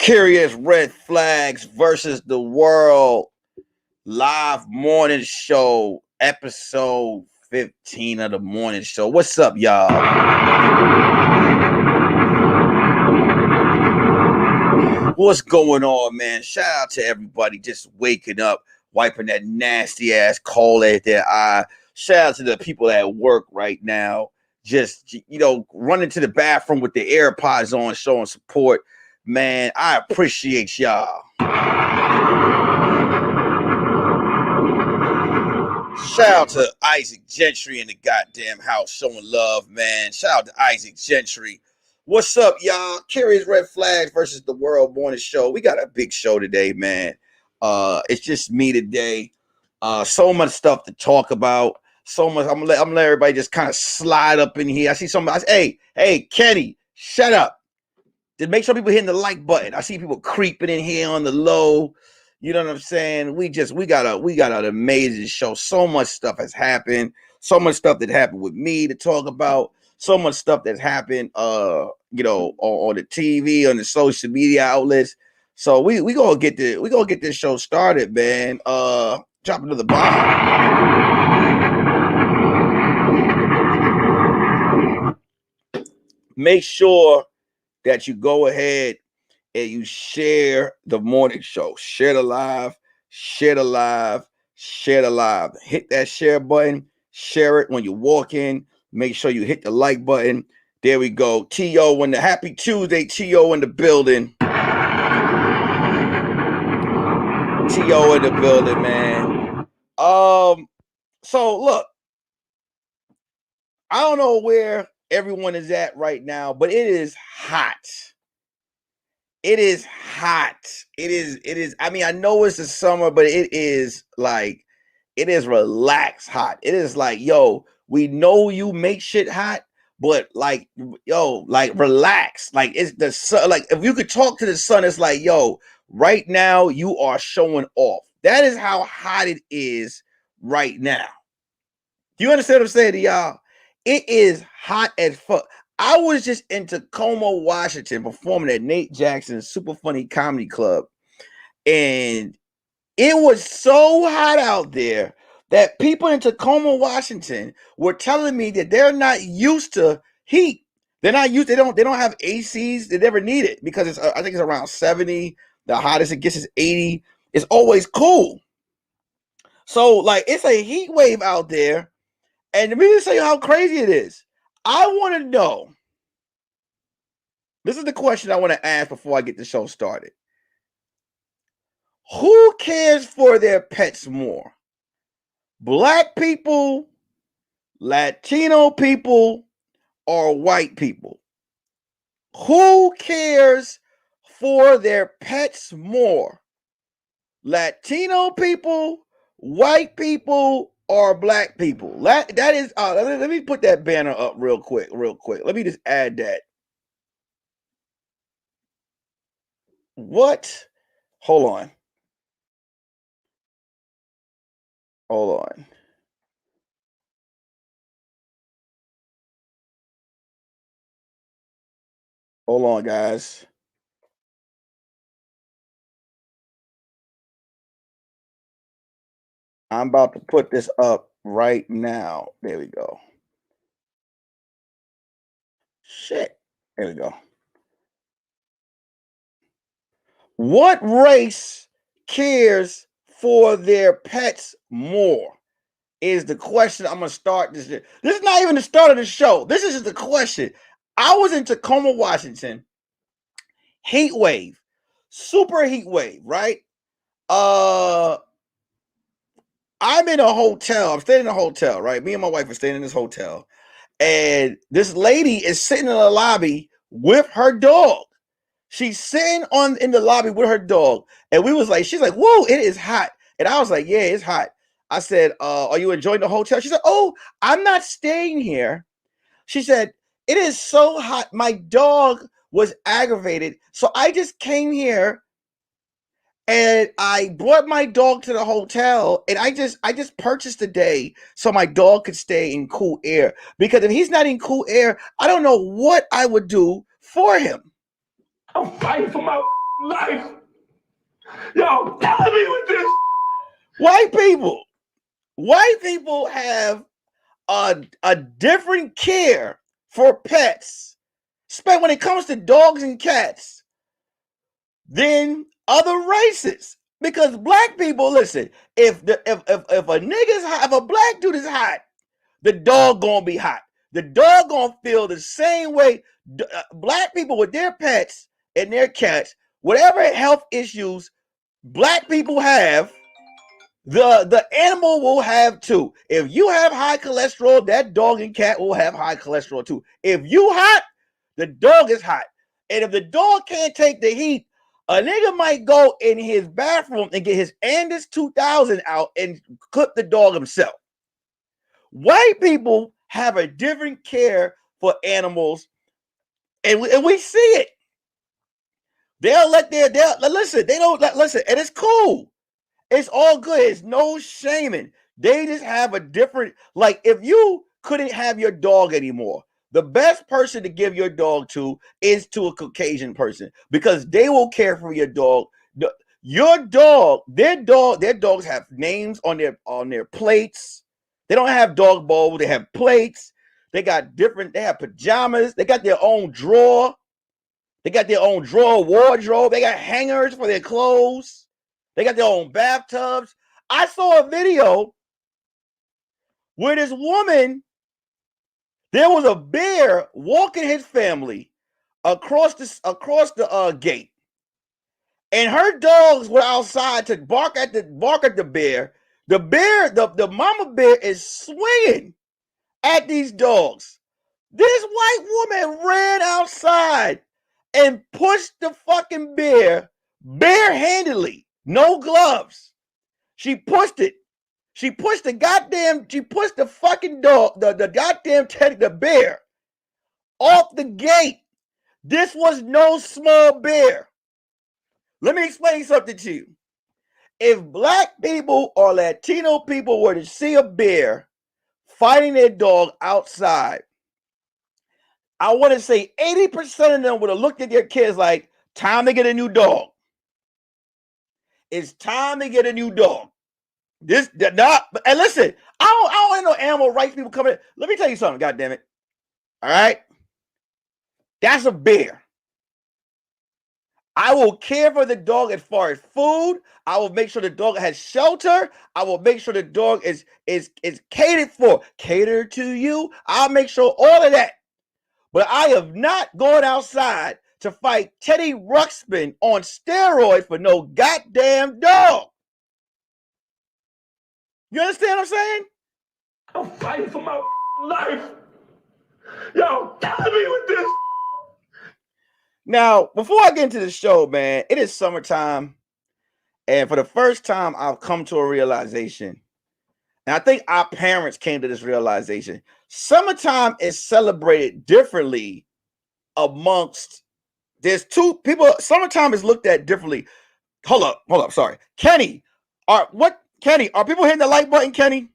Curious Red Flags versus the World live morning show, episode 15 of the morning show. What's up, y'all? What's going on, man? Shout out to everybody just waking up, wiping that nasty ass coal at their eye. Shout out to the people at work right now, just, running to the bathroom with their AirPods on, showing support. Man, I appreciate y'all. Shout out to Isaac Gentry in the goddamn house showing love, man. Shout out to Isaac Gentry. What's up, y'all? Curious Red Flags versus the World Morning Show. We got a big show today, man. It's just me today. So much stuff to talk about. So much. I'm gonna let everybody just kind of slide up in here. I see somebody. Hey, Kenny, shut up. Just make sure people hitting the like button. I see people creeping in here on the low. You know what I'm saying? We got an amazing show. So much stuff has happened. So much stuff that happened with me to talk about. So much stuff that happened, on the TV, on the social media outlets. So we gonna get this show started, man. Drop another bomb. Make sure that you go ahead and you share the morning show. Share the live. Hit that share button. Share it when you walk in. Make sure you hit the like button. There we go. T.O. in the happy Tuesday. T.O. in the building. T.O. in the building, man. So look, I don't know where everyone is at right now, but it is hot. It is hot. It is. I mean, I know it's the summer, but it is relaxed hot. It is like, yo, we know you make shit hot, but like, yo, like relax. Like it's the sun. Like if you could talk to the sun, it's like, yo, right now you are showing off. That is how hot it is right now. You understand what I'm saying to y'all? It is hot as fuck. I was just in Tacoma, Washington, performing at Nate Jackson's Super Funny Comedy Club. And it was so hot out there that people in Tacoma, Washington were telling me that they're not used to heat. They're not used, they don't have ACs. They never need it because I think it's around 70. The hottest it gets is 80. It's always cool. So like it's a heat wave out there. And let me just tell you how crazy it is. I want to know. This is the question I want to ask before I get the show started. Who cares for their pets more? Black people, Latino people, or white people? Who cares for their pets more? Latino people, white people, or black people? That is. Let me put that banner up real quick. Let me just add that. What? Hold on. Hold on, guys. I'm about to put this up right now. There we go. Shit. There we go. What race cares for their pets more? Is the question. I'm gonna start this. This is not even the start of the show. This is just the question. I was in Tacoma, Washington. Heat wave, super heat wave, right? I'm in a hotel. I'm staying in a hotel, right? Me and my wife are staying in this hotel, and this lady is sitting in the lobby with her dog. She's sitting in the lobby with her dog, and she's like, "Whoa, it is hot," and I was like, "Yeah, it's hot." I said, "Are you enjoying the hotel?" She said, "Oh, I'm not staying here." She said, "It is so hot. My dog was aggravated, so I just came here and I brought my dog to the hotel, and I just purchased a day so my dog could stay in cool air, because if he's not in cool air, I don't know what I would do for him." I'm fighting for my life. Yo, telling me with this. White people have a different care for pets, especially when it comes to dogs and cats, than other races. Because black people, listen, if a nigga's hot, if a black dude is hot, the dog gonna be hot. The dog gonna feel the same way. Black people with their pets and their cats, whatever health issues black people have, the animal will have too. If you have high cholesterol, that dog and cat will have high cholesterol too. If you hot, the dog is hot. And if the dog can't take the heat, a nigga might go in his bathroom and get his Andis 2000 out and clip the dog himself. White people have a different care for animals, and we see it. They'll listen. They don't listen, and it's cool. It's all good. It's no shaming. They just have a different, like, if you couldn't have your dog anymore, the best person to give your dog to is to a Caucasian person, because they will care for your dog. Your dog, their dogs have names on their plates. They don't have dog bowls. They have plates. They have pajamas. They got their own drawer. They got their own wardrobe. They got hangers for their clothes. They got their own bathtubs. I saw a video where this woman, there was a bear walking his family across the gate, and her dogs were outside to bark at the bear. The mama bear is swinging at these dogs. This white woman ran outside and pushed the fucking bear barehandedly, no gloves. She pushed it. She pushed the fucking dog, the goddamn the bear off the gate. This was no small bear. Let me explain something to you. If black people or Latino people were to see a bear fighting their dog outside, I want to say 80% of them would have looked at their kids like, time to get a new dog. It's time to get a new dog. And listen, I don't want no animal rights people coming in. Let me tell you something, goddammit. All right? That's a bear. I will care for the dog as far as food. I will make sure the dog has shelter. I will make sure the dog is catered for. Cater to you. I'll make sure all of that. But I have not gone outside to fight Teddy Ruxpin on steroids for no goddamn dog. You understand what I'm saying? I'm fighting for my life. Yo, telling me with this. Now, before I get into the show, man, it is summertime. And for the first time, I've come to a realization. And I think our parents came to this realization. Summertime is celebrated differently amongst, there's two people. Summertime is looked at differently. Hold up. Sorry. Kenny, are people hitting the like button, Kenny?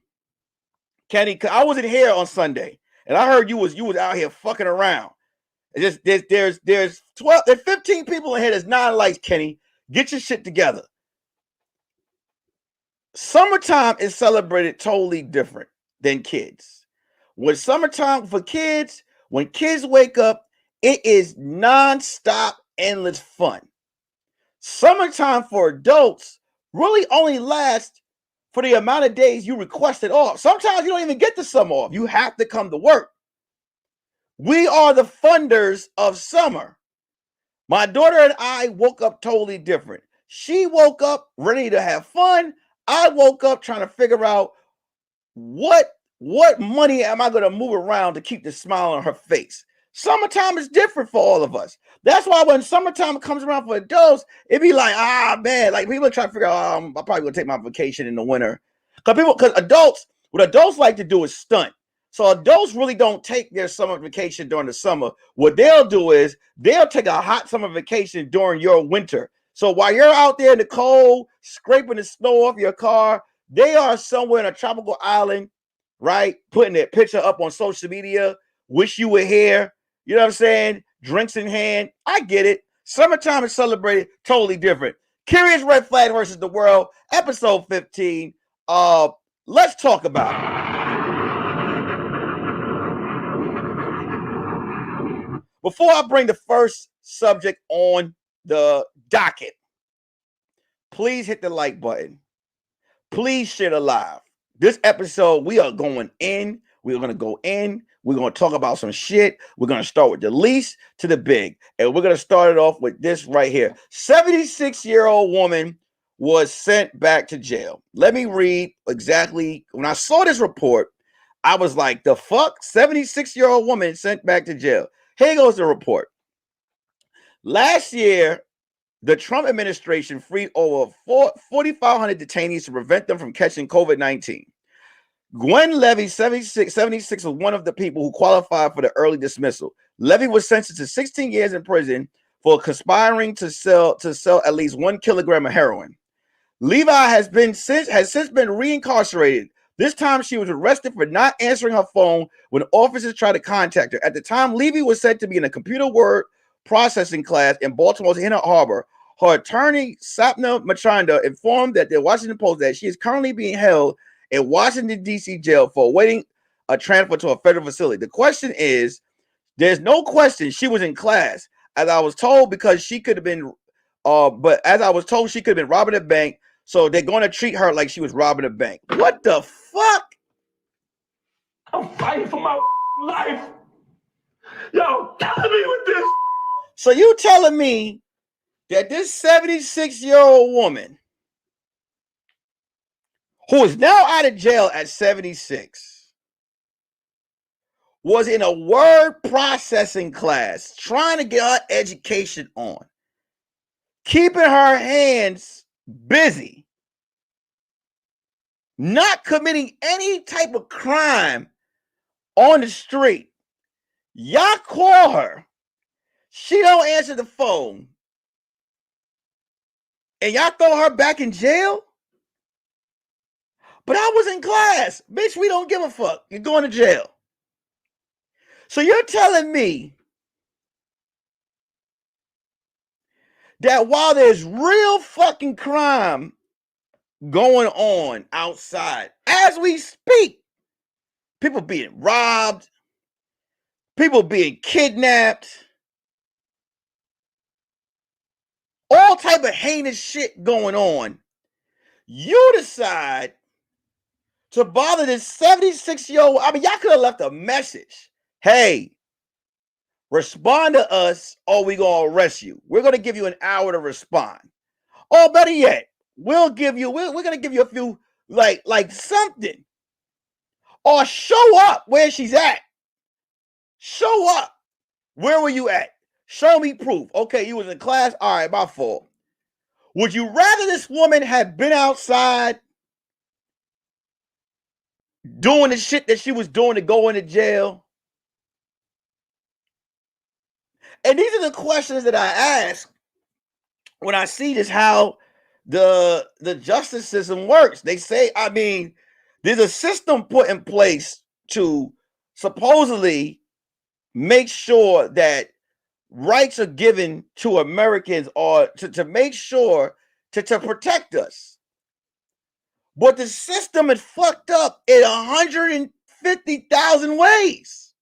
Kenny, I wasn't here on Sunday, and I heard you was out here fucking around. There's 15 people in here. There's 9 likes, Kenny. Get your shit together. Summertime is celebrated totally different than kids. When summertime for kids, when kids wake up, it is nonstop, endless fun. Summertime for adults really only lasts for the amount of days you requested off. Sometimes you don't even get the summer off. You have to come to work. We are the funders of summer. My daughter and I woke up totally different. She woke up ready to have fun. I woke up trying to figure out what money am I going to move around to keep the smile on her face. Summertime is different for all of us. That's why when summertime comes around for adults, it be like, man, like people are trying to figure out, I'm probably going to take my because what adults like to do is stunt. So adults really don't take their summer vacation during the summer. What they'll do is they'll take a hot summer vacation during your winter. So while you're out there in the cold, scraping the snow off your car, they are somewhere in a tropical island, right? Putting their picture up on social media. Wish you were here. You know what I'm saying? Drinks in hand. I get it. Summertime is celebrated totally different. Curious Red Flag versus the World, episode 15. Let's talk about it. Before I bring the first subject on the docket, please hit the like button. Please share the live. This episode, we are going in. We're going to go in. We're going to talk about some shit. We're going to start with the least to the big. And we're going to start it off with this right here. 76-year-old woman was sent back to jail. Let me read exactly. When I saw this report, I was like, the fuck? 76-year-old woman sent back to jail. Here goes the report. Last year, the Trump administration freed over 4,500 detainees to prevent them from catching COVID-19. Gwen Levy, 76, was one of the people who qualified for the early dismissal. Levy was sentenced to 16 years in prison for conspiring to sell at least 1 kilogram of heroin. Levi has since been reincarcerated. This time she was arrested for not answering her phone when officers tried to contact her. At the time, Levy was said to be in a computer word processing class in Baltimore's Inner Harbor. Her attorney, Sapna Machanda, informed the Washington Post that she is currently being held in Washington, D.C. jail for awaiting a transfer to a federal facility. The question is, there's no question she was in class, as I was told, because she could have been, but as I was told, she could have been robbing a bank, so they're going to treat her like she was robbing a bank. What the fuck? I'm fighting for my life. Y'all killing me with this. So you telling me that this 76-year-old woman, who is now out of jail at 76, was in a word processing class trying to get her education on, keeping her hands busy, not committing any type of crime on the street. Y'all call her, she don't answer the phone, and y'all throw her back in jail? But I was in class. Bitch, we don't give a fuck. You're going to jail. So you're telling me that while there's real fucking crime going on outside as we speak, people being robbed, people being kidnapped, all type of heinous shit going on, you decide to bother this 76-year-old. I mean, y'all could have left a message. Hey, respond to us or we gonna arrest you. We're gonna give you an hour to respond. Or better yet, we're gonna give you a few, like something. Or show up where she's at. Show up. Where were you at? Show me proof. Okay, you was in class. All right, my fault. Would you rather this woman had been outside doing the shit that she was doing to go into jail? And these are the questions that I ask when I see this, how the justice system works. They say, I mean, there's a system put in place to supposedly make sure that rights are given to Americans, or to make sure to protect us. But the system is fucked up in 150,000 ways.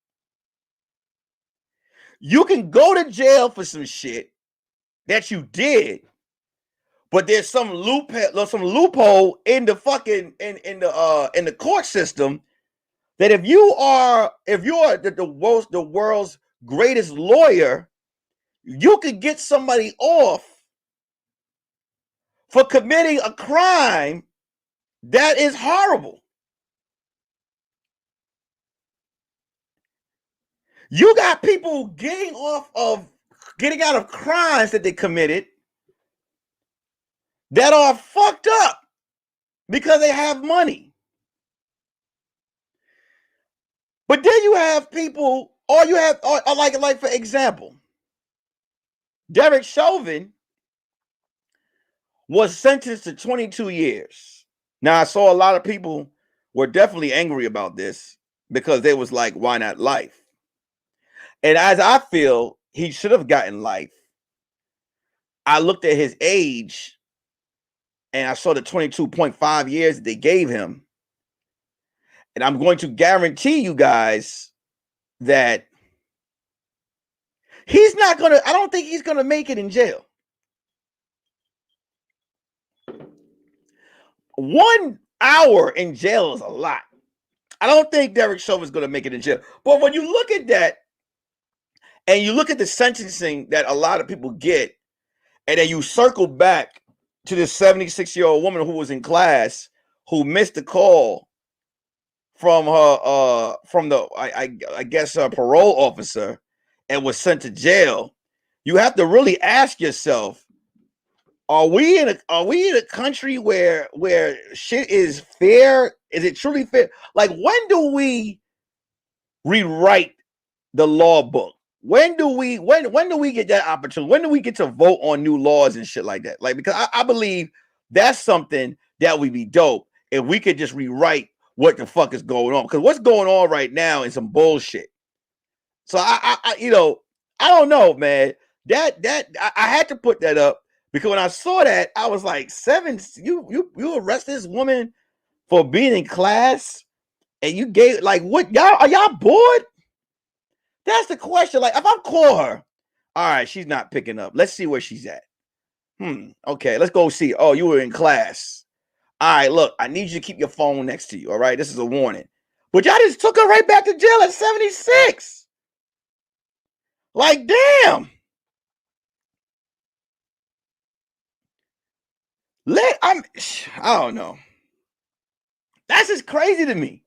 You can go to jail for some shit that you did, but there's some loophole in the fucking in the court system that if you are the world's greatest lawyer, you could get somebody off for committing a crime that is horrible. You got people getting out of crimes that they committed that are fucked up because they have money. But then you have people, or you have, or like for example, Derek Chauvin was sentenced to 22 years. Now, I saw a lot of people were definitely angry about this because they was like, why not life? And as I feel, he should have gotten life. I looked at his age and I saw the 22.5 years that they gave him. And I'm going to guarantee you guys that he's not going to, I don't think he's going to make it in jail. 1 hour in jail is a lot. I don't think Derek Chauvin is going to make it in jail. But when you look at that and you look at the sentencing that a lot of people get, and then you circle back to this 76-year-old woman who was in class who missed the call from her from the I guess her parole officer and was sent to jail, you have to really ask yourself, are we in a country where shit is fair? Is it truly fair? Like, when do we rewrite the law book? When do we get that opportunity? When do we get to vote on new laws and shit like that? Like, because I believe that's something that would be dope if we could just rewrite what the fuck is going on. Because what's going on right now is some bullshit. So I don't know, man. I had to put that up because when I saw that, I was like, you arrest this woman for being in class and you gave, like, what, are y'all bored? That's the question. Like, if I call her, all right, she's not picking up. Let's see where she's at. Okay, let's go see. Oh, you were in class. All right, look, I need you to keep your phone next to you. All right, this is a warning. But y'all just took her right back to jail at 76. Like, damn. I don't know. That's just crazy to me.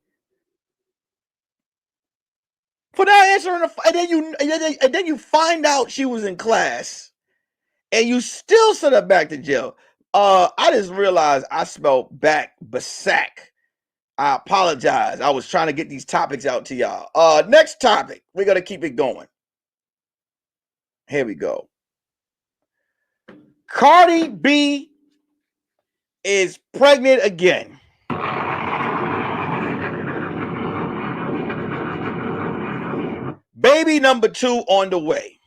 For not answering and then you find out she was in class and you still send her back to jail. I just realized I spelled Basak. I apologize. I was trying to get these topics out to y'all. Next topic. We're gonna keep it going. Here we go. Cardi B is pregnant again. Baby number 2 on the way.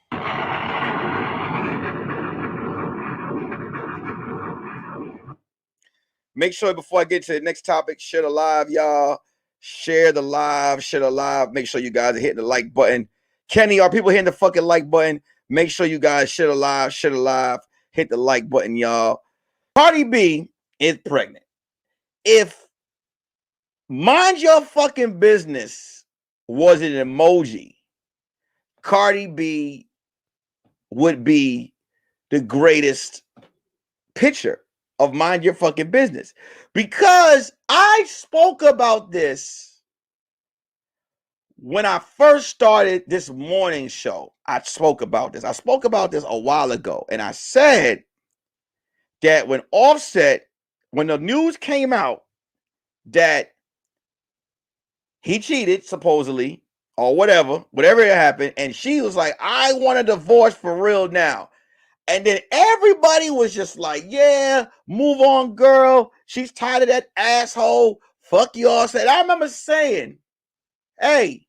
Make sure before I get to the next topic, share the live, y'all. Share the live. Make sure you guys are hitting the like button. Kenny, are people hitting the fucking like button? Make sure you guys share the live. Hit the like button, y'all. Cardi B is pregnant. If mind your fucking business was an emoji, Cardi B would be the greatest picture of mind your fucking business. Because I spoke about this when I first started this morning show. I spoke about this a while ago. And I said that when the news came out that he cheated, supposedly, or whatever it happened, and she was like, I want a divorce for real now. And then everybody was just like, yeah, move on, girl. She's tired of that asshole. Fuck y'all. I remember saying, hey,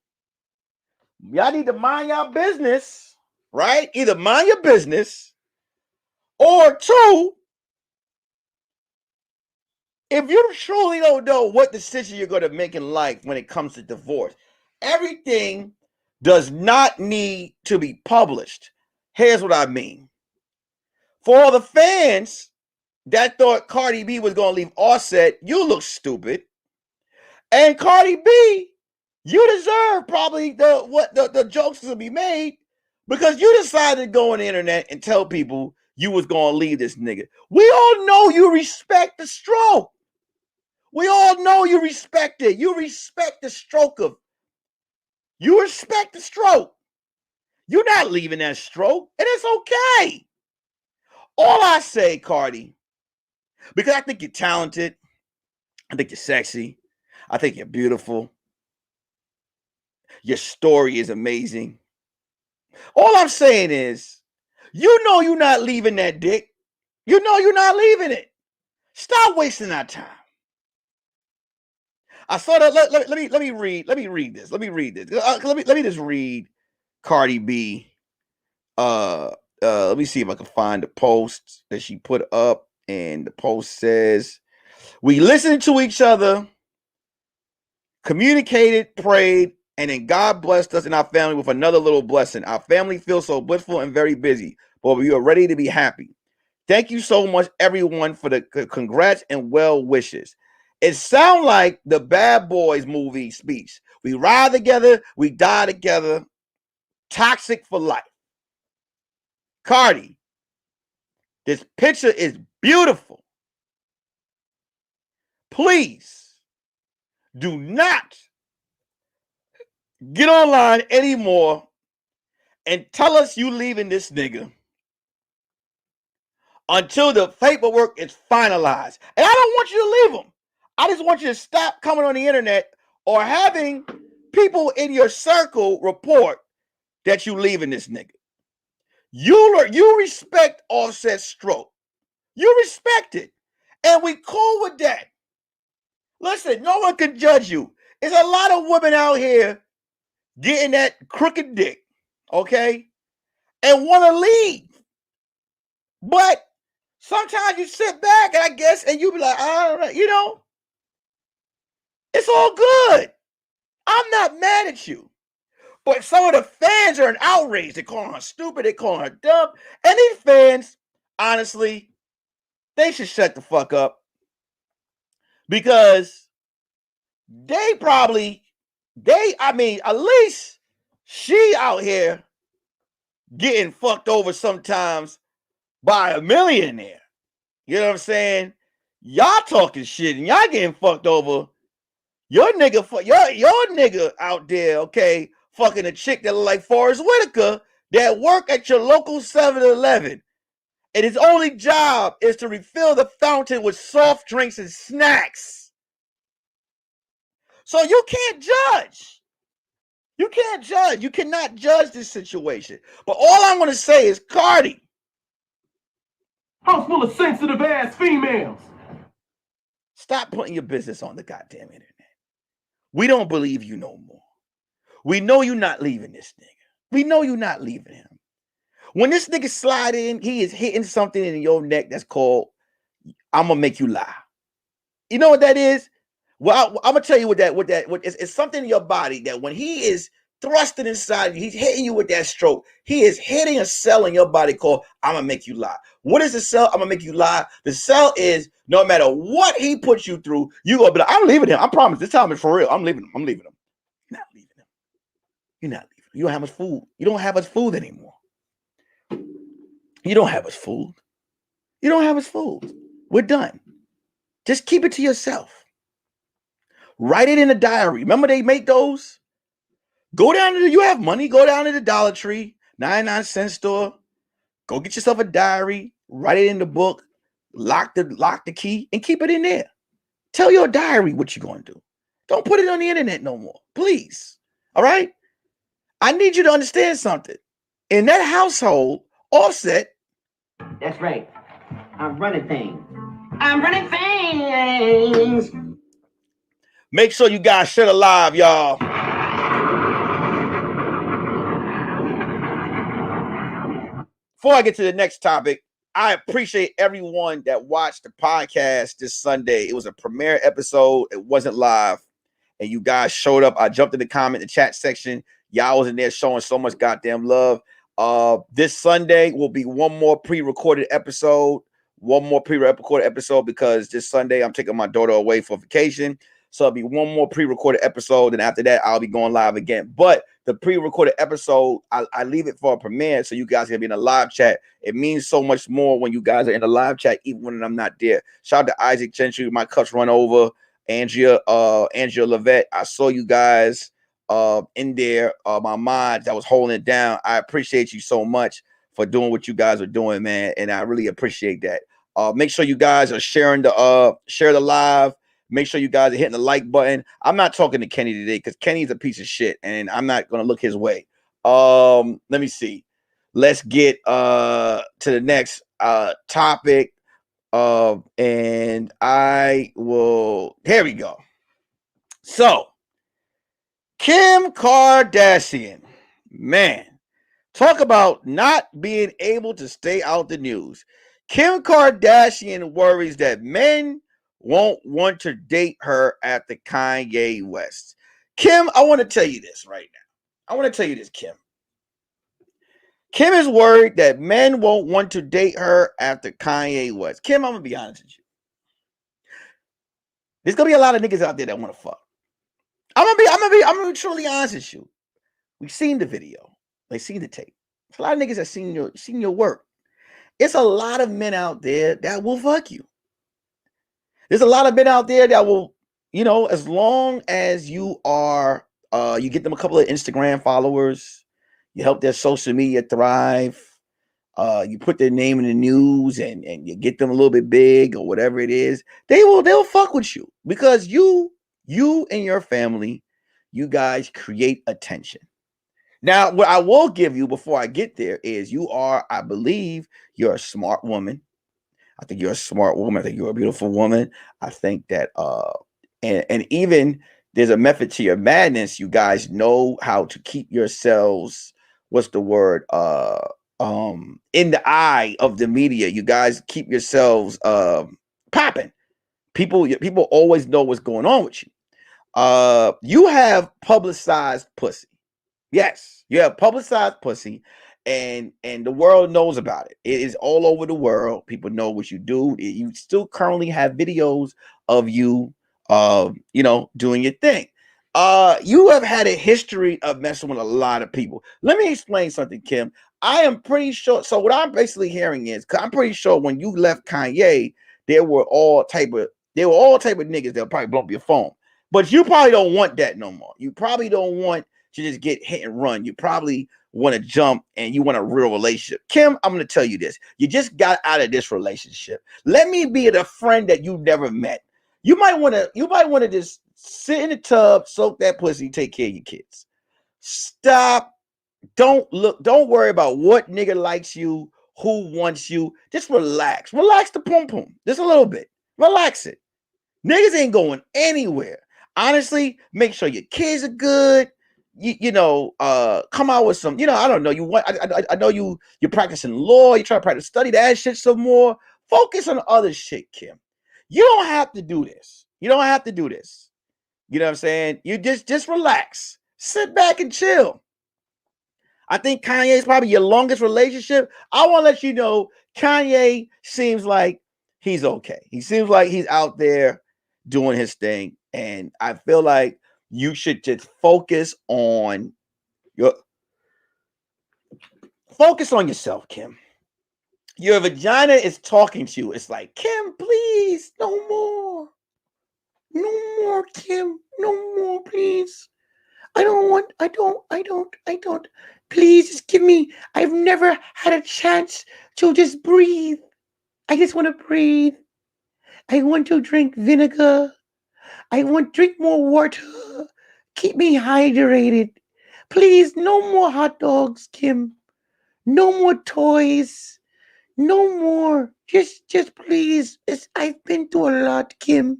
y'all need to mind your business, right? Either mind your business, or 2, if you truly don't know what decision you're going to make in life when it comes to divorce, everything does not need to be published. Here's what I mean. For all the fans that thought Cardi B was going to leave Offset, you look stupid. And Cardi B, you deserve probably the jokes to be made because you decided to go on the internet and tell people you was going to leave this nigga. We all know you respect the stroke. We all know you respect it. You respect the stroke. You respect the stroke. You're not leaving that stroke, and it's okay. All I say, Cardi, because I think you're talented, I think you're sexy, I think you're beautiful, your story is amazing. All I'm saying is, you know you're not leaving that dick. You know you're not leaving it. Stop wasting our time. I saw that. Let me read this. Let me just read Cardi B let me see if I can find the post that she put up. And the post says, we listened to each other, communicated, prayed, and then God blessed us and our family with another little blessing. Our family feels so blissful and very busy, but we are ready to be happy. Thank you so much, everyone, for the congrats and well wishes. It sounds like the Bad Boys movie speech. We ride together, we die together. Toxic for life. Cardi, this picture is beautiful. Please do not get online anymore and tell us you leaving this nigga until the paperwork is finalized. And I don't want you to leave him. I just want you to stop coming on the internet or having people in your circle report that you leaving this nigga. You respect Offset's stroke. You respect it. And we cool with that. Listen, no one can judge you. There's a lot of women out here getting that crooked dick, okay, and want to leave. But sometimes you sit back, and I guess, and you be like, all right, you know, it's all good. I'm not mad at you. But some of the fans are in outrage. They call her stupid. They call her dumb. And these fans, honestly, they should shut the fuck up. Because at least she out here getting fucked over sometimes by a millionaire. You know what I'm saying? Y'all talking shit and y'all getting fucked over. Your nigga out there, okay, fucking a chick that look like Forrest Whitaker that work at your local 7-Eleven. And his only job is to refill the fountain with soft drinks and snacks. So you can't judge. You can't judge. You cannot judge this situation. But all I'm going to say is, Cardi. House full of sensitive ass females. Stop putting your business on the goddamn internet. We don't believe you no more. We know you're not leaving this nigga. We know you're not leaving him. When this nigga slide in, he is hitting something in your neck that's called, I'm going to make you lie. You know what that is? Well, I'm going to tell you it's something in your body that when he is thrusting inside you, he's hitting you with that stroke. He is hitting a cell in your body called, I'm going to make you lie. What is the cell? I'm going to make you lie. The cell is, no matter what he puts you through, you going to be like, I'm leaving him. I promise. This time is for real. I'm leaving him. You're not leaving him. You're not leaving him. You don't have much food. You don't have much food anymore. You don't have much food. You don't have much food. We're done. Just keep it to yourself. Write it in a diary. Remember they make those? You have money, go down to the Dollar Tree, 99-cent store. Go get yourself a diary, write it in the book, lock the key, and keep it in there. Tell your diary what you're going to do. Don't put it on the internet no more, please. All right? I need you to understand something. In that household, Offset. That's right. I'm running things. I'm running things. Make sure you guys share the live, y'all. Before I get to the next topic, I appreciate everyone that watched the podcast this Sunday. It was a premiere episode. It wasn't live. And you guys showed up. I jumped in the chat section. Y'all was in there showing so much goddamn love. This Sunday will be one more pre-recorded episode. Because this Sunday I'm taking my daughter away for vacation. So it'll be one more pre-recorded episode. And after that, I'll be going live again. But the pre-recorded episode, I leave it for a premiere so you guys can be in a live chat. It means so much more when you guys are in the live chat, even when I'm not there. Shout out to Isaac Gentry. My cups run over. Angela Levette. I saw you guys in there. My mind that was holding it down. I appreciate you so much for doing what you guys are doing, man. And I really appreciate that. Make sure you guys are sharing share the live. Make sure you guys are hitting the like button. I'm not talking to Kenny today because Kenny's a piece of shit and I'm not going to look his way. Let me see. Let's get to the next topic. And I will, here we go. So, Kim Kardashian, man, Talk about not being able to stay out the news. Kim Kardashian worries that men won't want to date her after Kanye West. Kim, I want to tell you this right now. I want to tell you this, Kim. Kim is worried that men won't want to date her after Kanye West. Kim, I'm going to be honest with you. There's going to be a lot of niggas out there that want to fuck. I'm gonna be truly honest with you. We've seen the video. They seen the tape. There's a lot of niggas that seen your work. It's a lot of men out there that will fuck you. There's a lot of men out there that will, as long as you are, you get them a couple of Instagram followers, you help their social media thrive, you put their name in the news and you get them a little bit big or whatever it is, they'll fuck with you because you and your family, you guys create attention. Now, what I will give you before I get there is I believe you're a smart woman. I think you're a smart woman. I think you're a beautiful woman. I think that, and even there's a method to your madness. You guys know how to keep yourselves, what's the word? In the eye of the media. You guys keep yourselves popping. People always know what's going on with you. You have publicized pussy. Yes, you have publicized pussy, and the world knows about it. It is all over the world. People know what you do. You still currently have videos of you, doing your thing. You have had a history of messing with a lot of people. Let me explain something, Kim. I am pretty sure. So what I'm basically hearing is, cause I'm pretty sure when you left Kanye, there were all type of niggas that'll probably blow up your phone. But you probably don't want that no more. You probably don't want to just get hit and run. You probably want to jump and you want a real relationship. Kim, I'm going to tell you this. You just got out of this relationship. Let me be the friend that you never met. You might want to just sit in the tub, soak that pussy, take care of your kids. Stop. Don't worry about what nigga likes you, who wants you. Just relax. Relax the pum pum. Just a little bit. Relax it. Niggas ain't going anywhere. Honestly, make sure your kids are good. Come out with some, I don't know. I know you're practicing law. You try to practice study that shit some more. Focus on other shit, Kim. You don't have to do this. You don't have to do this. You know what I'm saying? You just relax. Sit back and chill. I think Kanye is probably your longest relationship. I want to let you know Kanye seems like he's okay. He seems like he's out there doing his thing. And I feel like you should just focus on yourself, Kim. Your vagina is talking to you. It's like, Kim, please, no more. No more, Kim. No more, please. I don't. Please just give me. I've never had a chance to just breathe. I just want to breathe. I want to drink vinegar. I want to drink more water. Keep me hydrated. Please, no more hot dogs, Kim. No more toys. No more. Just please. I've been through a lot, Kim.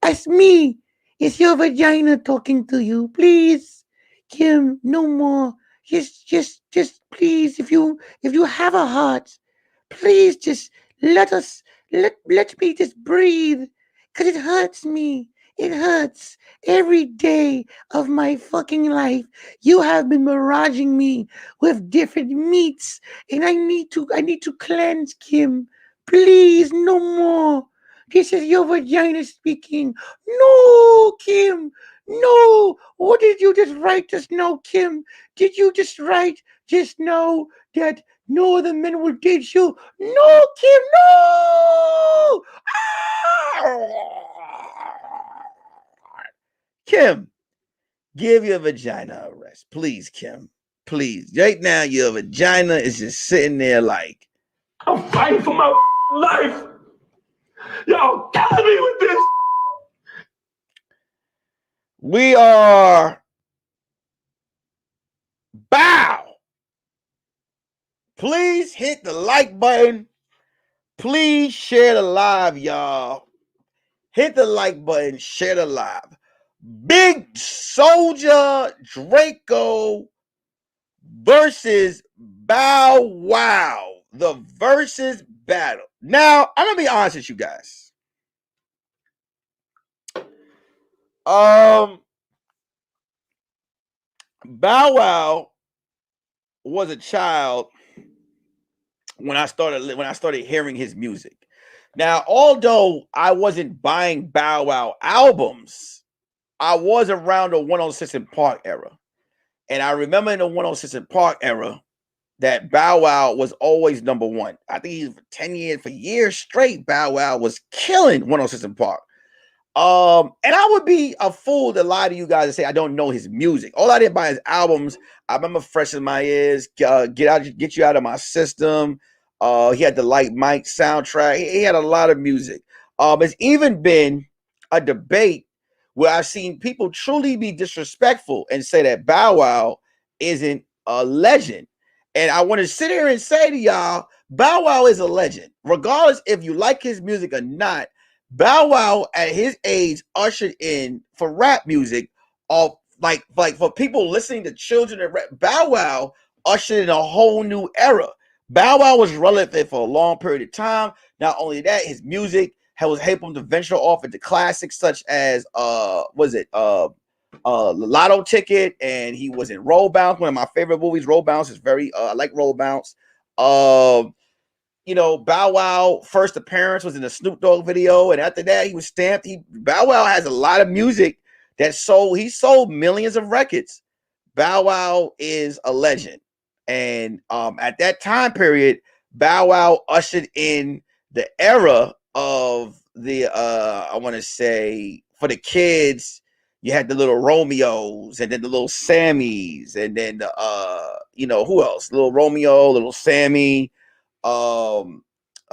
It's me. It's your vagina talking to you. Please, Kim, no more. Just please, if you have a heart, please just let me just breathe. Cause it hurts me. It hurts every day of my fucking life. You have been miraging me with different meats, and I need to cleanse, Kim. Please, no more. This is your vagina speaking. No, Kim. No. What did you just write just now, Kim? Did you just write just now that no other men will date you? No, Kim. No. Kim, give your vagina a rest. Please, Kim. Please. Right now, your vagina is just sitting there like, I'm fighting for my life. Y'all killing me with this. We are bow. Please hit the like button. Please share the live, y'all. Hit the like button, share the live. Big SOULJA Draco versus Bow Wow. The versus battle. Now, I'm gonna be honest with you guys. Bow Wow was a child when I started hearing his music. Now, although I wasn't buying Bow Wow albums, I was around the 106 in Park era. And I remember in the 106 in Park era that Bow Wow was always number one. I think for 10 years, for years straight, Bow Wow was killing 106 in Park. And I would be a fool to lie to you guys and say I don't know his music. All I did buy his albums. I remember Fresh in My Ears, Get You Out of My System. He had the Like Mike soundtrack. He had a lot of music. It's even been a debate where I've seen people truly be disrespectful and say that Bow Wow isn't a legend. And I want to sit here and say to y'all, Bow Wow is a legend. Regardless if you like his music or not, Bow Wow at his age ushered in for rap music of like for people listening to children and rap. Bow Wow ushered in a whole new era. Bow Wow was relevant for a long period of time. Not only that, his music was helping him to venture off into classics such as Lotto Ticket, and he was in Roll Bounce, one of my favorite movies. Roll Bounce is very I like Roll Bounce. You know, Bow Wow first appearance was in a Snoop Dogg video, and after that he was stamped. Bow Wow has a lot of music that he sold millions of records. Bow Wow is a legend. And at that time period, Bow Wow ushered in the era of the I want to say for the kids, you had the little Romeos and then the little Sammys, and then the who else? Little Romeo, little Sammy. Who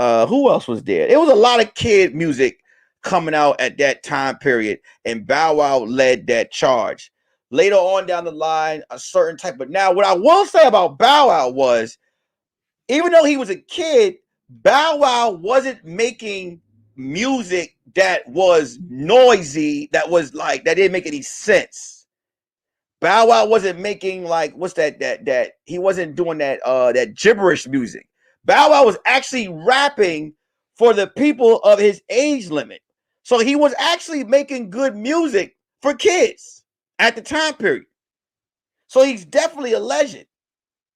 else was there? It was a lot of kid music coming out at that time period, and Bow Wow led that charge. Later on down the line, a certain type of now, what I will say about Bow Wow was, even though he was a kid, Bow Wow wasn't making music that was noisy, that that didn't make any sense. Bow Wow wasn't making that he wasn't doing that gibberish music. Bow Wow was actually rapping for the people of his age limit. So he was actually making good music for kids at the time period. So he's definitely a legend.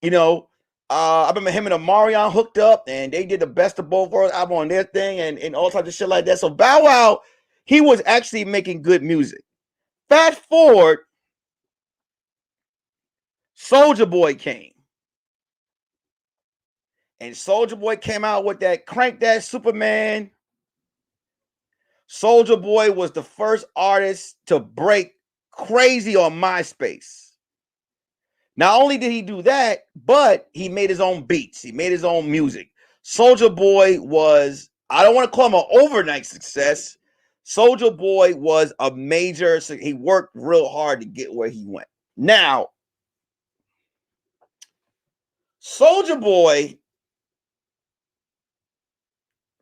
You know, I remember him and Omarion hooked up, and they did the Best of Both Worlds album on their thing, and all types of shit like that. So Bow Wow, he was actually making good music. Fast forward, SOULJA Boy came. And SOULJA Boy came out with that Crank That Superman. SOULJA Boy was the first artist to break crazy on MySpace. Not only did he do that, but he made his own beats. He made his own music. SOULJA Boy was, I don't want to call him an overnight success. SOULJA Boy was a major, he worked real hard to get where he went. Now, SOULJA Boy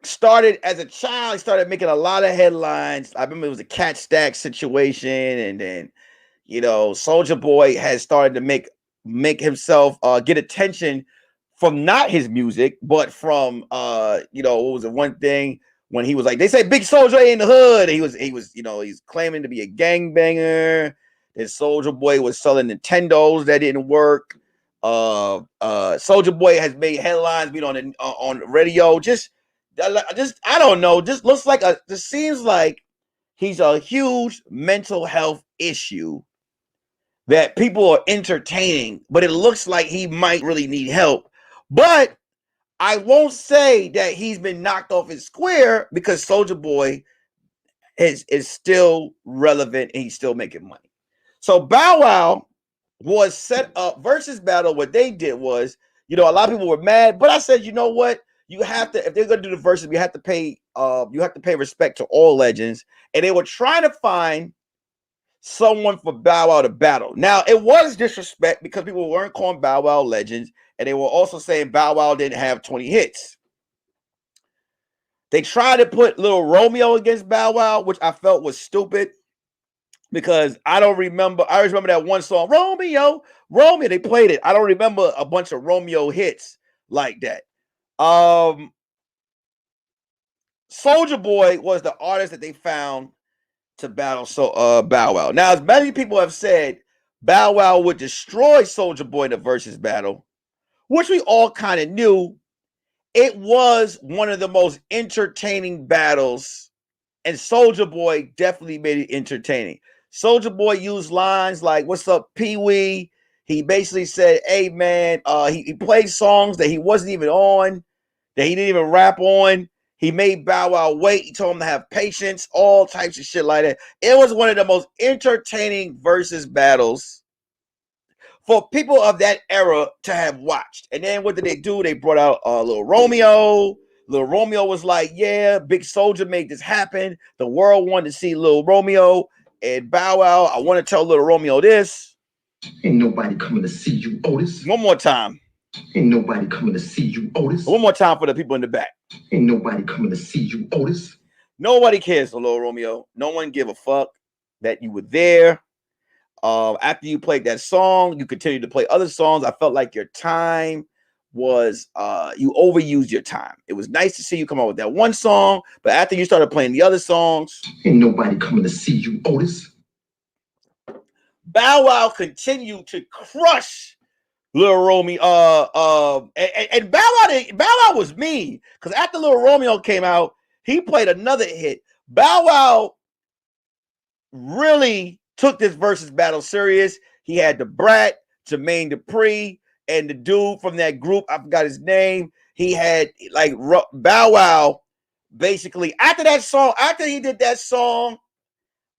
started as a child. He started making a lot of headlines. I remember it was a Cat Stack situation, and then SOULJA Boy has started to make himself get attention from not his music, but from what was the one thing when he was like, they say Big SOULJA in the hood, and he's claiming to be a gangbanger. And SOULJA Boy was selling Nintendos that didn't work. SOULJA Boy has made headlines, being on the radio. Just I don't know. Just seems like he's a huge mental health issue that people are entertaining, but it looks like he might really need help. But I won't say that he's been knocked off his square, because SOULJA Boy is still relevant and he's still making money. So Bow Wow was set up versus battle. What they did was, a lot of people were mad, but I said, you know what? You have to, if they're going to do the verses, you have to pay respect to all legends. And they were trying to find someone for Bow Wow to battle. Now, it was disrespect because people weren't calling Bow Wow legends, and they were also saying Bow Wow didn't have 20 hits. They tried to put Little Romeo against Bow Wow, which I felt was stupid, because I always remember that one song, Romeo, Romeo, they played it. I don't remember a bunch of Romeo hits like that. SOULJA Boy was the artist that they found to battle Bow Wow. Now, as many people have said, Bow Wow would destroy SOULJA Boy in the versus battle, which we all kind of knew. It was one of the most entertaining battles, and SOULJA Boy definitely made it entertaining. SOULJA Boy used lines like, "What's up, Pee Wee?" He basically said, "Hey, man," he played songs that he wasn't even on, that he didn't even rap on. He made Bow Wow wait. He told him to have patience, all types of shit like that. It was one of the most entertaining versus battles for people of that era to have watched. And then what did they do? They brought out Little Romeo. Little Romeo was like, yeah, Big SOULJA made this happen. The world wanted to see Little Romeo. And Bow Wow, I want to tell Little Romeo this. Ain't nobody coming to see you, Otis. One more time. Ain't nobody coming to see you, Otis. One more time for the people in the back. Ain't nobody coming to see you, Otis. Nobody cares for Little Romeo. No one give a fuck that you were there. After you played that song, you continued to play other songs. I felt like your time was you overused your time. It was nice to see you come out with that one song, but after you started playing the other songs, ain't nobody coming to see you, Otis. Bow Wow continued to crush Little Romeo. And Bow Wow was mean because after Little Romeo came out, he played another hit. Bow Wow really took this versus battle serious. He had the Brat, Jermaine Dupri, and the dude from that group, I forgot his name. He had like Bow Wow basically after that song, after he did that song,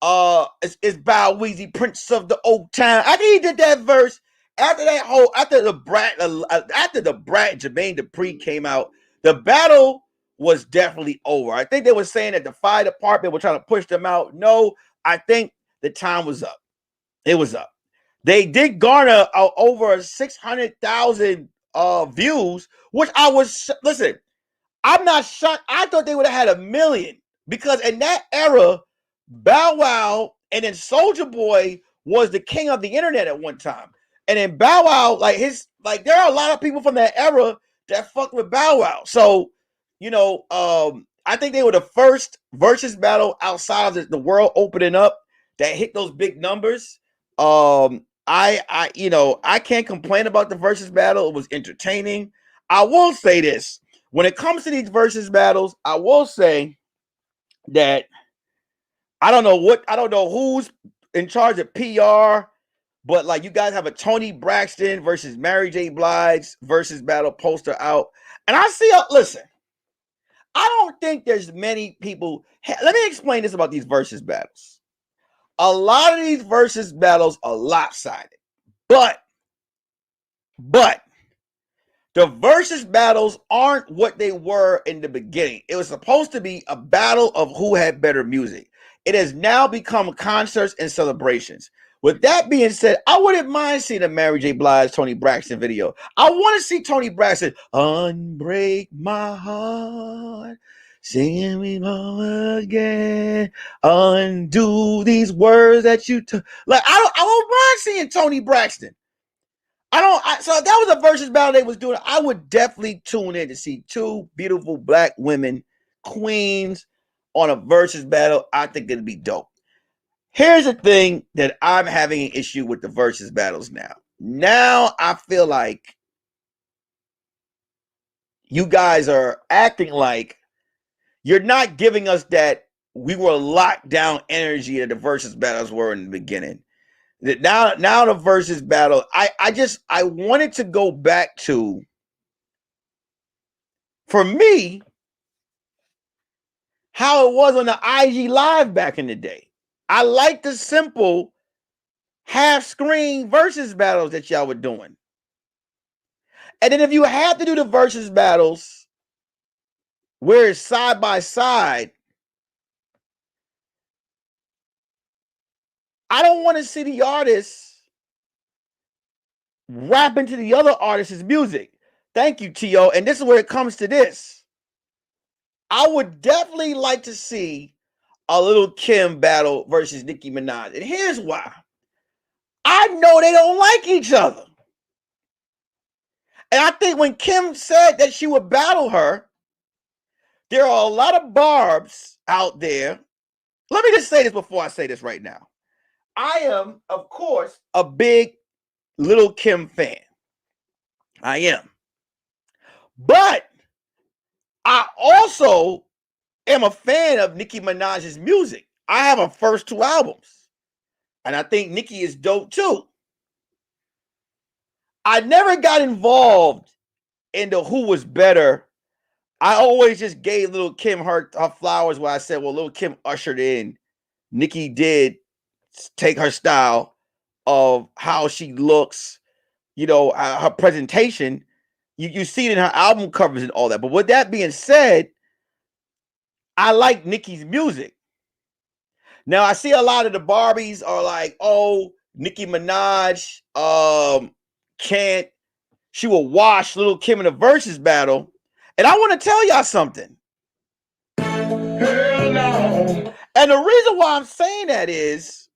it's Bow Weezy, Prince of the Old Town. After he did that verse, after the Brat, Jermaine Dupri came out, the battle was definitely over. I think they were saying that the fire department were trying to push them out. No, I think the time was up. It was up. They did garner over 600,000 views, which I was listen. I'm not shocked. I thought they would have had 1 million because in that era, Bow Wow and then SOULJA Boy was the king of the internet at one time. And then Bow Wow, there are a lot of people from that era that fucked with Bow Wow. So, I think they were the first versus battle outside of the world opening up that hit those big numbers. I can't complain about the versus battle. It was entertaining. I will say this. When it comes to these versus battles, I will say that I don't know who's in charge of PR, but like you guys have a Tony Braxton versus Mary J. Blige versus battle poster out. And I see, listen, I don't think there's many people. Let me explain this about these versus battles. A lot of these versus battles are lopsided, but the versus battles aren't what they were in the beginning. It was supposed to be a battle of who had better music. It has now become concerts and celebrations. With that being said, I wouldn't mind seeing a Mary J. Blige, Tony Braxton video. I want to see Tony Braxton unbreak my heart, singing me home again, undo these words that you took. I don't mind seeing Tony Braxton. So if that was a versus battle they was doing, I would definitely tune in to see two beautiful black women, queens, on a versus battle. I think it'd be dope. Here's the thing that I'm having an issue with the versus battles now. Now I feel like you guys are acting like you're not giving us that we were locked down energy that the versus battles were in the beginning. Now the versus battle, I wanted to go back to, for me, how it was on the IG Live back in the day. I like the simple half-screen versus battles that y'all were doing. And then if you have to do the versus battles where it's side by side, I don't want to see the artists rap into the other artist's music. Thank you, T.O. And this is where it comes to this. I would definitely like to see a Little Kim battle versus Nicki Minaj. And here's why. I know they don't like each other. And I think when Kim said that she would battle her, there are a lot of barbs out there. Let me just say this before I say this right now. I am, of course, a big Lil' Kim fan. I am. But I also am a fan of Nicki Minaj's music. I have her first 2 albums. And I think Nicki is dope too. I never got involved into who was better. I always just gave Lil' Kim her flowers where I said, well, Lil' Kim ushered in. Nicki did take her style of how she looks, her presentation. You see it in her album covers and all that. But with that being said, I like Nicki's music. Now, I see a lot of the Barbies are like, oh, Nicki Minaj can't. She will wash Lil' Kim in a versus battle. And I want to tell y'all something. Hell no. And the reason why I'm saying that is,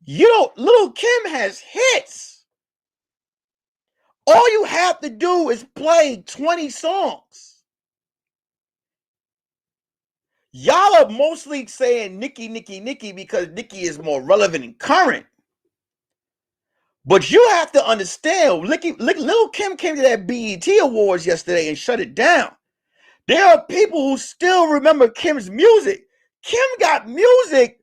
Lil' Kim has hits. All you have to do is play 20 songs. Y'all are mostly saying Nicki because Nicki is more relevant and current. But you have to understand, Lil' Kim came to that BET Awards yesterday and shut it down. There are people who still remember Kim's music. Kim got music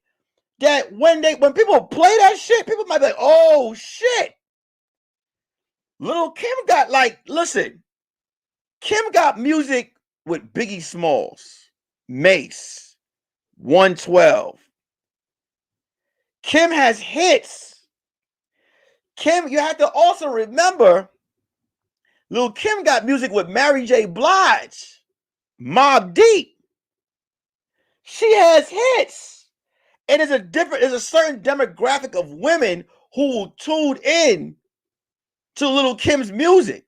that when people play that shit, people might be like, oh shit. Lil' Kim got listen, Kim got music with Biggie Smalls, Mace, 112. Kim has hits. Kim, you have to also remember, Lil' Kim got music with Mary J. Blige, Mobb Deep. She has hits. And there's a certain demographic of women who tuned in to Lil' Kim's music.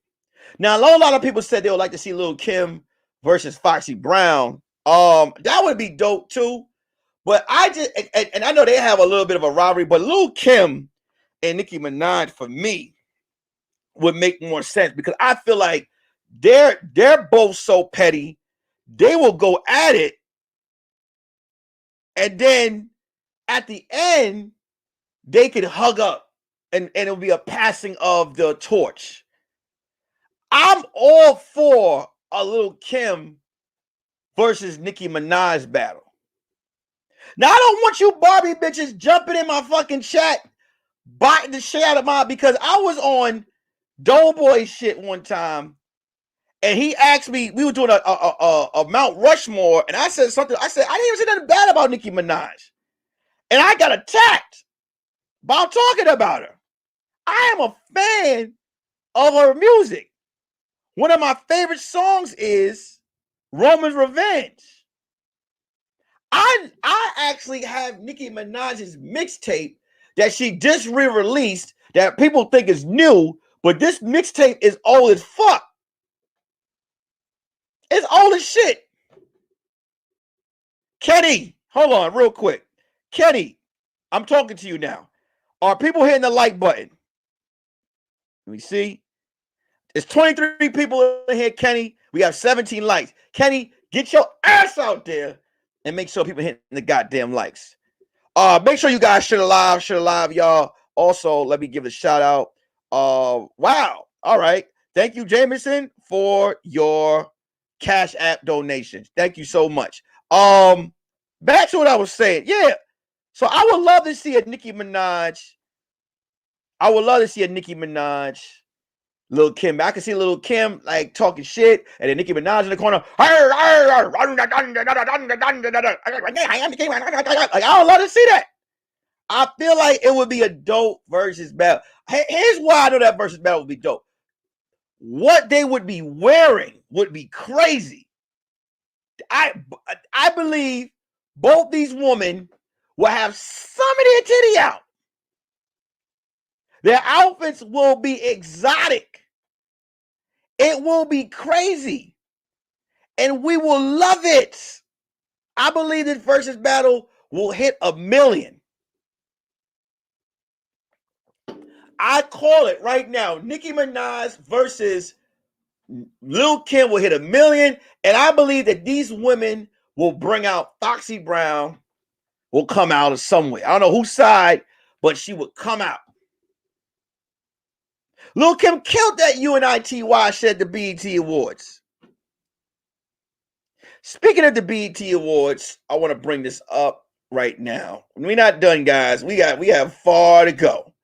Now, a lot of people said they would like to see Lil' Kim versus Foxy Brown. That would be dope too. But I just, and I know they have a little bit of a rivalry, but Lil' Kim and Nicki Minaj, for me, would make more sense because I feel like they're both so petty. They will go at it, and then at the end, they could hug up, and it'll be a passing of the torch. I'm all for a Lil' Kim versus Nicki Minaj battle. Now, I don't want you Barbie bitches jumping in my fucking chat, biting the shit out of mine, because I was on Doughboy shit one time, and he asked me, we were doing a Mount Rushmore, and I said something. I said, I didn't even say nothing bad about Nicki Minaj. And I got attacked about talking about her. I am a fan of her music. One of my favorite songs is Roman's Revenge. I actually have Nicki Minaj's mixtape that she just re-released that people think is new, but this mixtape is old as fuck. It's old as shit. Kenny, hold on real quick. Kenny, I'm talking to you now. Are people hitting the like button? Let me see. There's 23 people in here, Kenny. We have 17 likes. Kenny, get your ass out there and make sure people hitting the goddamn likes. Make sure you guys share the live, y'all. Also, let me give a shout out. Wow. All right. Thank you, Jameson, for your Cash App donations. Thank you so much. Back to what I was saying. Yeah. So I would love to see a Nicki Minaj. Lil' Kim. I can see Lil' Kim like talking shit, and then Nicki Minaj in the corner. Like, I would love to see that. I feel like it would be a dope versus battle. Here's why I know that versus battle would be dope. What they would be wearing would be crazy. I believe both these women will have some of their titty out. Their outfits will be exotic. It will be crazy. And we will love it. I believe this versus battle will hit 1 million. I call it right now. Nicki Minaj versus Lil Kim will hit 1 million, and I believe that these women will bring out Foxy Brown, will come out of somewhere. I don't know whose side, but she would come out. Lil Kim killed that UNITY shit at the BET Awards. Speaking of the BET Awards, I want to bring this up right now. We're not done, guys. We have far to go.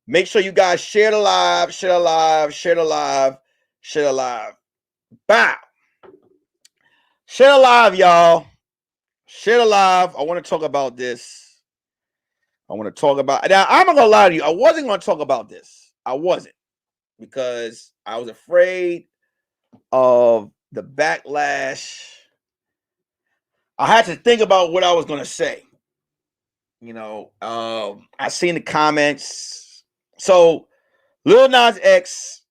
Make sure you guys share the live, share the live, share the live, share the live. Bow. Share the live, y'all. Share the live. I want to talk about this. I want to talk about. Now, I'm not gonna lie to you. I wasn't gonna talk about this. I wasn't, because I was afraid of the backlash. I had to think about what I was gonna say. I seen the comments. So Lil Nas X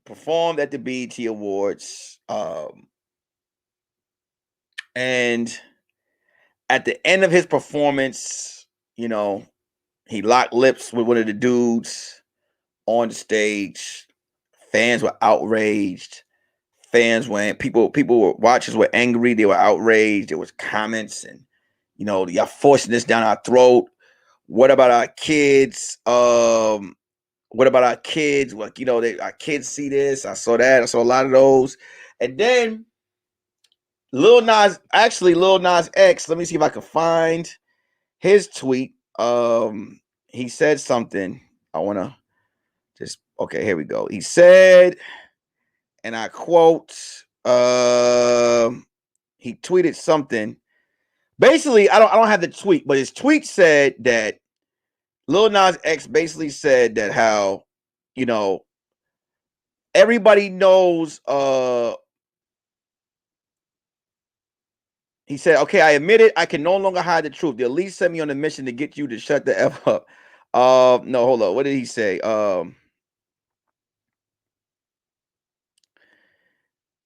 performed at the BET Awards, and at the end of his performance, he locked lips with one of the dudes on the stage. Fans were outraged. Watchers were angry. They were outraged. There was comments, and y'all forcing this down our throat. What about our kids? What about our kids? Like, our kids see this. I saw that. I saw a lot of those. And then Lil Nas X, let me see if I can find his tweet. He said something. I want to okay, here we go. He said, and I quote, he tweeted something. Basically, I don't have the tweet, but his tweet said that Lil Nas X basically said that how, everybody knows, he said, okay, I admit it. I can no longer hide the truth. They'll at least sent me on a mission to get you to shut the F up. No, hold on. What did he say?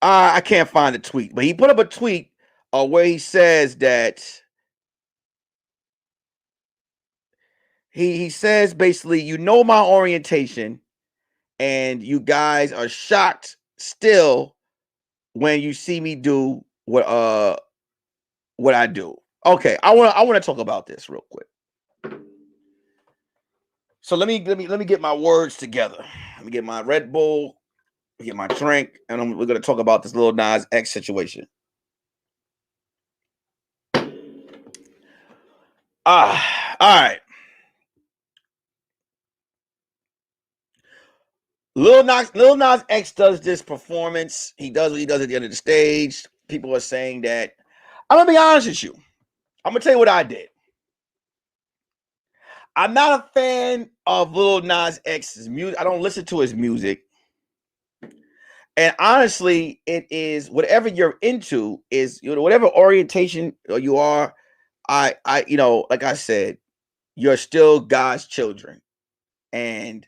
I can't find the tweet, but he put up a tweet where he says that he says basically, my orientation, and you guys are shocked still when you see me do what I do. Okay, I want to talk about this real quick. So let me get my words together. Let me get my Red Bull, get my drink, and we're gonna talk about this Lil Nas X situation. All right. Lil Nas X does this performance. He does what he does at the end of the stage. People are saying that. I'm gonna be honest with you. I'm gonna tell you what I did. I'm not a fan of Lil Nas X's music. I don't listen to his music. And honestly, it is whatever you're into is, whatever orientation you are. I like I said, you're still God's children, and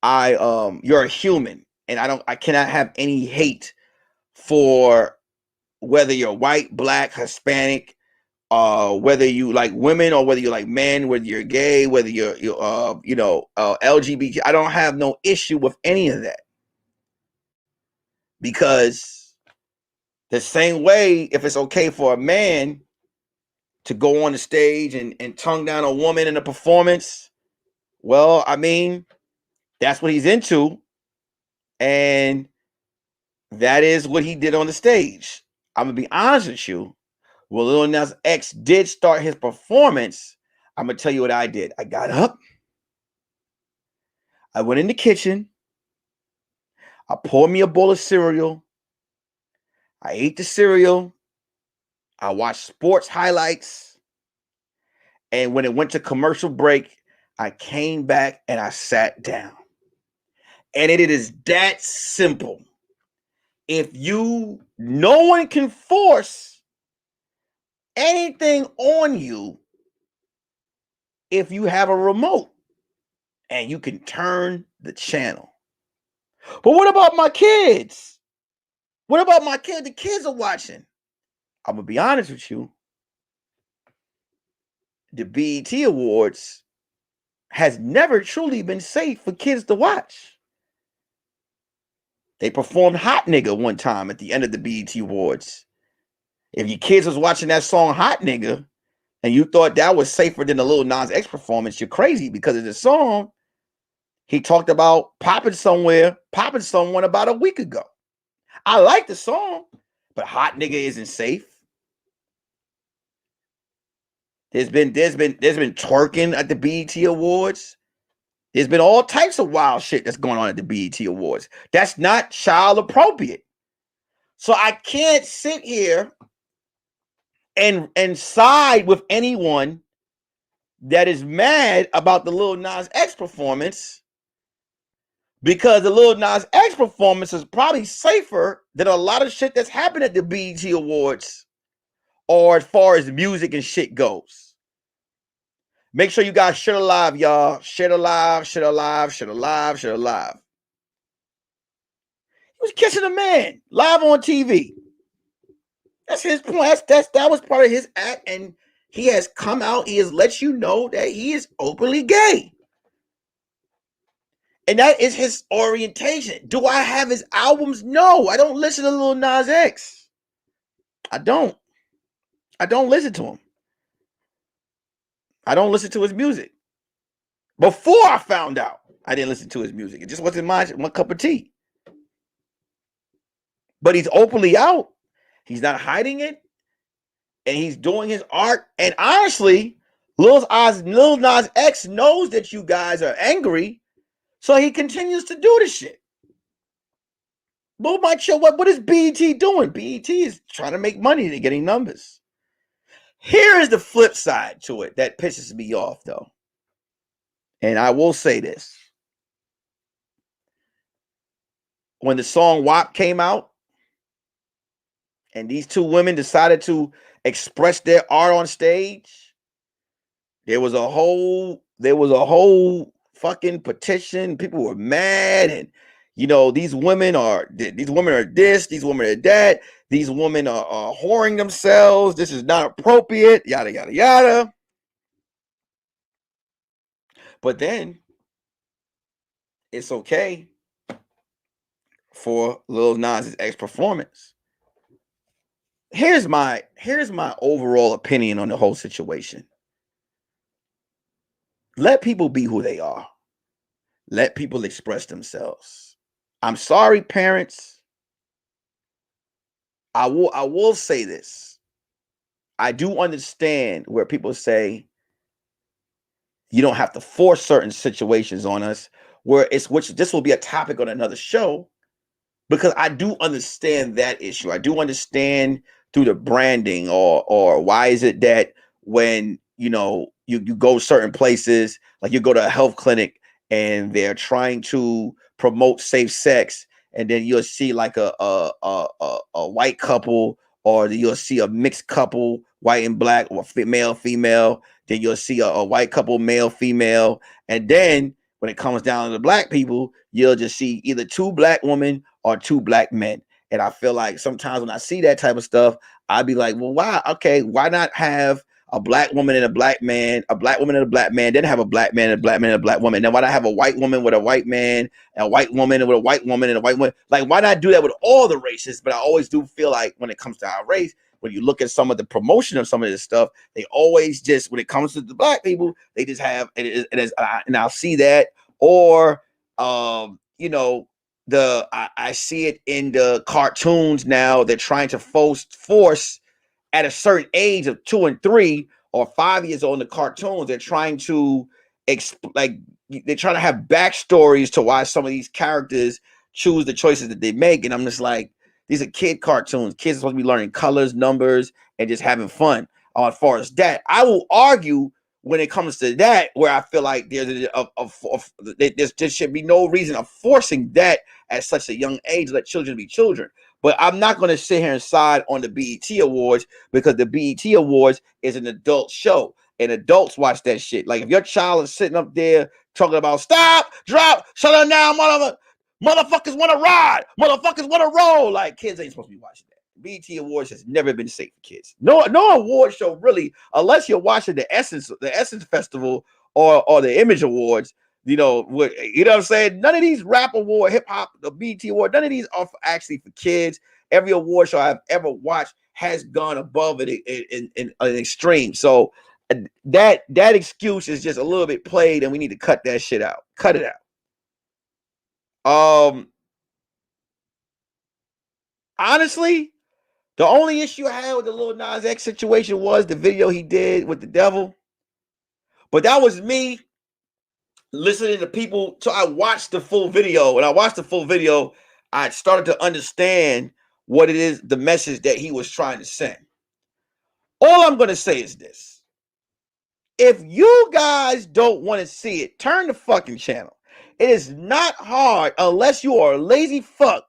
you're a human, and I cannot have any hate for whether you're white, black, Hispanic, whether you like women or whether you like men, whether you're gay, whether you're LGBT. I don't have no issue with any of that, because the same way, if it's okay for a man to go on the stage and tongue down a woman in a performance, well, I mean, that's what he's into, and that is what he did on the stage. I'm gonna be honest with you. Well, Lil Nas X did start his performance. I'm gonna tell you what I did. I got up, I went in the kitchen, I poured me a bowl of cereal, I ate the cereal, I watched sports highlights, and when it went to commercial break, I came back and I sat down. And it is that simple. No one can force anything on you if you have a remote and you can turn the channel. But what about my kids? What about my kids? The kids are watching. I'm going to be honest with you. The BET Awards has never truly been safe for kids to watch. They performed Hot Nigga one time at the end of the BET Awards. If your kids was watching that song Hot Nigga and you thought that was safer than the Lil Nas X performance, you're crazy, because of the song, he talked about popping someone about a week ago. I like the song, but Hot Nigga isn't safe. There's been twerking at the BET Awards. There's been all types of wild shit that's going on at the BET Awards. That's not child appropriate. So I can't sit here and side with anyone that is mad about the Lil Nas X performance, because the Lil Nas X performance is probably safer than a lot of shit that's happened at the BET Awards, or as far as music and shit goes. Make sure you guys share alive, y'all. Share alive, share alive, share alive, share alive. He was kissing a man live on TV. That's his point. That was part of his act, and he has come out. He has let you know that he is openly gay. And that is his orientation. Do I have his albums? No, I don't listen to Lil Nas X. I don't listen to him. I don't listen to his music. Before I found out, I didn't listen to his music. It just wasn't my cup of tea. But he's openly out. He's not hiding it. And he's doing his art. And honestly, Lil Nas X knows that you guys are angry. So he continues to do this shit. What is BET doing? BET is trying to make money. They're getting numbers. Here is the flip side to it that pisses me off, though. And I will say this. When the song WAP came out, and these two women decided to express their art on stage, there was a whole fucking petition. People were mad, and these women are this, these women are that, these women are whoring themselves, this is not appropriate, yada yada yada. But then it's okay for Lil Nas X performance. Here's my overall opinion on the whole situation. Let people be who they are. Let people express themselves. I'm sorry, parents. I will say this. I do understand where people say you don't have to force certain situations on us, which this will be a topic on another show, because I do understand that issue. I do understand through the branding, or why is it that when you go certain places, like you go to a health clinic and they're trying to promote safe sex, and then you'll see like a white couple, or you'll see a mixed couple, white and black, or male female, then you'll see a white couple, male female, and then when it comes down to the black people, you'll just see either two black women or two black men. And I feel like sometimes when I see that type of stuff, I'd be like, well, why not have a black woman and a black man, a black woman and a black man, then have a black man and a black man and a black woman? Then why not have a white woman with a white man, and a white woman with a white woman and a white woman? Like, why not do that with all the races? But I always do feel like when it comes to our race, when you look at some of the promotion of some of this stuff, they always just, when it comes to the black people, they just have, and I'll see that, or, I see it in the cartoons now. They're trying to force at a certain age of 2 and 3 or 5 years old in the cartoons. They're trying to they're trying to have backstories to why some of these characters choose the choices that they make. And I'm just like, these are kid cartoons. Kids are supposed to be learning colors, numbers, and just having fun. As far as that, I will argue when it comes to that, where I feel like there should be no reason of forcing that at such a young age. Let children be children. But I'm not going to sit here and side on the BET Awards, because the BET Awards is an adult show, and adults watch that shit. Like, if your child is sitting up there talking about stop, drop, shut up now, motherfuckers want to ride, motherfuckers want to roll, like, kids ain't supposed to be watching that. BET Awards has never been safe for kids. No award show really, unless you're watching the Essence Festival or the Image Awards. You know what I'm saying? None of these rap award, hip hop, the BET award, none of these are actually for kids. Every award show I've ever watched has gone above it in an extreme. So that excuse is just a little bit played, and we need to cut that shit out. Cut it out. Honestly, the only issue I had with the Lil Nas X situation was the video he did with the devil. But that was me listening to people. So I watched the full video. When I watched the full video, I started to understand what it is, the message that he was trying to send. All I'm going to say is this. If you guys don't want to see it, turn the fucking channel. It is not hard, unless you are a lazy fuck,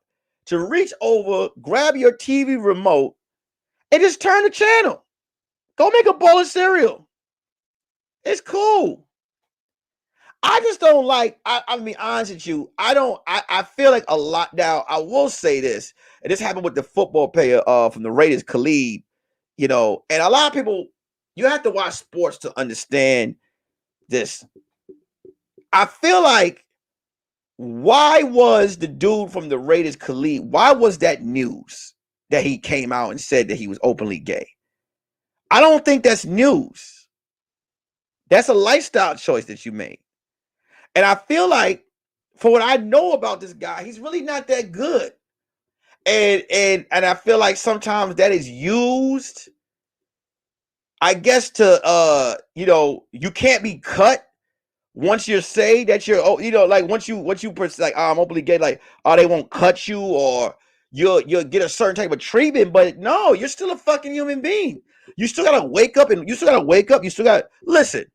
to reach over, grab your TV remote, and just turn the channel. Go make a bowl of cereal. It's cool. I just don't like, I mean, honest with you, I feel like a lot. Now, I will say this, and this happened with the football player from the Raiders, Khalid, and a lot of people, you have to watch sports to understand this. I feel like, why was the dude from the Raiders, Khalid, why was that news that he came out and said that he was openly gay? I don't think that's news. That's a lifestyle choice that you made. And I feel like, for what I know about this guy, he's really not that good. And I feel like sometimes that is used, I guess, to you can't be cut once you say that you're, like once you like, I'm openly gay, like, they won't cut you, or you'll get a certain type of treatment. But no, you're still a fucking human being. You still gotta wake up, you still gotta listen.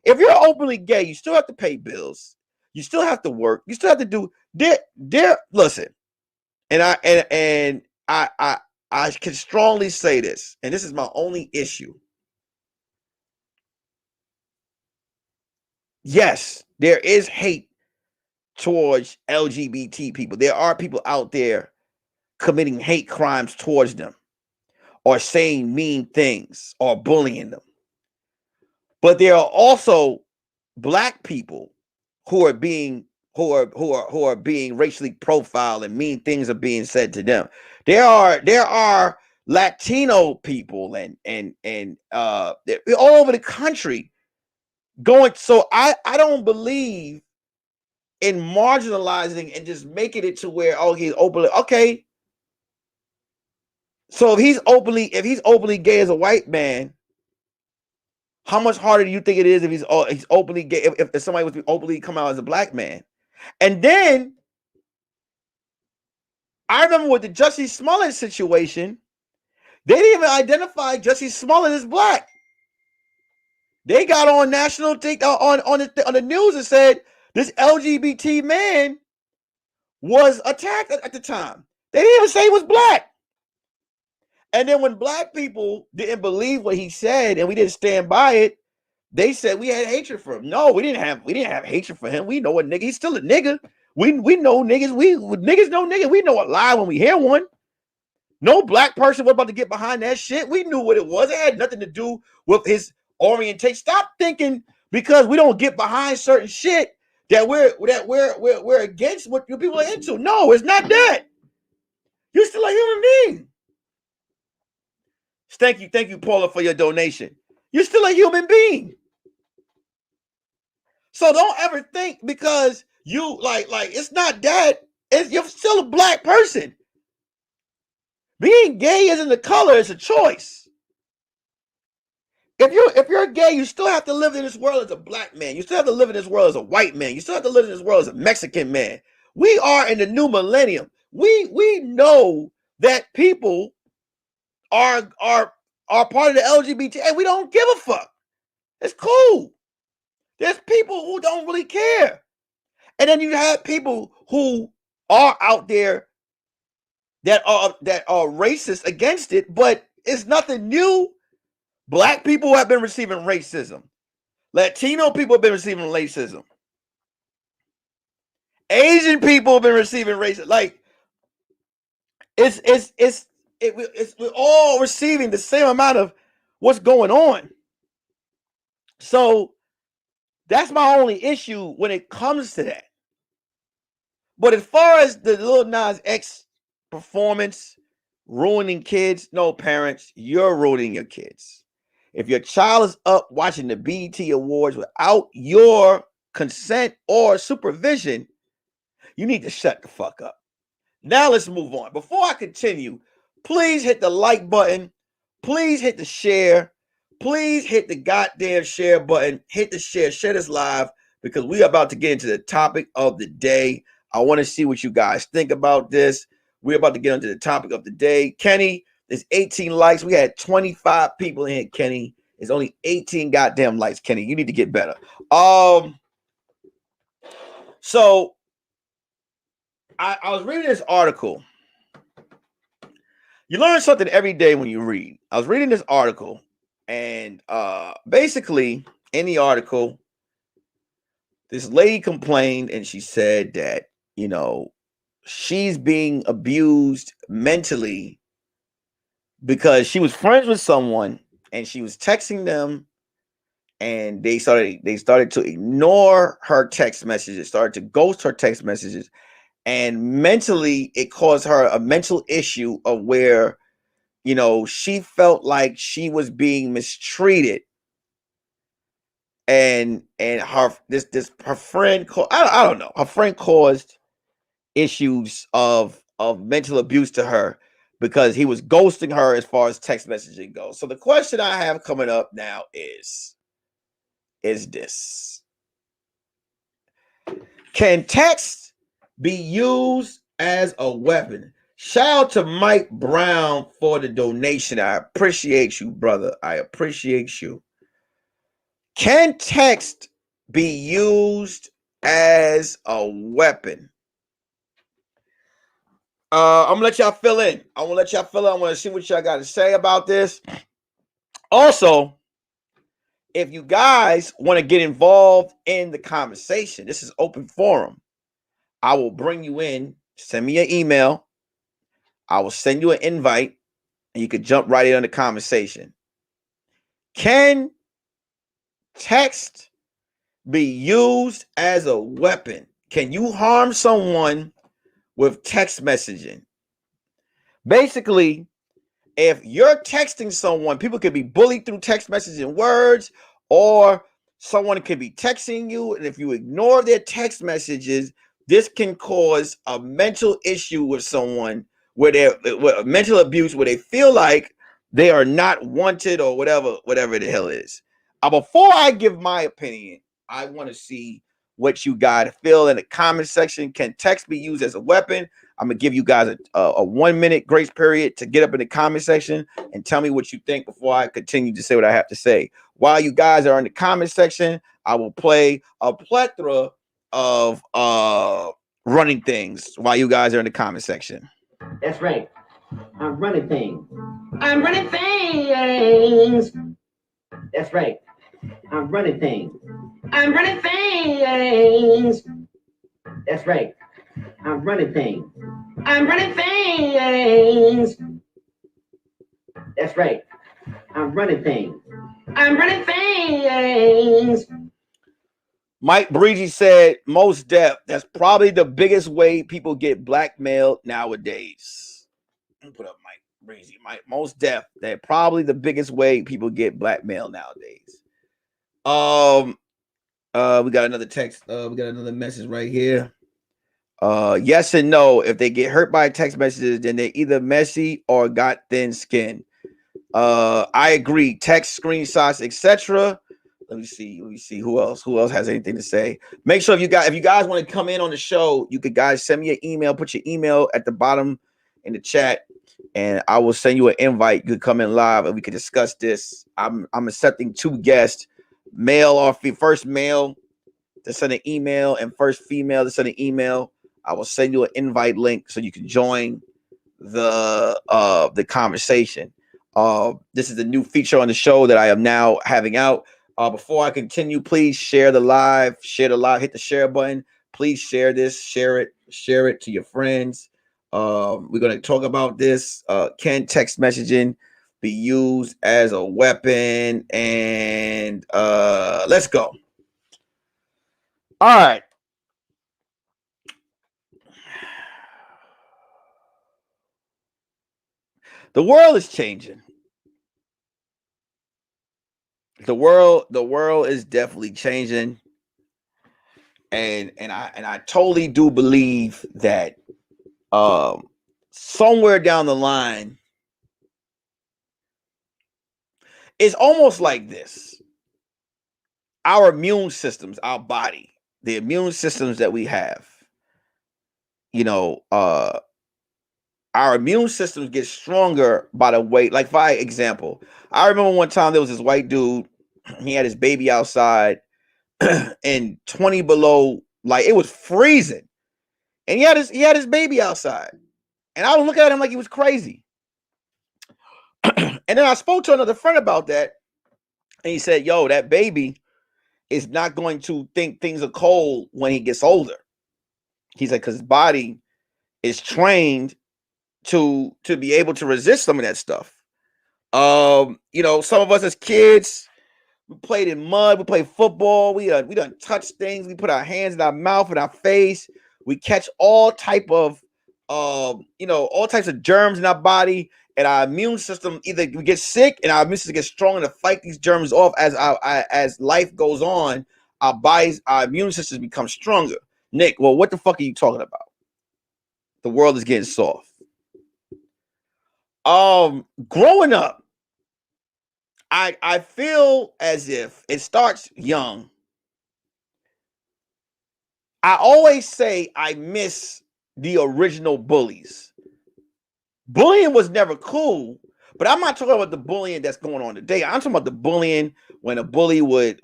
If you're openly gay, you still have to pay bills. You still have to work. You still have to do listen. And I can strongly say this, and this is my only issue. Yes, there is hate towards LGBT people. There are people out there committing hate crimes towards them, or saying mean things, or bullying them. But there are also black people who are being racially profiled, and mean things are being said to them. There are Latino people and all over the country going. So I don't believe in marginalizing and just making it to where, he's openly okay. So if he's openly gay as a white man, how much harder do you think it is if he's openly gay, if somebody was openly come out as a black man? And then I remember with the Jussie Smollett situation, they didn't even identify Jussie Smollett as black. They got on national on the news and said this LGBT man was attacked at the time. They didn't even say he was black. And then when black people didn't believe what he said and we didn't stand by it, they said we had hatred for him. No, we didn't have hatred for him. We know a nigga. He's still a nigga. We know niggas. Niggas know niggas. We know a lie when we hear one. No black person was about to get behind that shit. We knew what it was. It had nothing to do with his orientation. Stop thinking because we don't get behind certain shit that we're against what people are into. No, it's not that. You're still a human being. Thank you, Paula, for your donation. You're still a human being. So don't ever think because you like it's not that. You're still a black person. Being gay isn't a color, it's a choice. If you're gay, you still have to live in this world as a black man. You still have to live in this world as a white man. You still have to live in this world as a Mexican man. We are in the new millennium. We know that people are part of the LGBT, and we don't give a fuck. It's cool. There's people who don't really care. And then you have people who are out there that are racist against it, but it's nothing new. Black people have been receiving racism. Latino people have been receiving racism. Asian people have been receiving racism. Like we're all receiving the same amount of what's going on. So That's my only issue when it comes to that. But as far as the Lil Nas X performance ruining kids, no, parents, you're ruining your kids. If your child is up watching the BET Awards without your consent or supervision, you need to shut the fuck up. Now let's move on. Before I continue, please hit the like button. Please hit the share. Please hit the goddamn share button. Hit the share. Share this live because we are about to get into the topic of the day. I want to see what you guys think about this. We're about to get into the topic of the day. Kenny, there's 18 likes. We had 25 people in here, Kenny. There's only 18 goddamn likes, Kenny. You need to get better. So I was reading this article. You learn something every day when you read. I was reading this article, and basically in the article, this lady complained, and she said that, you know, she's being abused mentally because she was friends with someone and she was texting them, and they started to ignore her text messages, started to ghost her text messages. And mentally, it caused her a mental issue of where, you know, she felt like she was being mistreated. And her her friend, I don't know, her friend caused issues of mental abuse to her because he was ghosting her as far as text messaging goes. So the question I have coming up now is this: can text be used as a weapon? Shout out to Mike Brown for the donation. I appreciate you, brother. I appreciate you. Can text be used as a weapon? I'm gonna let y'all fill in. I want to see what y'all got to say about this. Also, if you guys want to get involved in the conversation, this is open forum. I will bring you in. Send me an email. I will send you an invite, and you can jump right in on the conversation. Can text be used as a weapon? Can you harm someone with text messaging? Basically, if you're texting someone, people could be bullied through text messaging words, or someone could be texting you, and if you ignore their text messages, this can cause a mental issue with someone where they're mental abuse, where they feel like they are not wanted or whatever the hell it is. Before I give my opinion, I want to see what you guys feel in the comment section. Can text be used as a weapon? I'm going to give you guys a 1 minute grace period to get up in the comment section and tell me what you think before I continue to say what I have to say. While you guys are in the comment section, I will play a plethora of running things while you guys are in the comment section. That's right. I'm running things. I'm running things. That's right. I'm running things. I'm running things. That's right. I'm running things. I'm running things. That's right. I'm running things. I'm running things. Mike Breezy said, most deaf. That's probably the biggest way people get blackmailed nowadays. Put up Mike Breezy. Mike, most deaf. That's probably the biggest way people get blackmailed nowadays. We got another text. We got another message right here. Yes and no. If they get hurt by text messages, then they're either messy or got thin skin. I agree. Text, screenshots, etc. Let me see who else has anything to say. Make sure if you guys want to come in on the show, you could guys send me an email. Put your email at the bottom in the chat, and I will send you an invite. You could come in live and we could discuss this. I'm accepting 2 guests, male or first male to send an email and first female to send an email. I will send you an invite link so you can join the conversation. This is the new feature on the show that I am now having out. Before I continue, please share the live, hit the share button. Please share this, share it to your friends. We're going to talk about this. Can text messaging be used as a weapon? And let's go. All right. The world is changing. The world is definitely changing. And I totally do believe that somewhere down the line, it's almost like this. Our immune systems, our body, the immune systems that we have, our immune systems get stronger by the way. Like, for example, I remember one time there was this white dude, he had his baby outside and 20 below, like it was freezing. And he had his baby outside. And I was looking at him like he was crazy. And then I spoke to another friend about that. And he said, yo, that baby is not going to think things are cold when he gets older. He said, because his body is trained to be able to resist some of that stuff. Some of us as kids, we played in mud, we played football, we done touched things, we put our hands in our mouth and our face, we catch all type of all types of germs in our body, and our immune system, either we get sick and our immune system gets stronger to fight these germs off as life goes on. Our immune systems become stronger. Nick, well, what the fuck are you talking about? The world is getting soft. Growing up, I feel as if it starts young. I always say I miss the original bullies. Bullying was never cool, but I'm not talking about the bullying that's going on today. I'm talking about the bullying when a bully would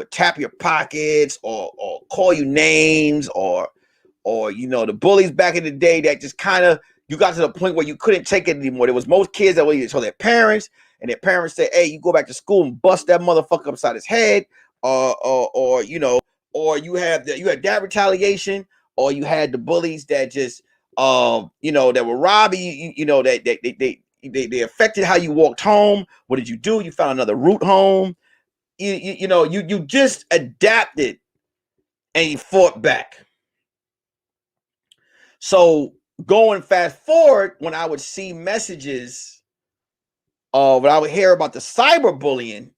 tap your pockets or call you names or the bullies back in the day that just kind of, you got to the point where you couldn't take it anymore. There was most kids that would either tell their parents, and their parents say, hey, you go back to school and bust that motherfucker upside his head, or you had that retaliation, or you had the bullies that just that were robbing you, they affected how you walked home. What did you do? You found another route home. You just adapted and you fought back. So going fast forward, when I would see messages when I would hear about the cyberbullying,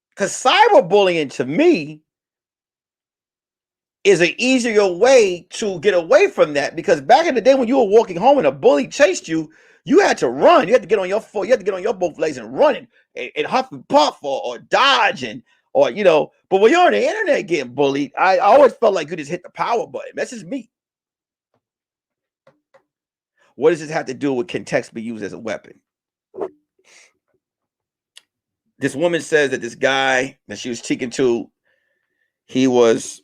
because cyberbullying to me is an easier way to get away from that, because back in the day when you were walking home and a bully chased you, you had to run. You had to get on your foot. You had to get on your both legs and run and huff and puff or dodge but when you're on the internet getting bullied, I always felt like you just hit the power button. That's just me. What does this have to do with can text be used as a weapon? This woman says that this guy that she was speaking to, he was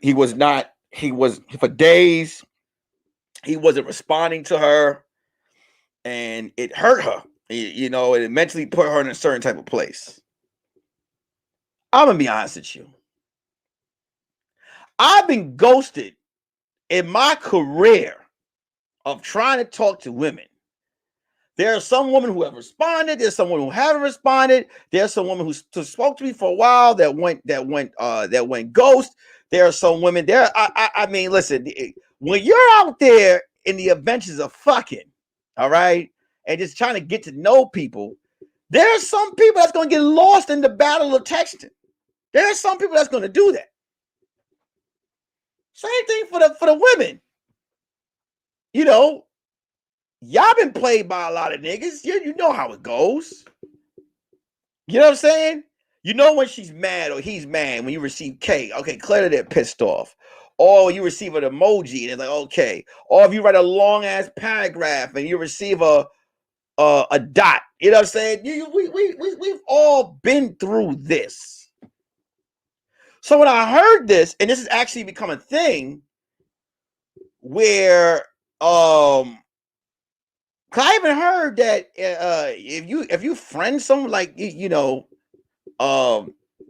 for days, he wasn't responding to her, and it hurt her. It mentally put her in a certain type of place. I'm gonna be honest with you. I've been ghosted in my career of trying to talk to women. There are some women who have responded. There's some women who haven't responded. There's some women who spoke to me for a while that went ghost. There are some women there. I mean, listen, when you're out there in the adventures of fucking, all right, and just trying to get to know people, there are some people that's going to get lost in the battle of texting. There are some people that's going to do that. Same thing for the women. Y'all been played by a lot of niggas. You know how it goes. You know what I'm saying? You know when she's mad or he's mad when you receive K. Okay, clearly they're pissed off. Or you receive an emoji and it's like, okay. Or if you write a long ass paragraph and you receive a dot. You know what I'm saying? We've all been through this. So when I heard this, and this has actually become a thing where I even heard that if you friend someone, like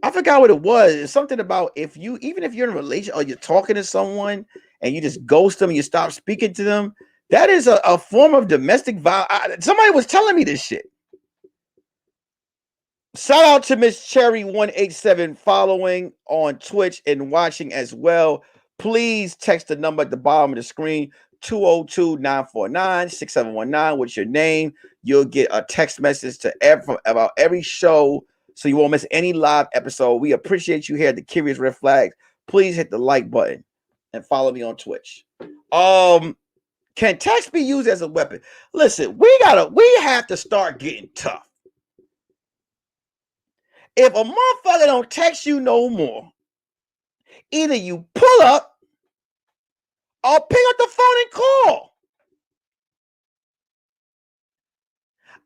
I forgot what it was. It's something about even if you're in a relationship or you're talking to someone and you just ghost them and you stop speaking to them, that is a form of domestic violence. Somebody was telling me this shit. Shout out to Miss Cherry 187 following on Twitch and watching as well. Please text the number at the bottom of the screen 202-949-6719 with your name. You'll get a text message to about every show so you won't miss any live episode. We appreciate you here at the Curious Red Flags. Please hit the like button and follow me on Twitch. Can text be used as a weapon? Listen, we have to start getting tough. If a motherfucker don't text you no more, either you pull up or pick up the phone and call.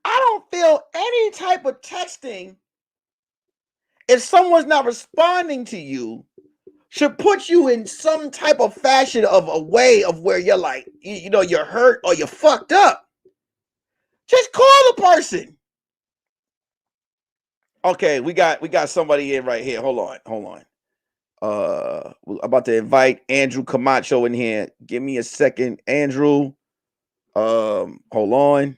I don't feel any type of texting, if someone's not responding to you, should put you in some type of fashion of a way of where you're like, you know, you're hurt or you're fucked up. Just call the person. Okay, we got somebody in right here. Hold on. We're about to invite Andrew Camacho in here. Give me a second, Andrew. Hold on.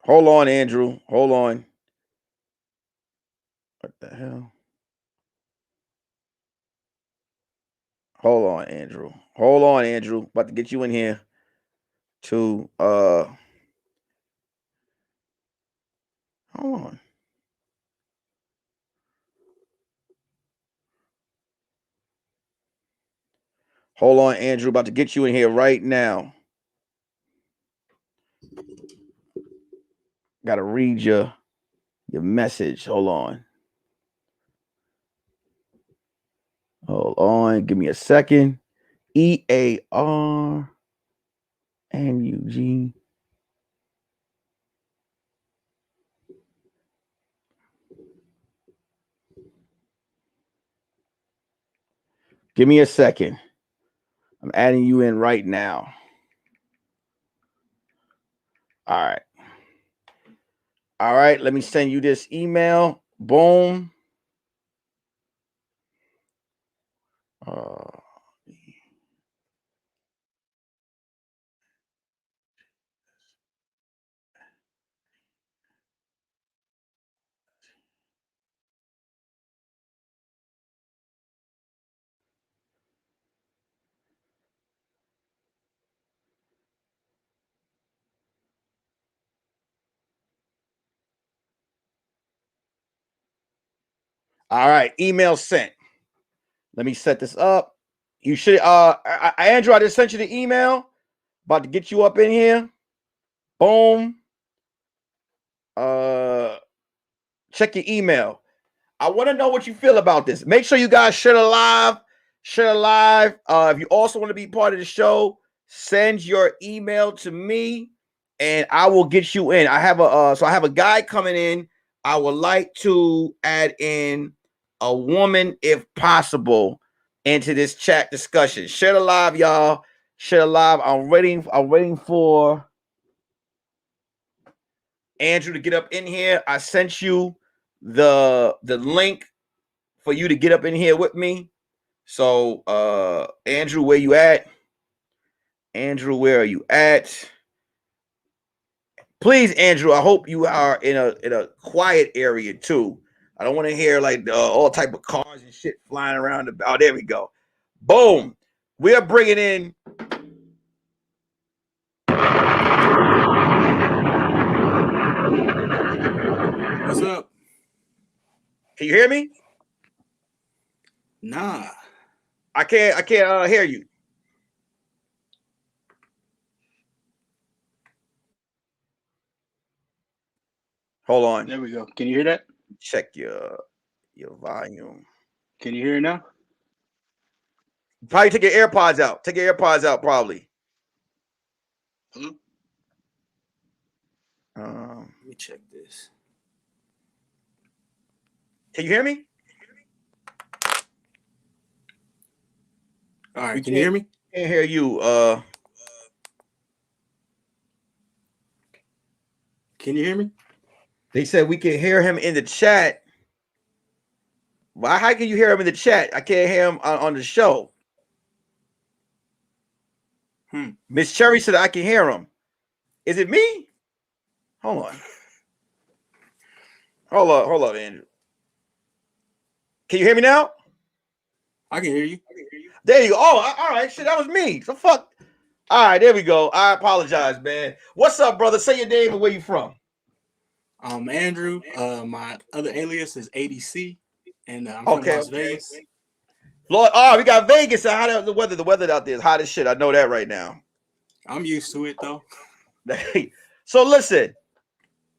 Hold on, Andrew. Hold on. What the hell? Hold on, Andrew. About to get you in here to hold on. Hold on, Andrew. About to get you in here right now. Gotta read your message. Hold on. Give me a second. EARNUG. Give me a second. I'm adding you in right now. All right. Let me send you this email. Boom. All right, email sent. Let me set this up. You should Andrew, I just sent you the email. About to get you up in here. Boom. Check your email. I want to know what you feel about this. Make sure you guys share the live. If you also want to be part of the show, send your email to me and I will get you in. I have a guy coming in. I would like to add in a woman, if possible, into this chat discussion. Share the live, y'all. Share the live. I'm waiting for Andrew to get up in here. I sent you the link for you to get up in here with me. So Andrew, where you at? Andrew, where are you at? Please, Andrew, I hope you are in a quiet area too. I don't want to hear like all type of cars and shit flying around. Oh, there we go. Boom. We are bringing in. What's up? Can you hear me? Nah. I can't hear you. Hold on. There we go. Can you hear that? Check your volume. Can you hear it now? Probably take your AirPods out. Take your AirPods out, probably. Hello? Let me check this. Can you hear me? All right. Can you hear me? Can't hear you. Can you hear me? They said we can hear him in the chat. Why? How can you hear him in the chat? I can't hear him on the show. Miss Cherry said I can hear him. Is it me? Hold on. Hold up, Andrew. Can you hear me now? I can hear you. There you go. Oh, all right. Shit, that was me. So fuck. All right, there we go. I apologize, man. What's up, brother? Say your name and where you from. I'm Andrew. My other alias is ADC, and I'm from Okay, Las okay. Vegas. Lord, oh, we got Vegas. How the weather? The weather out there is hot as shit. I know that right now. I'm used to it though. So listen,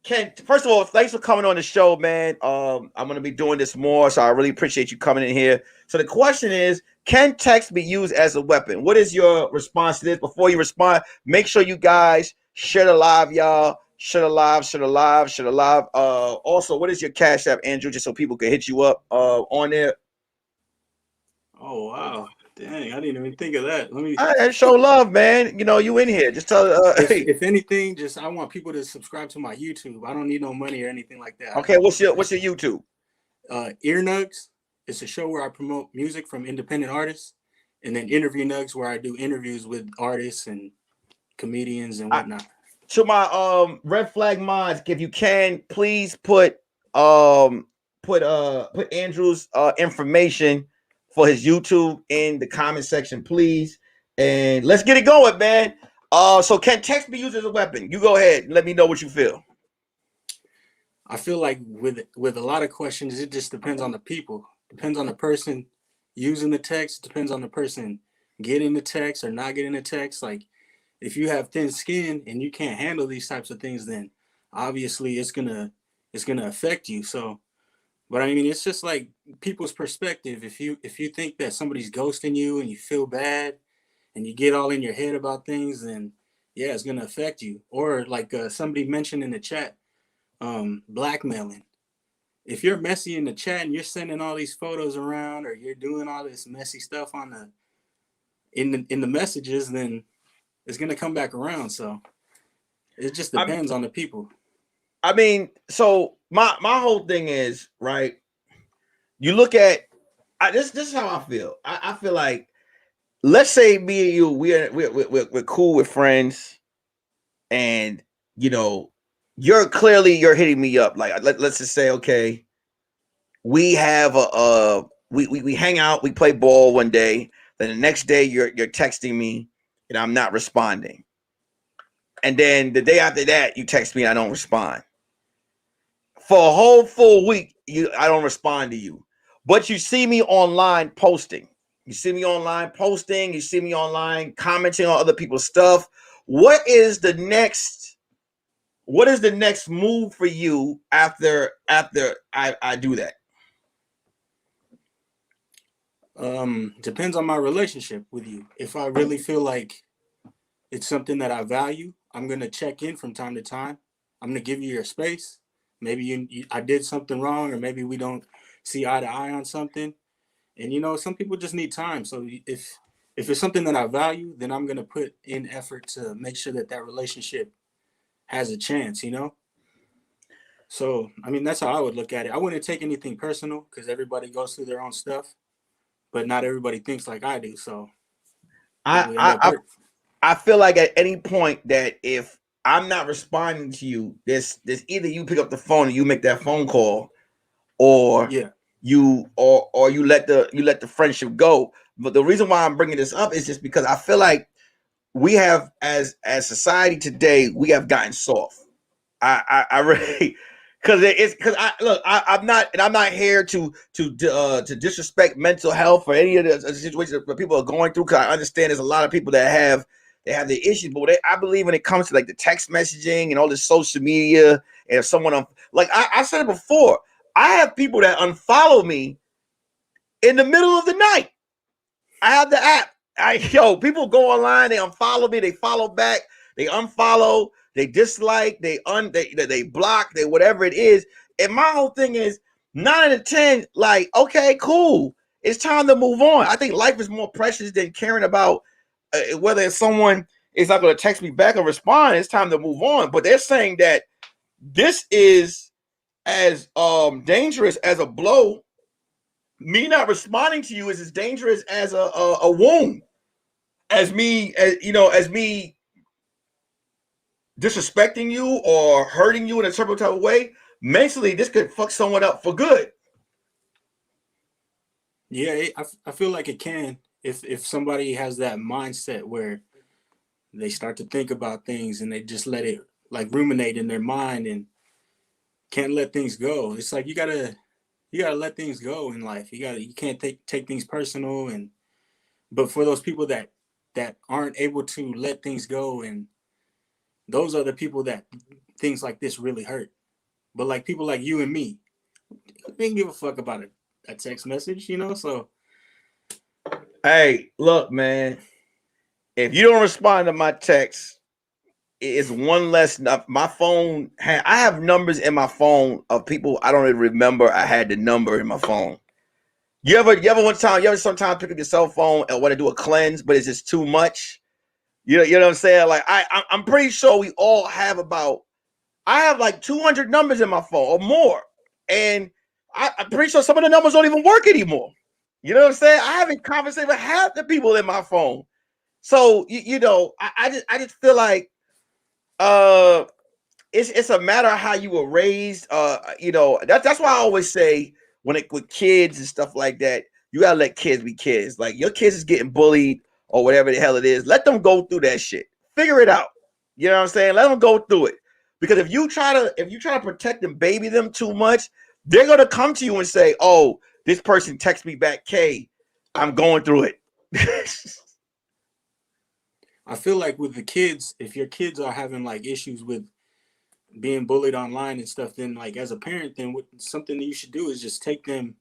Ken. First of all, thanks for coming on the show, man. I'm gonna be doing this more, so I really appreciate you coming in here. So the question is, can text be used as a weapon? What is your response to this? Before you respond, make sure you guys share the live, y'all. Share the live, share the live, share the live. Also, what is your Cash App, Andrew, just so people can hit you up on there? Oh wow, dang! I didn't even think of that. Let me. All right, show love, man. You know, you in here. Just tell If anything, just I want people to subscribe to my YouTube. I don't need no money or anything like that. Okay, what's your YouTube? Ear Nugs. It's a show where I promote music from independent artists, and then Interview Nugs, where I do interviews with artists and comedians and whatnot. To my red flag mods, if you can, please put Andrew's information for his YouTube in the comment section, please. And let's get it going, man. So can text be used as a weapon? You go ahead and let me know what you feel. I feel like with a lot of questions, it just depends on the people. Depends on the person using the text. Depends on the person getting the text or not getting the text. Like if you have thin skin and you can't handle these types of things, then obviously it's gonna affect you. So, but I mean, it's just like people's perspective. If you think that somebody's ghosting you and you feel bad and you get all in your head about things, then yeah, it's gonna affect you. Or like somebody mentioned in the chat, blackmailing. If you're messy in the chat and you're sending all these photos around or you're doing all this messy stuff on the in the messages, then it's gonna come back around. So it just depends on the people. I mean, so my whole thing is, right, you look at this is how I feel. I feel like, let's say me and you, we're cool with friends, and you know, you're hitting me up. Like let's just say, okay, we have we hang out, we play ball one day, then the next day you're texting me and I'm not responding. And then the day after that, you text me and I don't respond. For a whole full week, I don't respond to you. But you see me online posting. You see me online posting. You see me online commenting on other people's stuff. What is the next move for you after I do that? Depends on my relationship with you. If I really feel like it's something that I value, I'm gonna check in from time to time. I'm gonna give you your space. Maybe I did something wrong, or maybe we don't see eye to eye on something. And you know, some people just need time. So if it's something that I value, then I'm gonna put in effort to make sure that relationship has a chance. You know. So I mean, that's how I would look at it. I wouldn't take anything personal because everybody goes through their own stuff, but not everybody thinks like I do. So I feel like at any point that if I'm not responding to you, there's either you pick up the phone and you make that phone call, or yeah, you let the friendship go. But the reason why I'm bringing this up is just because I feel like we have, as society today, we have gotten soft. I really, I'm not here to disrespect mental health or any of the situations that people are going through, because I understand there's a lot of people that have the issues, but I believe when it comes to like the text messaging and all this social media, and if someone like I said it before, I have people that unfollow me in the middle of the night. I have the app. People go online, they unfollow me, they follow back, they unfollow, they dislike, they block, they whatever it is. And my whole thing is 9 out of 10, like, okay, cool. It's time to move on. I think life is more precious than caring about whether someone is not going to text me back or respond. It's time to move on. But they're saying that this is as dangerous as a blow. Me not responding to you is as dangerous as a wound. As me disrespecting you or hurting you in a certain type of way, mentally, this could fuck someone up for good. Yeah, I feel like it can if somebody has that mindset where they start to think about things and they just let it like ruminate in their mind and can't let things go. It's like you gotta let things go in life. You can't take things personal. And but for those people that aren't able to let things go, and those are the people that things like this really hurt. But like people like you and me, we didn't give a fuck about a text message, you know. So Hey, look, man. If you don't respond to my text, it's one less. My phone. I have numbers in my phone of people I don't even remember. I had the number in my phone. You ever sometimes pick up your cell phone and want to do a cleanse, but it's just too much. You know what I'm saying? Like I'm pretty sure we all have about. I have like 200 numbers in my phone or more, and I'm pretty sure some of the numbers don't even work anymore. You know what I'm saying? I haven't conversated with half the people in my phone. So I just feel like it's a matter of how you were raised. That's why I always say with kids and stuff like that, you gotta let kids be kids. Like your kids is getting bullied or whatever the hell it is, let them go through that shit. Figure it out. You know what I'm saying? Let them go through it. Because if you try to protect and baby them too much, they're gonna come to you and say, "Oh, this person text me back, K, I'm going through it." I feel like with the kids, if your kids are having like issues with being bullied online and stuff, then like as a parent, then something that you should do is just take them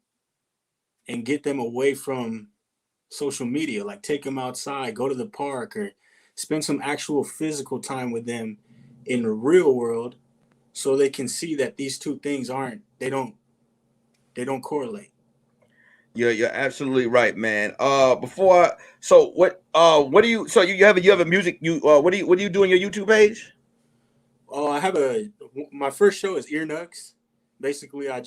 and get them away from social media. Like take them outside, go to the park, or spend some actual physical time with them in the real world, so they can see that these two things they don't correlate. You're absolutely right, man. What do you you have a music what do you do on your YouTube page? Oh, my first show is Ear Nugs. Basically, I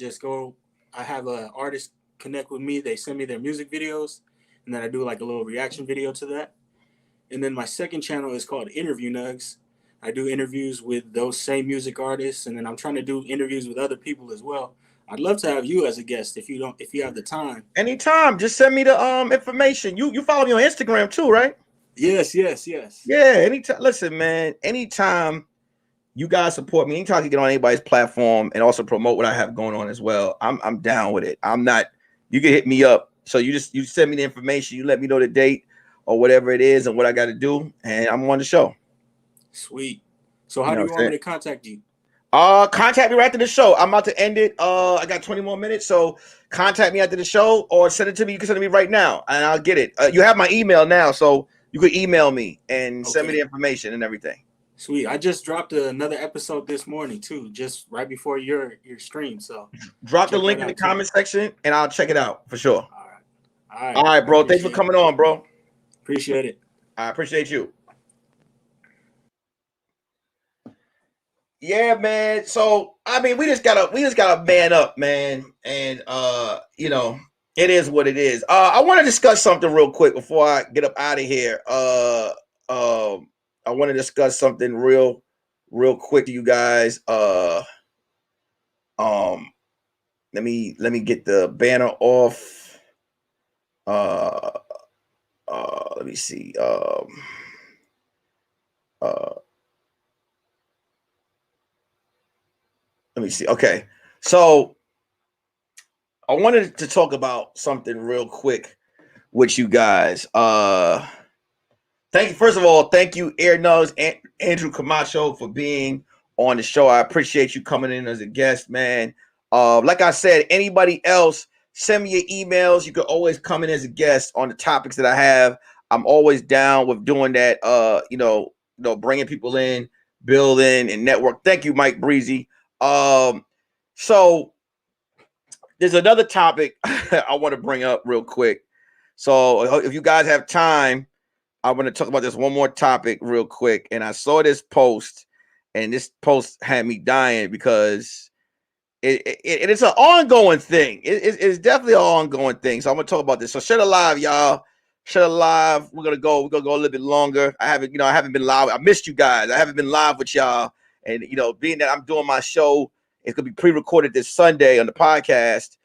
have a artist connect with me. They send me their music videos, and then I do like a little reaction video to that. And then my second channel is called Interview Nugs. I do interviews with those same music artists, and then I'm trying to do interviews with other people as well. I'd love to have you as a guest if you have the time. Anytime, just send me the information. You follow me on Instagram too, right? Yes. Yeah, anytime. Listen, man, anytime you guys support me, anytime you get on anybody's platform and also promote what I have going on as well, I'm down with it. I'm not. You can hit me up. So you send me the information. You let me know the date or whatever it is and what I got to do, and I'm on the show. Sweet. So how You know do what you I'm want me saying? to contact you? Contact me right after the show. I'm about to end it. I got 20 more minutes, so contact me after the show or send it to me. You can send it to me right now, and I'll get it. You have my email now, so you could email me and send me the information and everything. Sweet. I just dropped another episode this morning too, just right before your stream. So Drop the check link that in the out too. comment section, and I'll check it out for sure. All right, Bro. Thanks for coming on, bro. Appreciate it. I appreciate you. Yeah, man. So I mean, we just gotta man up, man. And it is what it is. I want to discuss something real quick before I get up out of here. I want to discuss something real quick to you guys. Let me get the banner off. Let me see. Let me see. Okay, so I wanted to talk about something real quick with you guys. First of all, thank you, Air Nugs and Andrew Camacho, for being on the show. I appreciate you coming in as a guest, man. Like I said, anybody else, send me your emails. You can always come in as a guest on the topics that I have. I'm always down with doing that. Bringing people in, building and network. Thank you, Mike Breezy. So there's another topic I want to bring up real quick. So if you guys have time, I want to talk about this one more topic real quick. And I saw this post, and this post had me dying because it's an ongoing thing. It's definitely an ongoing thing. So I'm going to talk about this. So share the live, y'all. Shut Up Live. We're gonna go a little bit longer. I haven't been live. I missed you guys. I haven't been live with y'all. And being that I'm doing my show, it's gonna be pre-recorded this Sunday on the podcast.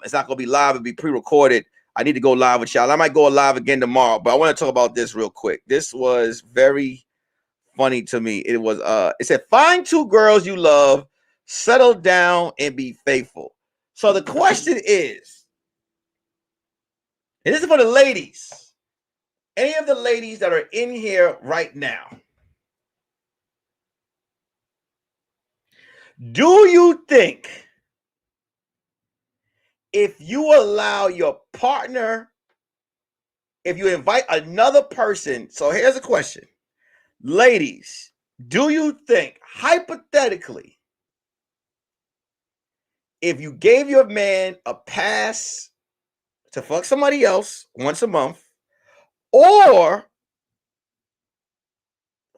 It's not gonna be live, it'll be pre-recorded. I need to go live with y'all. I might go live again tomorrow, but I want to talk about this real quick. This was very funny to me. It was it said, find 2 girls you love, settle down, and be faithful. So the question is, and this is for the ladies, any of the ladies that are in here right now, do you think if you allow your partner, if you invite another person, so here's a question. Ladies, do you think, hypothetically, if you gave your man a pass to fuck somebody else once a month, or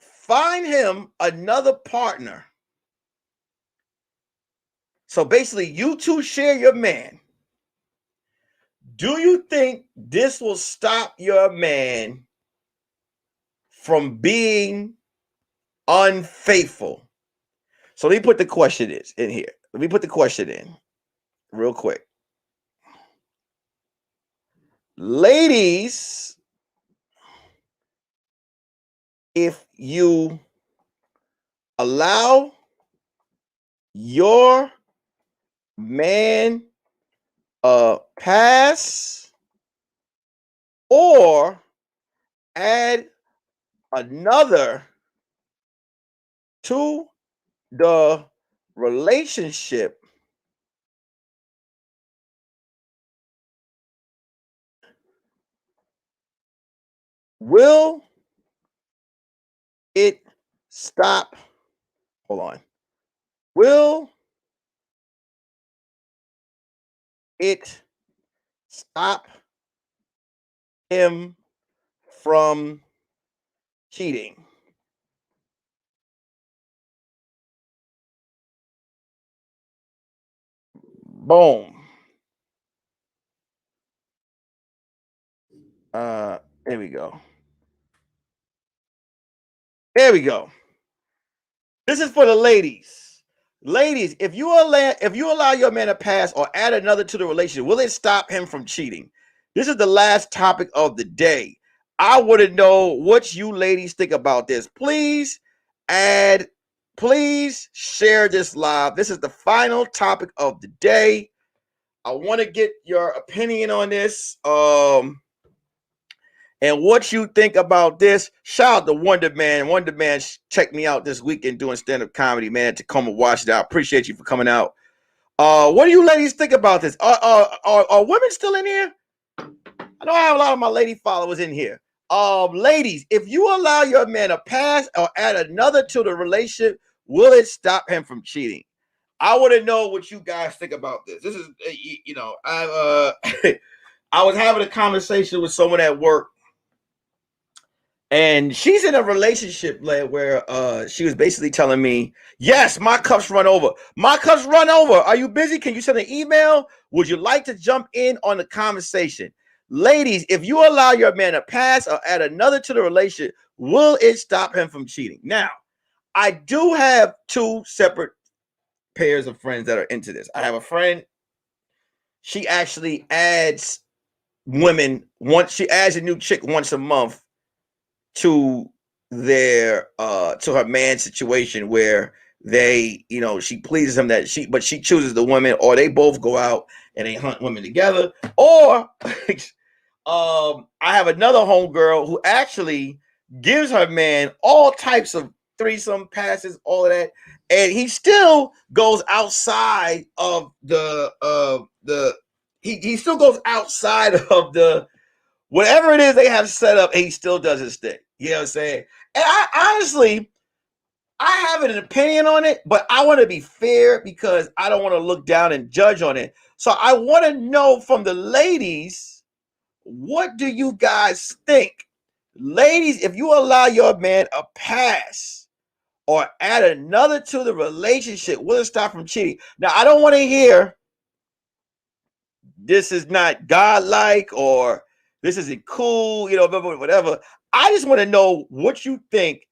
find him another partner, so basically you two share your man, do you think this will stop your man from being unfaithful? So let me put the question in here. Let me put the question in real quick. Ladies, if you allow your man a pass or add another to the relationship, will it stop? Hold on. Will it stop him from cheating? Boom. There we go. There we go. This is for the ladies. Ladies, if you allow your man to pass or add another to the relationship, will it stop him from cheating? This is the last topic of the day. I want to know what you ladies think about this. Please share this live. This is the final topic of the day. I want to get your opinion on this. And what you think about this. Shout out to Wonder Man. Wonder Man checked me out this weekend doing stand-up comedy, man, to come and watch it out. Appreciate you for coming out. What do you ladies think about this? Are women still in here? I know I have a lot of my lady followers in here. Ladies, if you allow your man to pass or add another to the relationship, will it stop him from cheating? I want to know what you guys think about this. This is, I was having a conversation with someone at work, and she's in a relationship where she was basically telling me, yes, my cups run over. My cups run over. Are you busy? Can you send an email? Would you like to jump in on the conversation? Ladies, if you allow your man to pass or add another to the relationship, will it stop him from cheating? Now, I do have 2 separate pairs of friends that are into this. I have a friend, she actually adds women once, she adds a new chick once a month to their to her man situation, where they, she pleases him but she chooses the women, or they both go out and they hunt women together. Or I have another homegirl who actually gives her man all types of threesome passes, all of that, and he still goes outside of he still goes outside of the whatever it is they have set up, and he still does his thing. You know what I'm saying? And I honestly, I have an opinion on it, but I want to be fair because I don't want to look down and judge on it. So I want to know from the ladies, what do you guys think? Ladies, if you allow your man a pass or add another to the relationship, will it stop from cheating? Now, I don't want to hear this is not godlike, or this isn't cool, you know, whatever. I just want to know what you think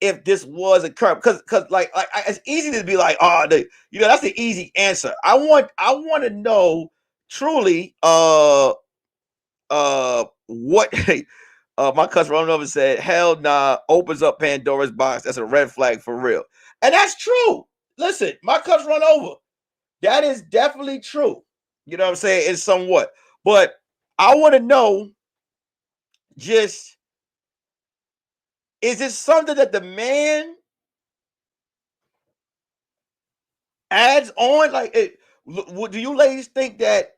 if this was a curb, because it's easy to be like, oh, you know, that's the easy answer. I want to know truly, what my cousin running over said, hell nah, opens up Pandora's box. That's a red flag for real. And that's true. Listen, my cousin run over. That is definitely true. You know what I'm saying? It's somewhat. But I want to know, just, is it something that the man adds on? Like, do you ladies think that,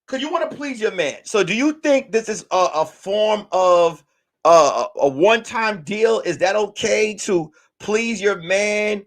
because you want to please your man, so do you think this is a form of a one-time deal? Is that okay to please your man?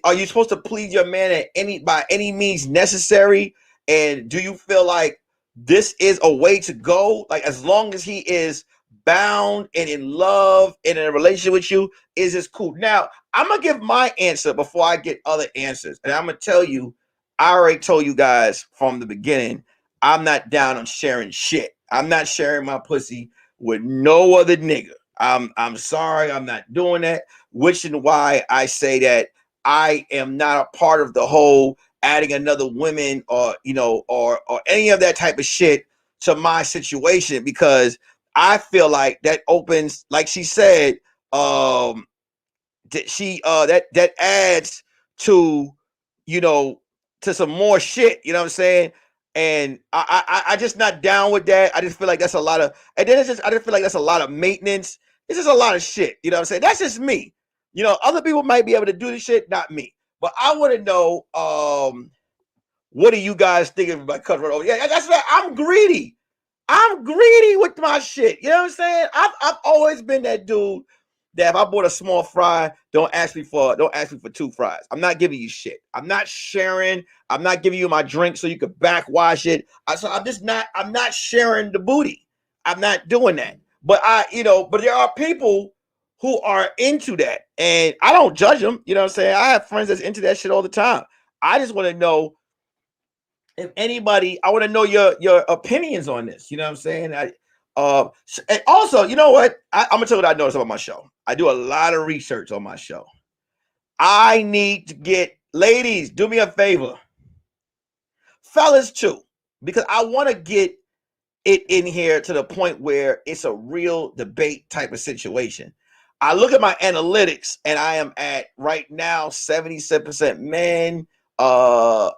Are you supposed to please your man by any means necessary? And do you feel like this is a way to go? Like, as long as he is bound and in love and in a relationship with you, is this cool? Now, I'm gonna give my answer before I get other answers, and I'm gonna tell you, I already told you guys from the beginning, I'm not down on sharing shit. I'm not sharing my pussy with no other nigga. I'm sorry, I'm not doing that. Which is why I say that I am not a part of the whole adding another woman, or you know, or any of that type of shit to my situation, because I feel like that opens, like she said, that adds to, you know, to some more shit, you know what I'm saying? And I just not down with that. I just feel like that's a lot of, and then I just feel like that's a lot of maintenance. It's just a lot of shit, you know what I'm saying? That's just me. You know, other people might be able to do this shit, not me. But I want to know, what are you guys thinking about cutting right over? Yeah, that's right. I'm greedy. I'm greedy with my shit. You know what I'm saying? I've always been that dude that if I bought a small fry, don't ask me for 2 fries. I'm not giving you shit. I'm not sharing. I'm not giving you my drink so you could backwash it. I'm not sharing the booty. I'm not doing that. But but there are people who are into that, and I don't judge them. You know what I'm saying? I have friends that's into that shit all the time. I just want to know, if anybody, I want to know your opinions on this. You know what I'm saying? And also, you know what? I'm gonna tell you what I noticed about my show. I do a lot of research on my show. I need to get, ladies, do me a favor, fellas too, because I want to get it in here to the point where it's a real debate type of situation. I look at my analytics and I am at right now 77% men, 30%,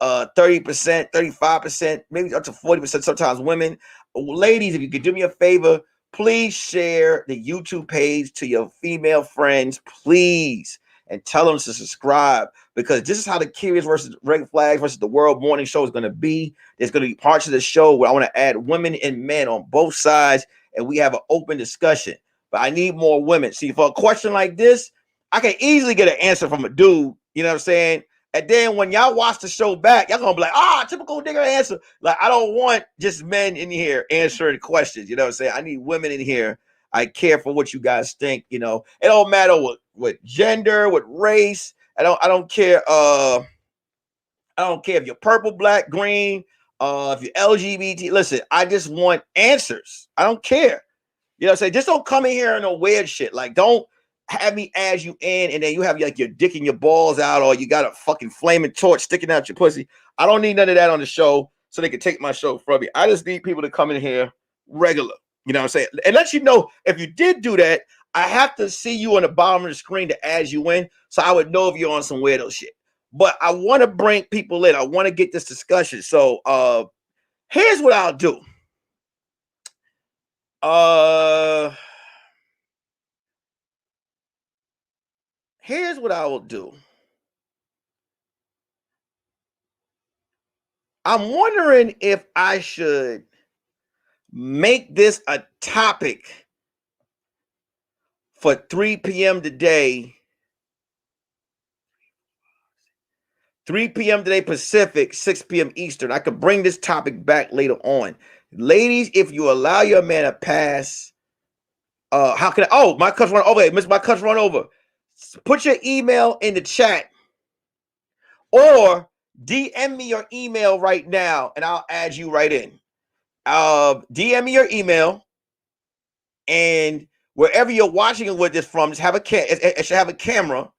35%, maybe up to 40%, sometimes women. Ladies, if you could do me a favor, please share the YouTube page to your female friends, please, and tell them to subscribe, because this is how the Curious versus Red Flags versus the World Morning Show is going to be. There's going to be parts of the show where I want to add women and men on both sides, and we have an open discussion. But I need more women. See, for a question like this, I can easily get an answer from a dude. You know what I'm saying? And then when y'all watch the show back, y'all gonna be like, typical nigga answer. Like, I don't want just men in here answering questions. You know what I'm saying? I need women in here. I care for what you guys think. You know, it don't matter what gender, what race. I don't care. I don't care if you're purple, black, green. If you're LGBT. Listen, I just want answers. I don't care. You know what I'm saying? Just don't come in here and no weird shit. Like, don't have me add you in and then you have like your dick and your balls out, or you got a fucking flaming torch sticking out your pussy. I don't need none of that on the show so they can take my show from me. I just need people to come in here regular. You know what I'm saying? And let you know, if you did do that, I have to see you on the bottom of the screen to add you in, so I would know if you're on some weirdo shit. But I want to bring people in. I want to get this discussion. So here's what I'll do. Here's what I will do. I'm wondering if I should make this a topic for 3 p.m. today. 3 p.m. today Pacific, 6 p.m. Eastern. I could bring this topic back later on. Ladies, if you allow your man to pass, how can I? My cups run over. Miss, my cups run over. Put your email in the chat or DM me your email right now and I'll add you right in. DM me your email, and wherever you're watching it with this from, just have it should have a camera,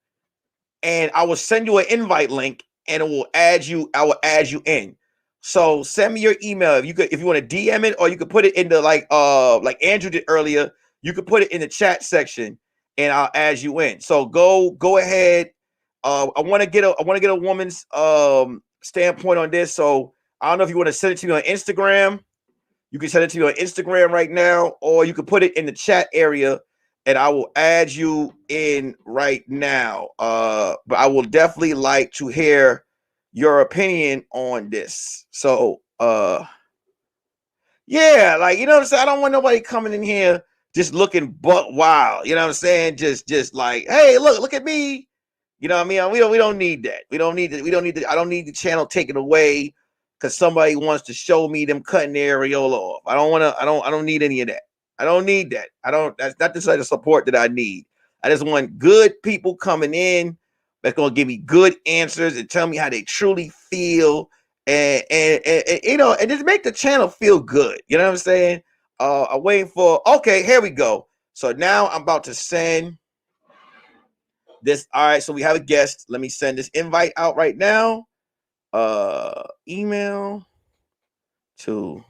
and I will send you an invite link, and it will add you. I will add you in. So send me your email if you want to DM it, or you could put it into like Andrew did earlier. You could put it in the chat section, and I'll add you in. So go ahead. I want to get a woman's standpoint on this. So I don't know if you want to send it to me on Instagram. You can send it to me on Instagram right now, or you can put it in the chat area, and I will add you in right now. But I will definitely like to hear your opinion on this. So, yeah, like, you know what I'm saying? I don't want nobody coming in here just looking buck wild. You know what I'm saying? Just like, hey, look at me. You know what I mean? We don't need that. We don't need that. I don't need the channel taken away because somebody wants to show me them cutting their areola off. I don't need any of that. I don't need that. That's not the type of support that I need. I just want good people coming in that's gonna give me good answers and tell me how they truly feel, and you know, and just make the channel feel good. You know what I'm saying? I'm waiting for, okay, here we go. So now I'm about to send this. All right, so we have a guest. Let me send this invite out right now. Email to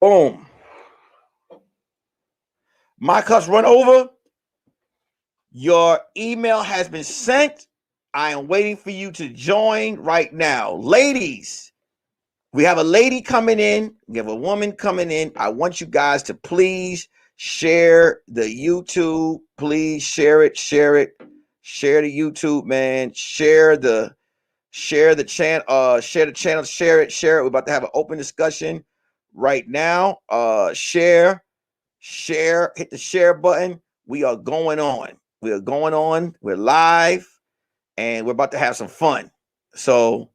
boom. My cups run over. Your email has been sent. I am waiting for you to join right now. Ladies, we have a lady coming in. We have a woman coming in. I want you guys to please share the YouTube. Please share it. Share the YouTube, man. Share the channel. Share the channel. Share it. We're about to have an open discussion right now. Share. Hit the share button. We are going on. We're live, and we're about to have some fun. So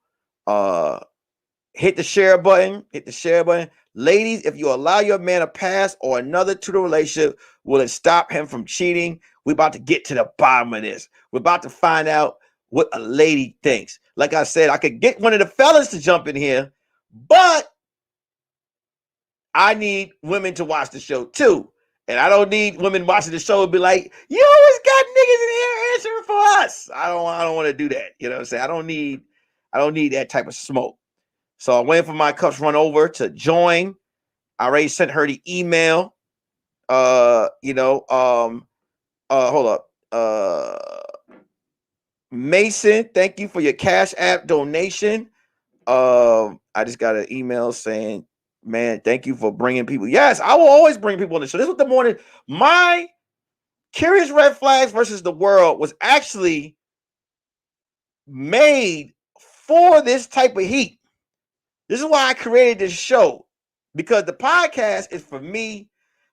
hit the share button. Ladies, if you allow your man a pass or another to the relationship, will it stop him from cheating? We're about to get to the bottom of this. We're about to find out what a lady thinks. Like I said, I could get one of the fellas to jump in here, but I need women to watch the show too. And I don't need women watching the show and be like, you always got niggas in here answering for us. I don't want to do that. You know what I'm saying? I don't need that type of smoke. So I'm waiting for my cups run over to join. I already sent her the email. Hold up. Mason, thank you for your Cash App donation. I just got an email saying, man, thank you for bringing people. Yes, I will always bring people on the show. This was the morning. My Curious Red Flags versus the World was actually made for this type of heat. This is why I created this show, because the podcast is for me,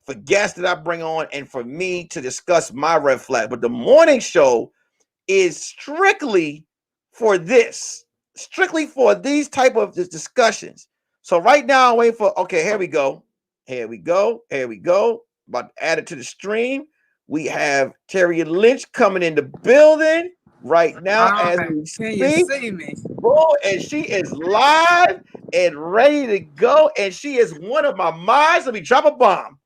for guests that I bring on, and for me to discuss my red flag. But the morning show is strictly for this, strictly for these type of discussions. So right now I'm waiting for, okay, here we go. About to add it to the stream. We have Terry Lynch coming in the building right now as we speak. Can you see me? Bro, and she is live and ready to go, and she is one of my minds. Let me drop a bomb.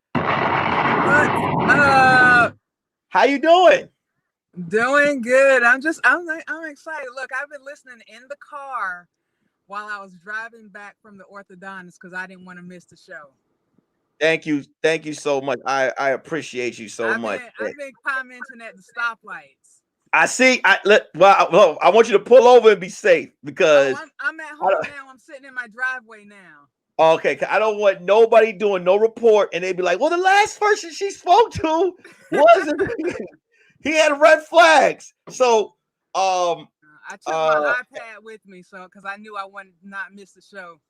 How you doing? Doing good. I'm excited. Look, I've been listening in the car while I was driving back from the orthodontist because I didn't want to miss the show. Thank you so much. I appreciate you so much. I've been commenting at the stoplights. I see. I want you to pull over and be safe, because I'm at home now. I'm sitting in my driveway now. Okay, I don't want nobody doing no report and they'd be like, well, the last person she spoke to was he had red flags. So I took my iPad with me, so because I knew I would not miss the show.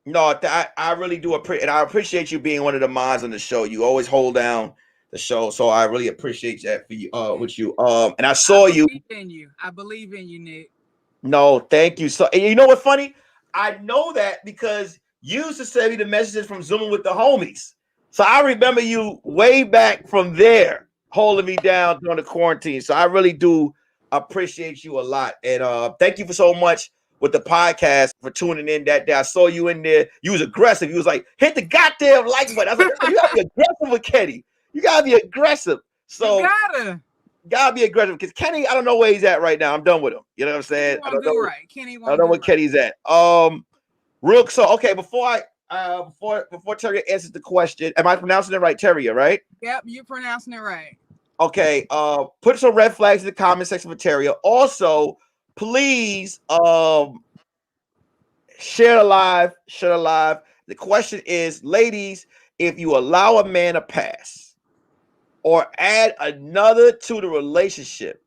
No, I really do appreciate, and I appreciate you being one of the minds on the show. You always hold down the show. So I really appreciate that for you, with you. And I saw you. I believe in you, Nick. No, thank you. So, and you know what's funny? I know that because you used to send me the messages from Zooming with the homies. So I remember you way back from there, holding me down during the quarantine. So I really do appreciate you a lot. And thank you for so much with the podcast for tuning in that day. I saw you in there. You was aggressive. You was like, hit the goddamn like button. I was like, you gotta be aggressive with Kenny. You gotta be aggressive. So you gotta be aggressive because Kenny, I don't know where he's at right now. I'm done with him. You know what I'm saying? I don't know. Right. Kenny won't I don't know do where right. Kenny's at. Before Terry answers the question, am I pronouncing it right, Terry? Right? Yep, you're pronouncing it right. Okay. Put some red flags in the comment section for Terry. Also, please share the live. The question is, ladies, if you allow a man a pass or add another to the relationship,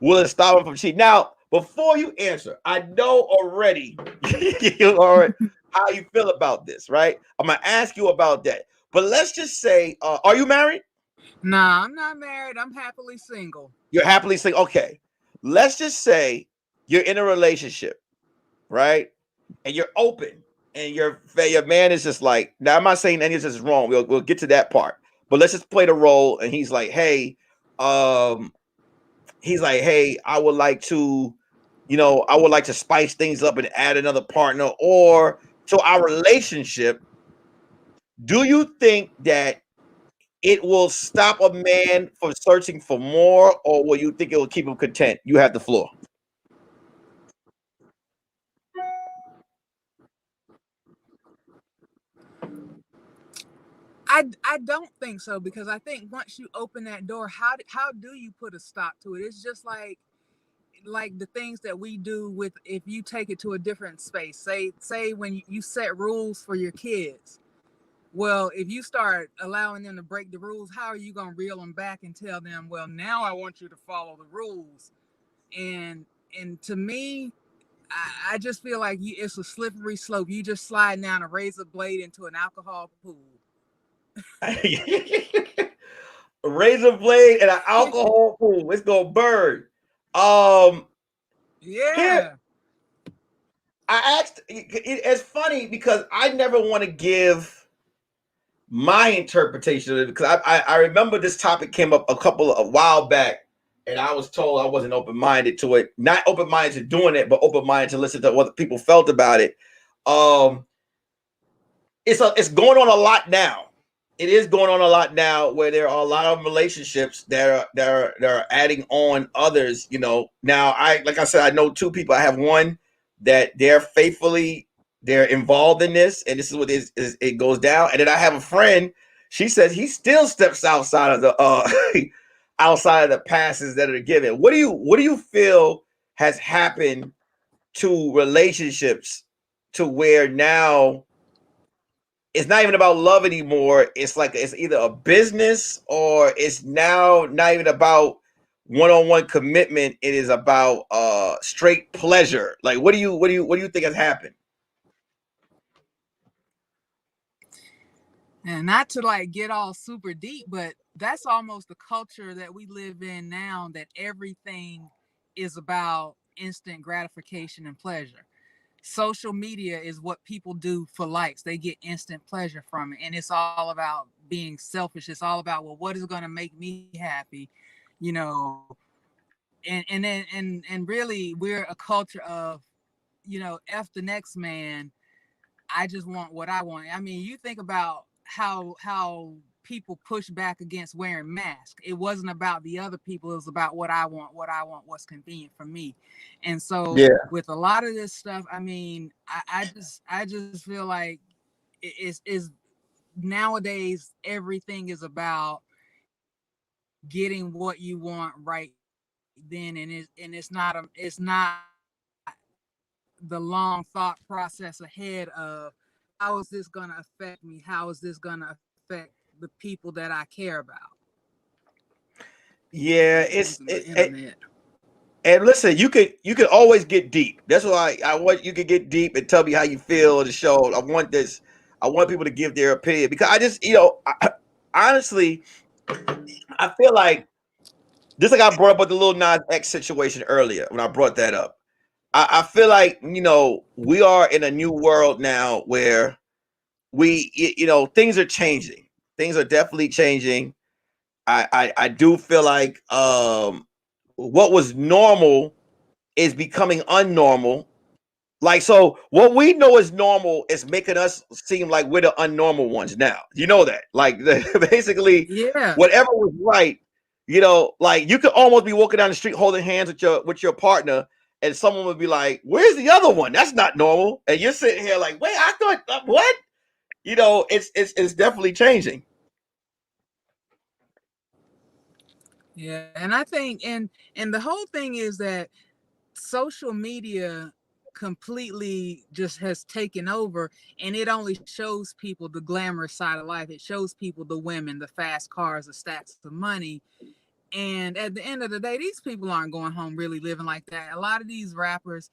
will it stop him from cheating? Now, before you answer, I know already how you feel about this, right? I'm gonna ask you about that. But let's just say, are you married? Nah, I'm not married. I'm happily single. You're happily single. Okay. Let's just say you're in a relationship, right? And you're open, and your man is just like, now I'm not saying any of this is wrong. We'll get to that part. But let's just play the role, and he's like, hey, I would like to, spice things up and add another partner or to our relationship. Do you think that it will stop a man from searching for more, or will you think it will keep him content? You have the floor. I don't think so, because I think once you open that door, how do you put a stop to it? It's just like the things that we do with, if you take it to a different space, say when you set rules for your kids. Well, if you start allowing them to break the rules, how are you going to reel them back and tell them, well, now I want you to follow the rules? And to me, I just feel like it's a slippery slope. You just slide down a razor blade into an alcohol pool. A razor blade and an alcohol pool. It's gonna burn. Yeah. Here, I asked. It's funny because I never want to give my interpretation of it, because I remember this topic came up a while back, and I was told I wasn't open-minded to it. Not open-minded to doing it, but open-minded to listen to what people felt about it. It's going on a lot now. It is going on a lot now, where there are a lot of relationships that are adding on others. Now like I said, I know two people. I have one that they're involved in this, and this is what it goes down. And then I have a friend. She says he still steps outside of the outside of the passes that are given. What do you feel has happened to relationships to where now it's not even about love anymore? It's like it's either a business, or it's now not even about one-on-one commitment. It is about straight pleasure. Like, what do you think has happened? And not to get all super deep, but that's almost the culture that we live in now, that everything is about instant gratification and pleasure. Social media is what people do for likes. They get instant pleasure from it. And it's all about being selfish. It's all about, well, what is going to make me happy? And really we're a culture of, F the next man. I just want what I want. I mean, you think about how people push back against wearing masks. It wasn't about the other people. It was about what I want, what's convenient for me. And so with a lot of this stuff, I mean, I just feel like it's nowadays everything is about getting what you want right then, and it's not the long thought process ahead of, how is this going to affect me? How is this going to affect the people that I care about? Yeah, and listen, you could always get deep. That's why I want you to get deep and tell me how you feel on the show. I want people to give their opinion, because I just, honestly, I feel like just like I brought up with the Lil Nas X situation earlier when I brought that up. I feel like, you know, we are in a new world now where things are changing. Things are definitely changing. I do feel like what was normal is becoming unnormal. Like, so what we know is normal is making us seem like we're the unnormal ones now. You know that? Like, basically, Yeah. whatever was right, you know, like you could almost be walking down the street holding hands with your partner, and someone would be like, "Where's the other one? That's not normal." And you're sitting here like, "Wait, I thought what?" You know, it's definitely changing. Yeah, and I think and the whole thing is that social media completely just has taken over, and it only shows people the glamorous side of life. It shows people the women, the fast cars, the stacks of money. And at the end of the day, these people aren't going home really living like that. A lot of these rappers,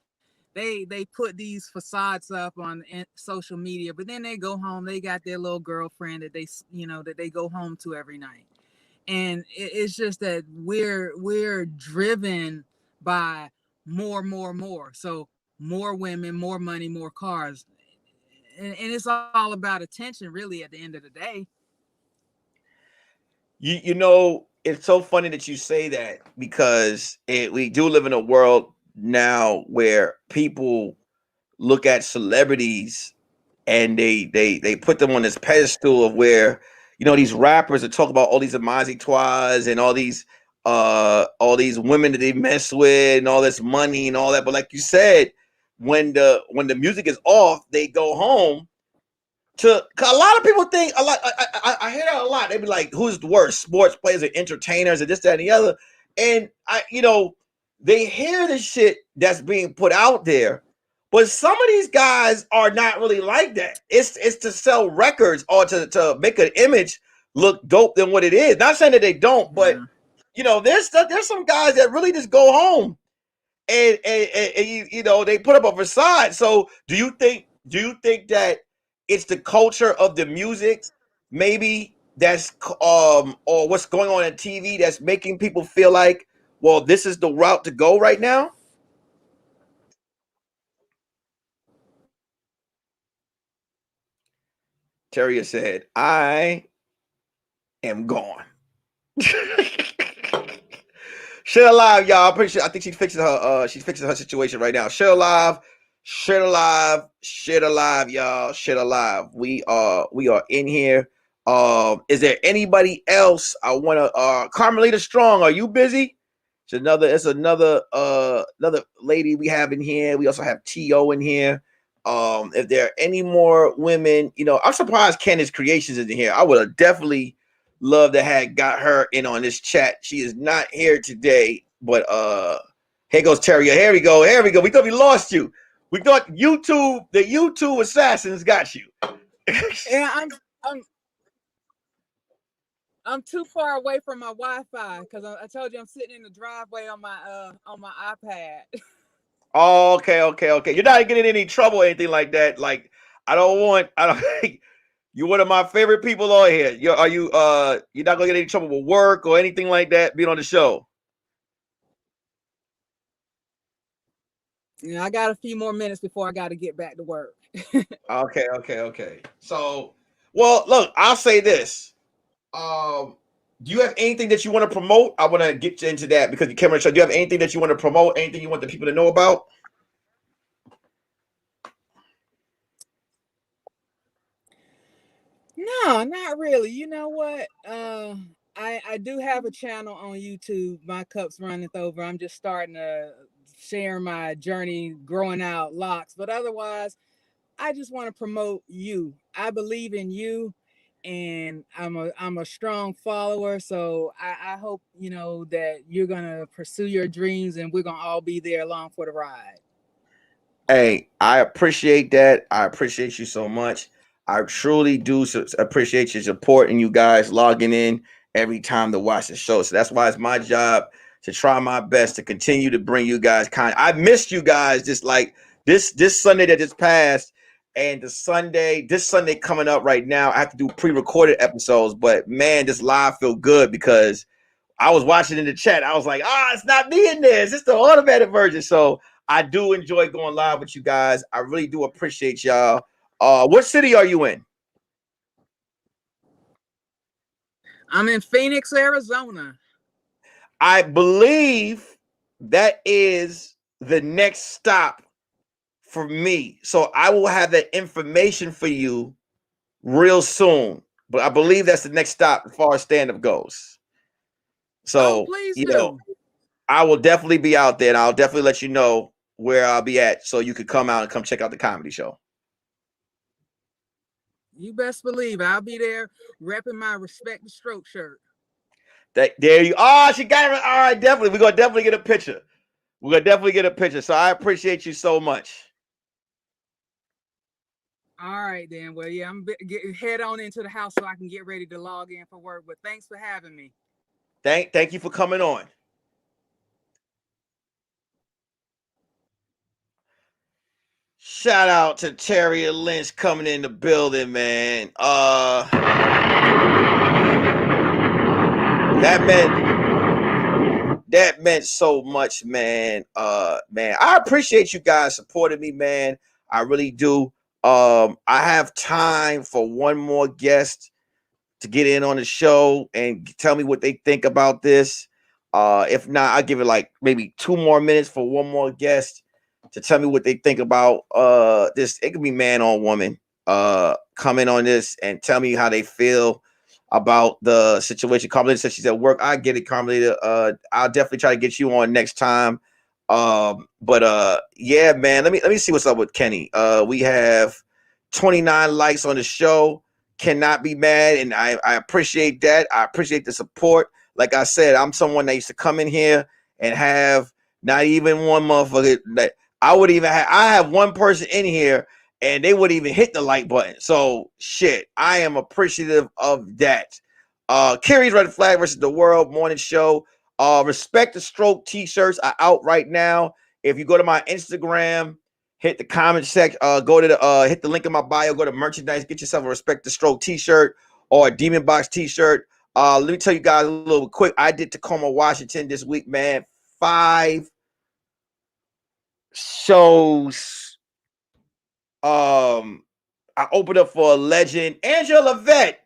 they put these facades up on social media, but then they go home, they got their little girlfriend that they go home to every night. And it's just that we're driven by more. So more women, more money, more cars, and it's all about attention, really. At the end of the day, You know, it's so funny that you say that because we do live in a world now where people look at celebrities and they put them on this pedestal of where, you know, these rappers that talk about all these Amazi Twas and all these women that they mess with and all this money and all that. But like you said, when the music is off, they go home to a lot of people think a lot. I hear that a lot. They be like, "Who's the worst, sports players or entertainers or this, that, and the other?" And they hear the shit that's being put out there, but some of these guys are not really like that. It's to sell records or to make an image look dope than what it is. Not saying that they don't, but there's some guys that really just go home and they put up a facade. So do you think that it's the culture of the music maybe that's or what's going on TV that's making people feel like, well, this is the route to go right now? Terrier said, I am gone. Share alive, y'all. I'm pretty sure. I think she's fixing her situation right now. Share alive, y'all. Share alive. We are in here. Is there anybody else? I want to. Carmelita Strong, are you busy? It's another lady we have in here. We also have To in here. If there are any more women, I'm surprised Candace Creations is in here. I would have definitely love to have got her in on this chat. She is not here today, but here goes Terrier. Here we go. We thought we lost you. We thought the YouTube assassins got you. yeah, I'm too far away from my Wi-Fi because I told you I'm sitting in the driveway on my iPad. Oh, okay. You're not getting any trouble or anything like that. Like, I don't you're one of my favorite people on here. You're not gonna get any trouble with work or anything like that being on the show? I got a few more minutes before I got to get back to work. Okay. So, well, look, I'll say this. Do you have anything that you want to promote? I want to get into that because you came on the show. Do you have anything that you want to promote? Anything you want the people to know about? No, not really. You know what? I do have a channel on YouTube. My cup's runneth over. I'm just starting to share my journey growing out locks. But otherwise, I just want to promote you. I believe in you, and I'm a strong follower. So I hope that you're gonna pursue your dreams, and we're gonna all be there along for the ride. Hey, I appreciate that. I appreciate you so much. I truly do appreciate your support and you guys logging in every time to watch the show. So that's why it's my job to try my best to continue to bring you guys content. I missed you guys just like this Sunday that just passed. And this Sunday coming up right now, I have to do pre-recorded episodes, but man, this live feel good because I was watching in the chat. I was like, it's not me in this. It's the automated version. So I do enjoy going live with you guys. I really do appreciate y'all. What city are you in? I'm in Phoenix, Arizona. I believe that is the next stop for me. So I will have that information for you real soon. But I believe that's the next stop as far as stand-up goes. So, please do. I will definitely be out there, and I'll definitely let you know where I'll be at so you could come out and come check out the comedy show. You best believe I'll be there repping my Respect the Stroke shirt. There you are. She got it. All right, definitely. We're going to definitely get a picture. So I appreciate you so much. All right, then. Well, yeah, I'm head on into the house so I can get ready to log in for work. But thanks for having me. Thank you for coming on. Shout out to Terry Lynch coming in the building, man. That meant so much, man. Man, I appreciate you guys supporting me, man. I really do. I have time for one more guest to get in on the show and tell me what they think about this. If not, I'll give it like maybe 2 more minutes for one more guest to tell me what they think about this. It could be man or woman. Come in on this and tell me how they feel about the situation. Carmelita said she's at work. I get it, Carmelita. I'll definitely try to get you on next time. But yeah, man, let me see what's up with Kenny. We have 29 likes on the show. Cannot be mad, and I appreciate that. I appreciate the support. Like I said, I'm someone that used to come in here and have not even one motherfucker that I have one person in here and they wouldn't even hit the like button. So shit, I am appreciative of that. Carrie's Red Flag versus the World morning show. Respect the Stroke t-shirts are out right now. If you go to my Instagram, hit the comment section, go to the hit the link in my bio, go to merchandise, get yourself a Respect the Stroke t-shirt or a Demon Box t-shirt. Let me tell you guys a little quick. I did Tacoma, Washington this week, man. 5 shows. I opened up for a legend, Angela Lavette.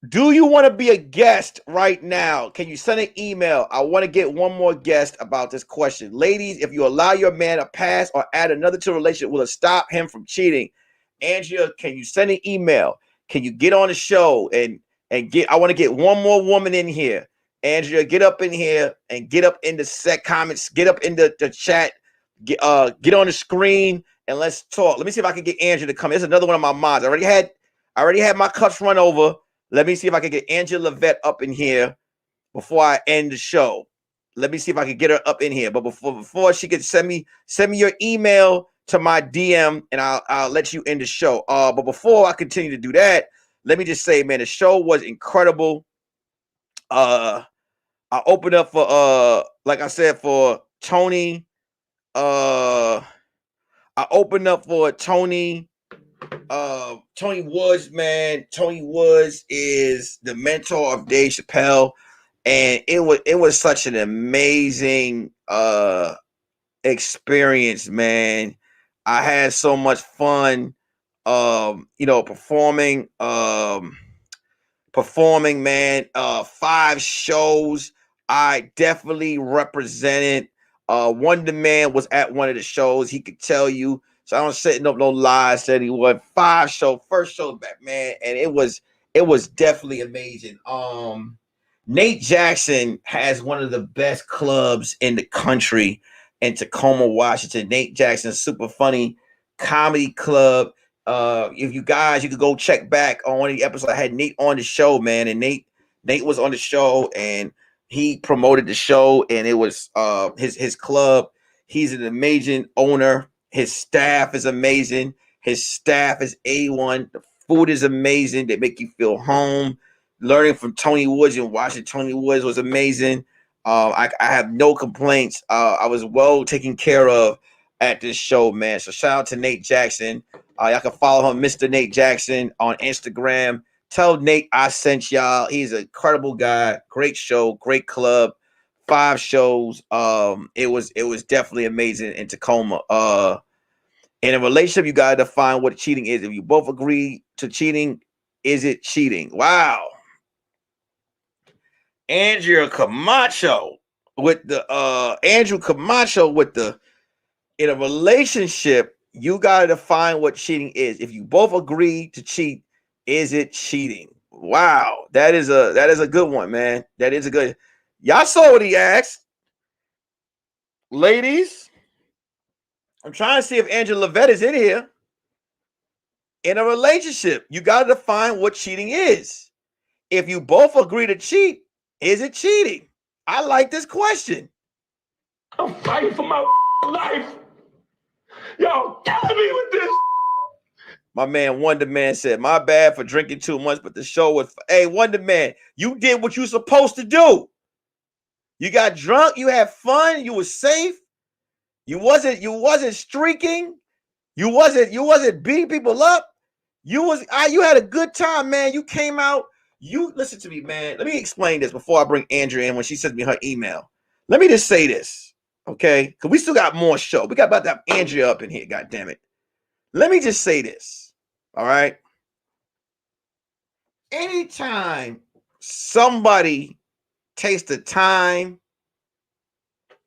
Do you want to be a guest right now? Can you send an email? I want to get one more guest about this question. Ladies, if you allow your man a pass or add another to a relationship, will it stop him from cheating? Angela, can you send an email? Can you get on the show and I want to get one more woman in here. Angela, get up in here and get up in the comments, get up in the chat, get on the screen and let's talk. Let me see if I can get Angela to come. There's another one of my mods. I already had my cups run over. Let me see if I can get Angela Lavette up in here before I end the show. Let me see if I can get her up in here. But before she could send me your email to my DM and I'll let you end the show. But before I continue to do that, let me just say, man, the show was incredible. I opened up for like I said, for Tony. I opened up for Tony Woods, man. Tony Woods is the mentor of Dave Chappelle, and it was such an amazing experience, man. I had so much fun performing, man. 5 shows. I definitely represented. Wonder Man was at one of the shows. He could tell you. So I don't setting up no lies. Said he won 5 shows. First show back, man, and it was definitely amazing. Nate Jackson has one of the best clubs in the country in Tacoma, Washington. Nate Jackson, super funny comedy club. If you guys, you could go check back on one of the episodes. I had Nate on the show, man, and Nate was on the show and he promoted the show, and it was his club. He's an amazing owner. His staff is amazing. His staff is A1. The food is amazing. They make you feel home. Learning from Tony Woods and watching Tony Woods was amazing. I have no complaints. I was well taken care of at this show, man. So shout out to Nate Jackson. Y'all can follow him, Mr. Nate Jackson, on Instagram. Tell Nate I sent y'all. He's an incredible guy. Great show, great club. 5 shows. It was definitely amazing in Tacoma. In a relationship, you gotta define what cheating is. If you both agree to cheating, is it cheating? Wow. Andrew Camacho with the in a relationship, you gotta define what cheating is. If you both agree to cheat, is it cheating? Wow, that is a good one, man. That is a good. Y'all saw what he asked, ladies. I'm trying to see if Angela Levette is in here. In a relationship, you gotta define what cheating is. If you both agree to cheat, is it cheating? I like this question. I'm fighting for my life. Y'all killing me with this. My man Wonder Man said, my bad for drinking too much, but the show was, hey, Wonder Man, you did what you supposed to do. You got drunk, you had fun, you were safe. You wasn't streaking. You wasn't beating people up. You had a good time, man. You came out. You listen to me, man. Let me explain this before I bring Andrea in when she sends me her email. Let me just say this, okay? Because we still got more show. We got about to have Andrea up in here, God damn it. Let me just say this, all right? Anytime somebody takes the time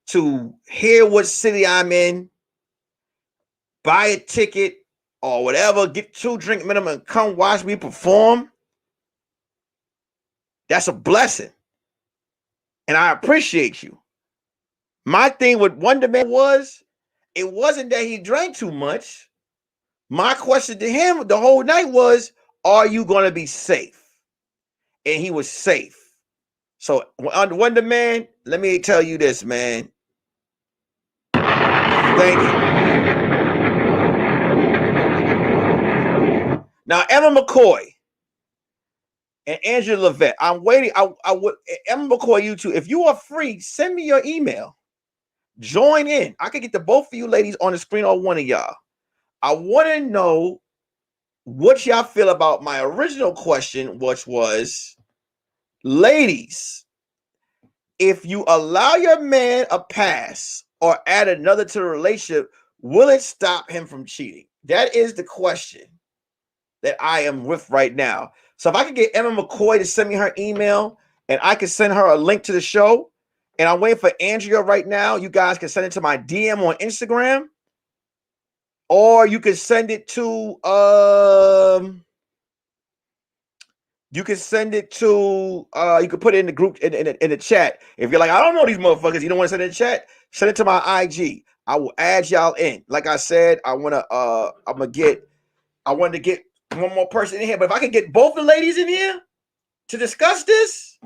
to hear what city I'm in, buy a ticket or whatever, get 2 drink minimum, and come watch me perform, that's a blessing. And I appreciate you. My thing with Wonder Man it wasn't that he drank too much. My question to him the whole night was, are you going to be safe? And he was safe. So Wonder Man, let me tell you this, man. Thank you. Now, Emma McCoy and Angela Levette, I'm waiting. I would Emma McCoy, you two, if you are free, send me your email. Join in. I could get the both of you ladies on the screen or one of y'all. I want to know what y'all feel about my original question, which was, ladies, if you allow your man a pass or add another to the relationship, will it stop him from cheating? That is the question that I am with right now. So if I could get Emma McCoy to send me her email and I can send her a link to the show, and I'm waiting for Andrea right now. You guys can send it to my DM on Instagram, or you can send it to you can put it in the group in the chat. If you're like, I don't know these motherfuckers, you don't want to send it in the chat, send it to my IG. I will add y'all in. Like I said, I wanted to get one more person in here, but if I can get both the ladies in here to discuss this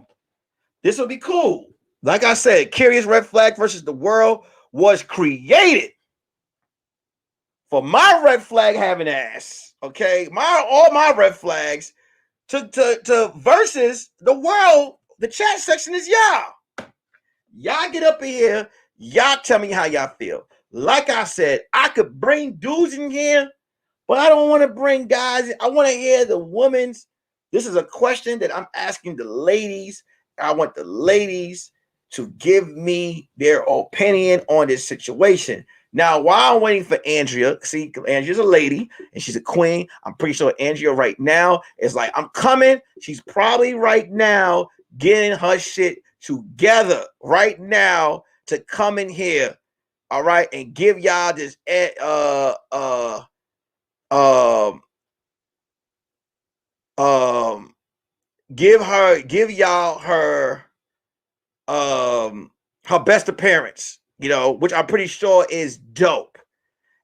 will be cool. Like I said, Curious Red Flag versus the World was created for my red flag having ass. Okay, all my red flags to versus the world. The chat section is y'all. Y'all get up in here. Y'all tell me how y'all feel. Like I said, I could bring dudes in here, but I don't want to bring guys. I want to hear the women's. This is a question that I'm asking the ladies. I want the ladies to give me their opinion on this situation. Now, while I'm waiting for Andrea, see, Andrea's a lady and she's a queen. I'm pretty sure Andrea right now is like, I'm coming. She's probably right now getting her shit together right now to come in here, all right, and give y'all this give y'all her best appearance, which I'm pretty sure is dope.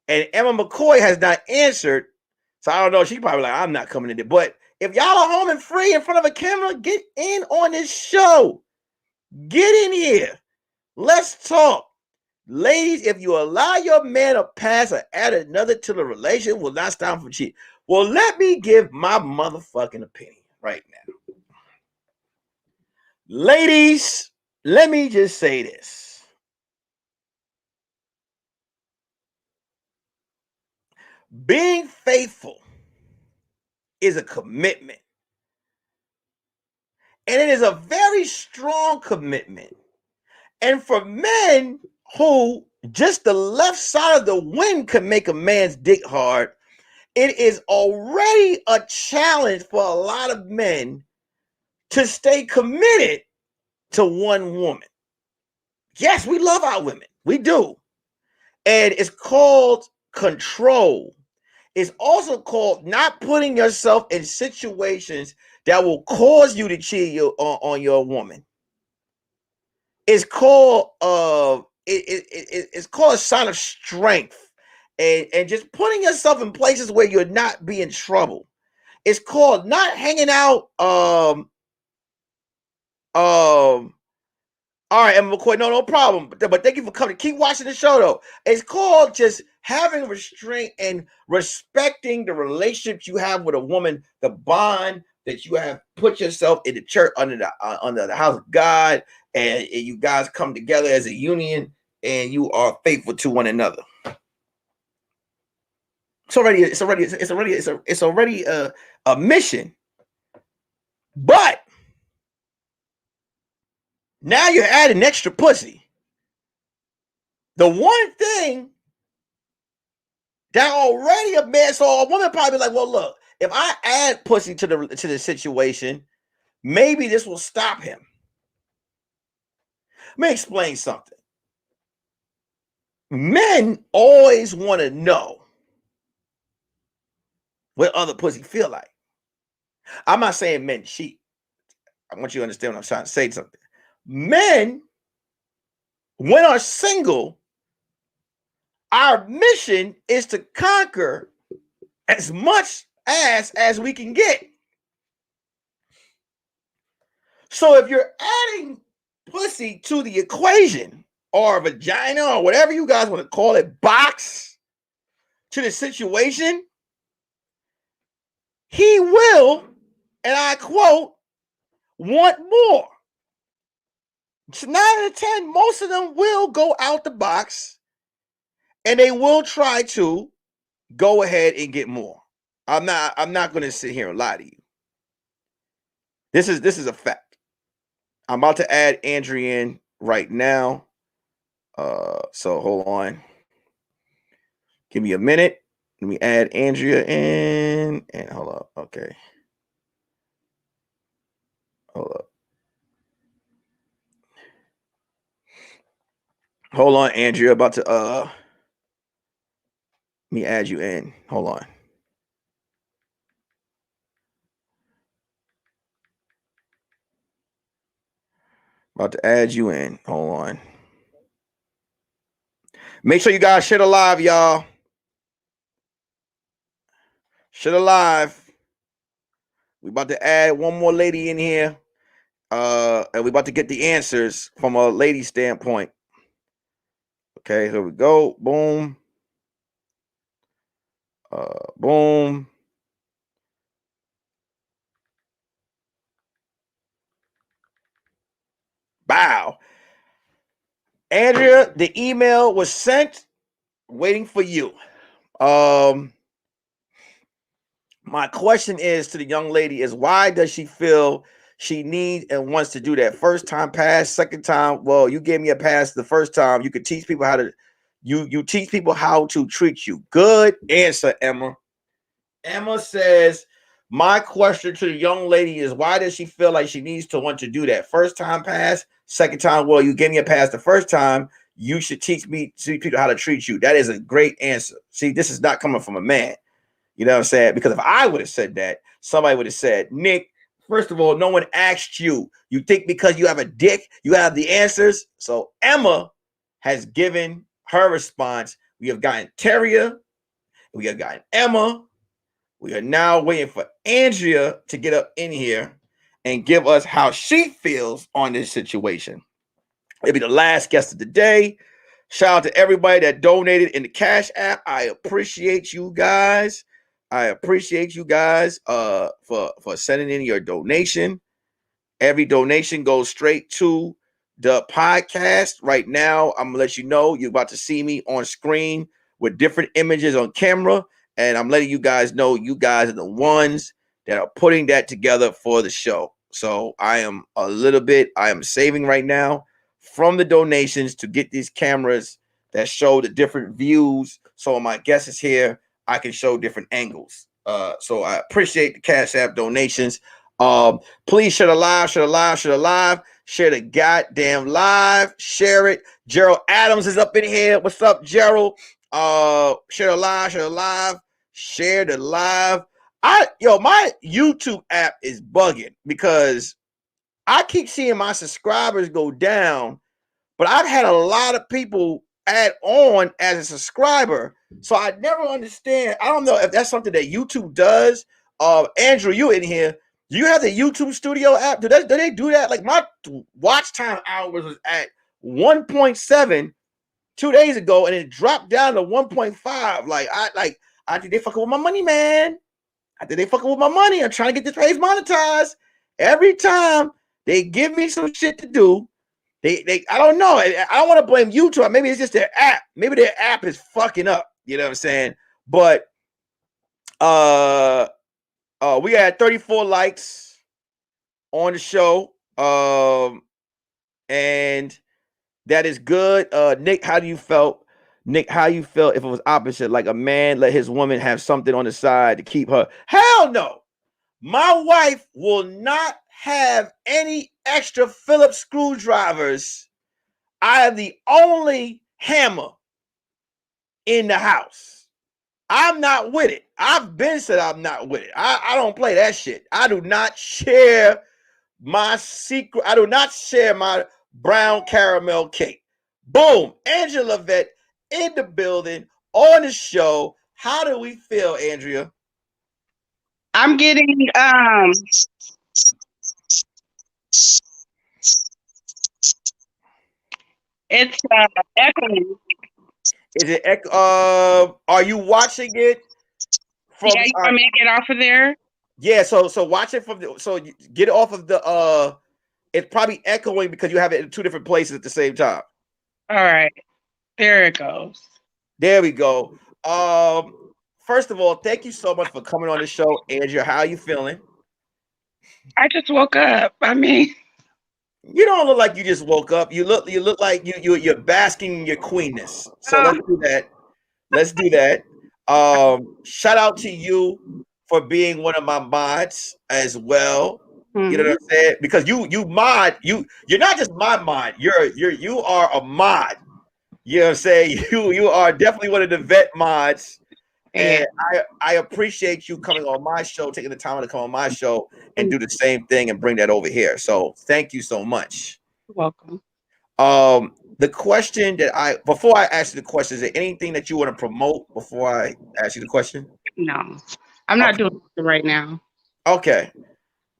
And Emma McCoy has not answered, so I don't know. She probably like, I'm not coming in there. But if y'all are home and free in front of a camera, get in on this show. Get in here. Let's talk. Ladies, if you allow your man a pass or add another to the relation, will not stop him from cheating. Well, let me give my motherfucking opinion right now. Ladies, let me just say this. Being faithful is a commitment. And it is a very strong commitment. And for men who just the left side of the wind can make a man's dick hard, it is already a challenge for a lot of men to stay committed to one woman. Yes, we love our women. We do. And it's called control. It's also called not putting yourself in situations that will cause you to cheat on your woman. It's called it's called a sign of strength, and just putting yourself in places where you're not being trouble. It's called not hanging out. All right, Emma McCoy, no problem. But thank you for coming. Keep watching the show, though. It's called just having restraint and respecting the relationship you have with a woman, the bond that you have put yourself in the church under the house of God, and you guys come together as a union, and you are faithful to one another. It's already a mission, but now you're adding extra pussy. The one thing that already a man, so a woman probably like, well, look, if I add pussy to the situation, maybe this will stop him. Let me explain something. Men always want to know what other pussy feel like. I'm not saying men cheat. I want you to understand what I'm trying to say something. Men, when are single, our mission is to conquer as much ass as we can get. So if you're adding pussy to the equation, or vagina, or whatever you guys want to call it, box to the situation, he will, and I quote, want more. So 9 out of 10, most of them will go out the box, and they will try to go ahead and get more. I'm not going to sit here and lie to you. This is a fact. I'm about to add Andrea in right now. So hold on. Give me a minute. Let me add Andrea in. And hold up. Okay. Hold up. Hold on, Andrea. About to let me add you in. Hold on. About to add you in. Hold on. Make sure you guys share the live, y'all. Share the live. We about to add one more lady in here. And we about to get the answers from a lady standpoint. Okay, here we go. Boom. Boom. Bow. Andrea, the email was sent. Waiting for you. My question is to the young lady is, why does she feel she needs and wants to do that? First time pass, second time. Well, you gave me a pass the first time. You could teach people how to you teach people how to treat you. Good answer, Emma. Emma says, my question to the young lady is, why does she feel like she needs to want to do that? First time pass, second time. Well, you gave me a pass the first time. You should teach people how to treat you. That is a great answer. See, this is not coming from a man. You know what I'm saying? Because if I would have said that, somebody would have said, Nick, first of all, no one asked you. You think because you have a dick, you have the answers? So Emma has given her response. We have gotten Teria. We have gotten Emma. We are now waiting for Andrea to get up in here and give us how she feels on this situation. It'll be the last guest of the day. Shout out to everybody that donated in the Cash App. I appreciate you guys. I appreciate you guys for sending in your donation. Every donation goes straight to the podcast. Right now, I'm gonna let you know you're about to see me on screen with different images on camera, and I'm letting you guys know you guys are the ones that are putting that together for the show. So I am saving right now from the donations to get these cameras that show the different views. So when my guest is here, I can show different angles. So I appreciate the Cash App donations. Please share the live, share the goddamn live, share it. Gerald Adams is up in here. What's up, Gerald? Share the live, share the live. My YouTube app is bugging because I keep seeing my subscribers go down, but I've had a lot of people add on as a subscriber. So I never understand. I don't know if that's something that YouTube does. Andrew, you in here. Do you have the YouTube Studio app? Do they do that? Like my watch time hours was at 1.7 2 days ago, and it dropped down to 1.5. I think they fucking with my money, man. I think they fucking with my money. I'm trying to get this page monetized. Every time they give me some shit to do, they I don't know. I don't want to blame YouTube. Maybe it's just their app. Maybe their app is fucking up. You know what I'm saying? But we had 34 likes on the show. And that is good. Nick, how you felt if it was opposite, like a man let his woman have something on the side to keep her? Hell no. My wife will not have any extra Phillips screwdrivers. I am the only hammer in the house. I'm not with it. I've been said I'm not with it. I don't play that shit. I do not share my secret. I do not share my brown caramel cake. Boom. Angela Vet in the building on the show. How do we feel, Andrea? I'm getting it's echoing. Is it are you watching it from Yeah, you want me to get off of there? Yeah, so watch it from get it off of the it's probably echoing because you have it in two different places at the same time. All right. There it goes. There we go. First of all, thank you so much for coming on the show, Andrea. How are you feeling? I just woke up. I mean, you don't look like you just woke up. You look like you're basking in your queenness. So let's do that. Shout out to you for being one of my mods as well. Mm-hmm. You know what I'm saying? Because you're not just my mod. You are a mod. You know what I'm saying? You are definitely one of the vet mods. And I appreciate you coming on my show, taking the time to come on my show and do the same thing and bring that over here. So thank you so much. You're welcome. The question that before I ask you the question, is there anything that you want to promote before I ask you the question? No, I'm not doing it right now. Okay.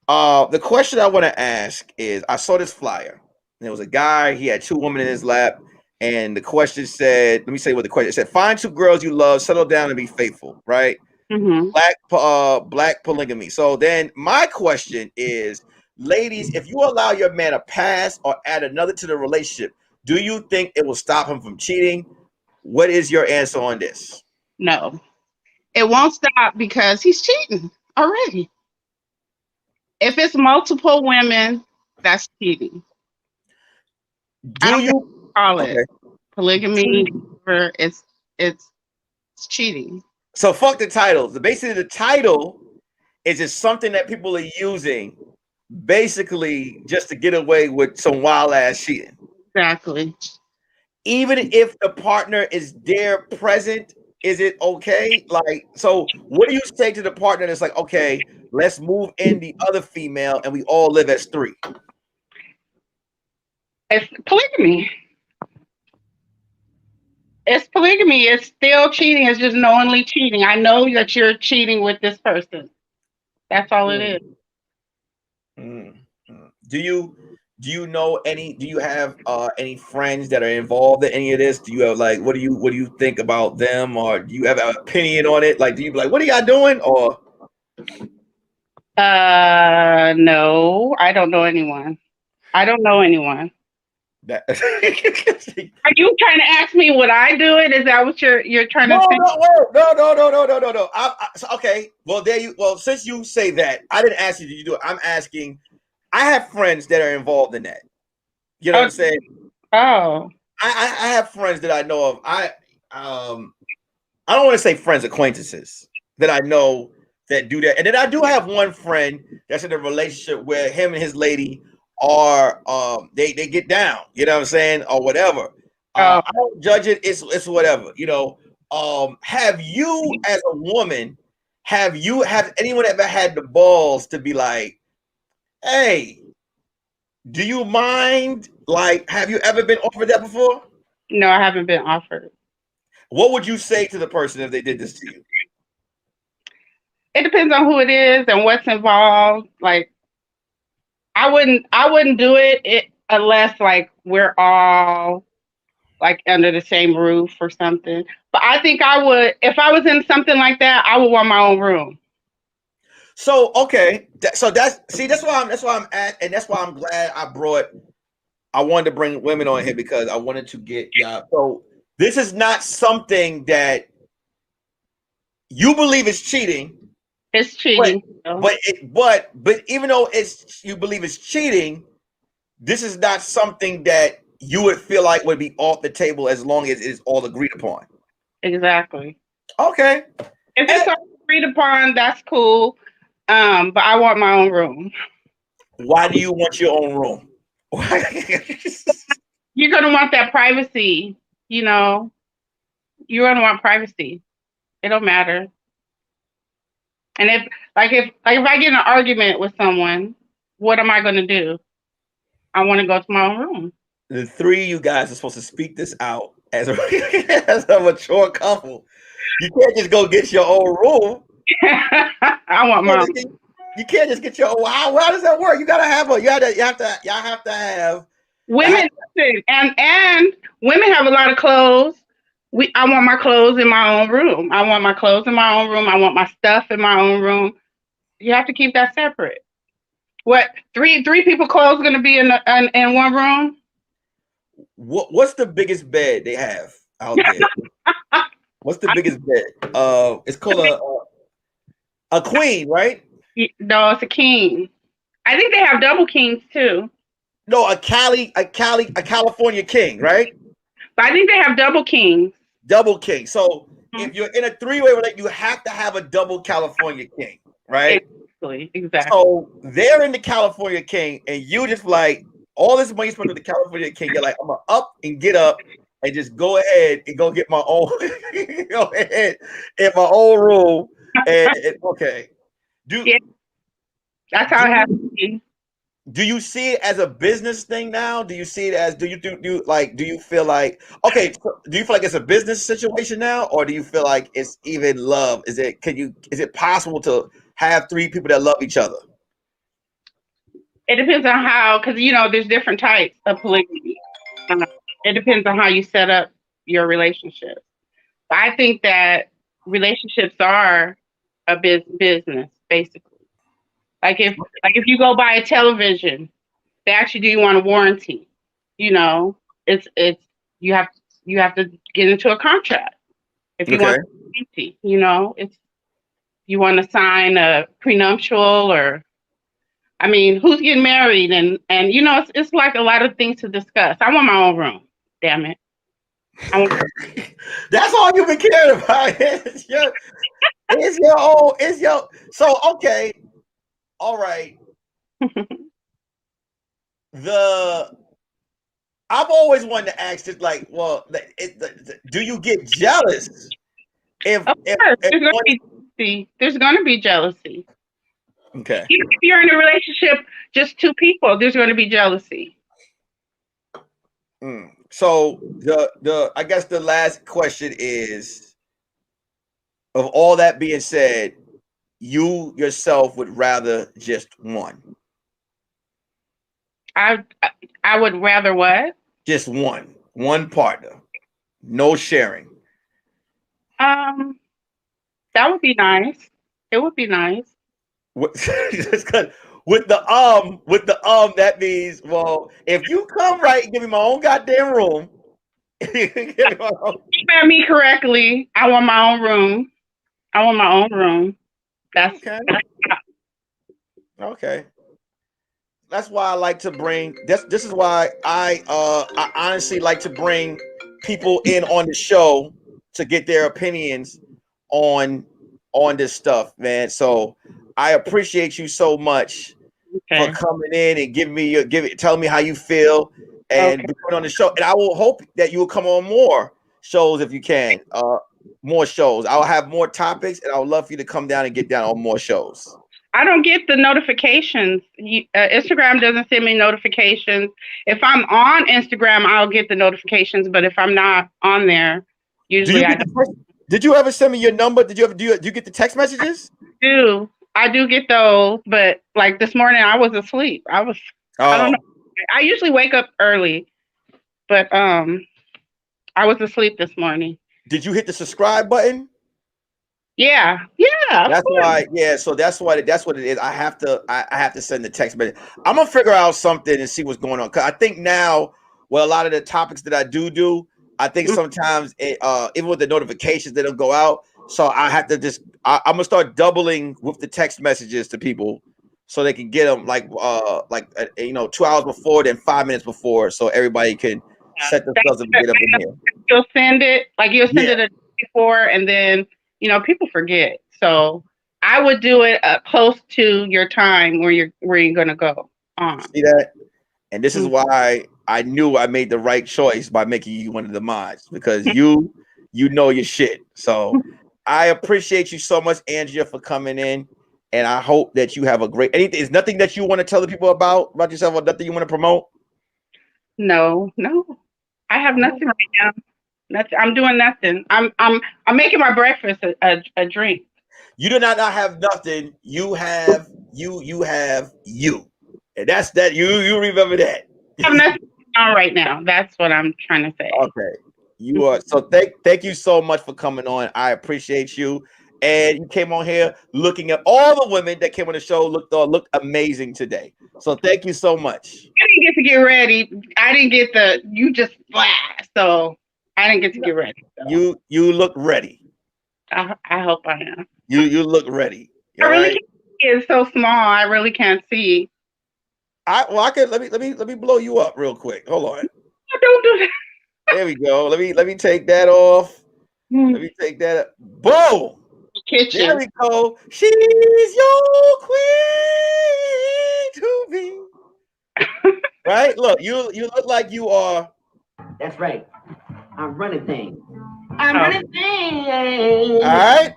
The question I want to ask is, I saw this flyer. There was a guy, he had two women in his lap. And the question said, let me say what the question said. Find two girls you love, settle down and be faithful, right? Mm-hmm. Black polygamy. So then my question is, ladies, if you allow your man to pass or add another to the relationship, do you think it will stop him from cheating? What is your answer on this? No, it won't stop because he's cheating already. If it's multiple women, that's cheating. Do you call it polygamy? It's cheating. So fuck the titles. Basically, the title is just something that people are using, basically just to get away with some wild ass cheating. Exactly. Even if the partner is there present, is it okay? Like, so what do you say to the partner that's like, okay, let's move in the other female and we all live as three? It's polygamy. It's polygamy. It's still cheating. It's just knowingly cheating. I know that you're cheating with this person. That's all it is. Mm-hmm. Do you know any? Do you have any friends that are involved in any of this? Do you have what do you think about them, or do you have an opinion on it? Like, do you be like, what are y'all doing? Or no, I don't know anyone. I don't know anyone. That Are you trying to ask me would I do it? Is that what you're trying to no, say? no. Okay. Well, there you. Well, since you say that, I didn't ask you. Did you do it? I'm asking. I have friends that are involved in that. You know what I'm saying? Oh, I have friends that I know of. I don't want to say friends, acquaintances that I know that do that. And then I do have one friend that's in a relationship where him and his lady are they get down, you know what I'm saying, or whatever. oh, I don't judge it, it's whatever, you know. Have you as a woman, have anyone ever had the balls to be like, hey, do you mind? Like, have you ever been offered that before? no, I haven't been offered. What would you say to the person if they did this to you? It depends on who it is and what's involved. Like, I wouldn't do it unless like we're all like under the same roof or something. But I think I would, if I was in something like that, I would want my own room. So okay, so that's why I'm at, and that's why I'm glad I wanted to bring women on here because I wanted to get y'all. So this is not something that you believe is cheating, It's but cheating. So. but even though you believe it's cheating, this is not something that you would feel like would be off the table as long as it's all agreed upon. Exactly. Okay. If it's all agreed upon, that's cool. But I want my own room. Why do you want your own room? You're gonna want that privacy, you know. You're gonna want privacy. It don't matter. And if I get in an argument with someone, what am I gonna do? I want to go to my own room. The three of you guys are supposed to speak this out as as a mature couple. You can't just go get your own room. I want my own. You can't just get your own. How does that work? You gotta have a. Y'all have to have. Women, listen, and women have a lot of clothes. I want my clothes in my own room. I want my clothes in my own room. I want my stuff in my own room. You have to keep that separate. What three people clothes going to be in one room? What's the biggest bed they have out there? What's the biggest bed? It's called a queen, right? No, it's a king. I think they have double kings too. No, a California king, right? But I think they have double kings. Double king. So if you're in a three-way relationship, you have to have a double California king, right? Exactly. So they're in the California king, and you just like all this money spent on the California king. You're like, I'm gonna up and get up and just go ahead and go get my own, go ahead in my own room. And okay, that's how it has to be. Do you see it as a business thing now? Do you see it as do you feel like okay, do you feel like it's a business situation now, or do you feel like it's even love? Is it possible to have three people that love each other? It depends on how, because there's different types of polygamy. It depends on how you set up your relationship. But I think that relationships are a business, basically. Like if you go buy a television, they actually do you want a warranty. It's you have to get into a contract. If you want a warranty, it's you want to sign a prenuptial or who's getting married and it's like a lot of things to discuss. I want my own room. Damn it. That's all you've been caring about. It's your so okay. All right. I've always wanted to ask this, like, well, do you get jealous? Of course, there's going to be jealousy. Okay. Even if you're in a relationship, just two people, there's going to be jealousy. So I guess the last question is, of all that being said, you yourself would rather just one. I would rather what? Just one partner, no sharing. That would be nice. It would be nice. What with the that means, well, if you come right, give me my own goddamn room. Email me correctly. I want my own room. I want my own room. That's Okay. That's why I like to bring this is why I honestly like to bring people in on the show to get their opinions on this stuff, man. So I appreciate you so much for coming in and telling me how you feel and being on the show. And I will hope that you will come on more shows if you can. More shows. I'll have more topics, and I would love for you to come down and get down on more shows. I don't get the notifications. Instagram doesn't send me notifications. If I'm on Instagram, I'll get the notifications. But if I'm not on there, usually I don't. Did you ever send me your number? Did you ever do you get the text messages? I do get those, but like this morning I was asleep. I don't know. I usually wake up early, but I was asleep this morning. Did you hit the subscribe button? Yeah. That's why. Yeah, so that's what it is. I have to send the text message. I'm gonna figure out something and see what's going on. Cause I think now, well, a lot of the topics that I do, I think sometimes even with the notifications, they don't go out. So I have to I'm gonna start doubling with the text messages to people, so they can get them 2 hours before, then 5 minutes before, so everybody can set themselves up and get up in here. You'll send it it a day before, and then people forget. So I would do it close to your time where you're gonna go on. See that? And this is why I knew I made the right choice by making you one of the mods, because you know your shit. So I appreciate you so much, Andrea, for coming in, and I hope that you have a great. Is nothing that you want to tell the people about yourself, or nothing you want to promote? No, I have nothing right now. Nothing. I'm doing nothing. I'm making my breakfast a drink. You do not have nothing. You have you, and that's that. You remember that. I have nothing on right now. That's what I'm trying to say. Okay. You are so thank you so much for coming on. I appreciate you. And you came on here looking at all the women that came on the show, looked amazing today. So thank you so much. I didn't get to get ready. I didn't get you just flash. So I didn't get to get ready. So. You look ready. I hope I am. You look ready. I really can't see. It's so small. I really can't see. I can let me blow you up real quick. Hold on. Don't do that. There we go. Let me take that off. Let me take that. Boom. Kitchen. There we go. She's your queen to be. Right? Look, you look like you are. That's right. I'm running things. I'm running things. All right.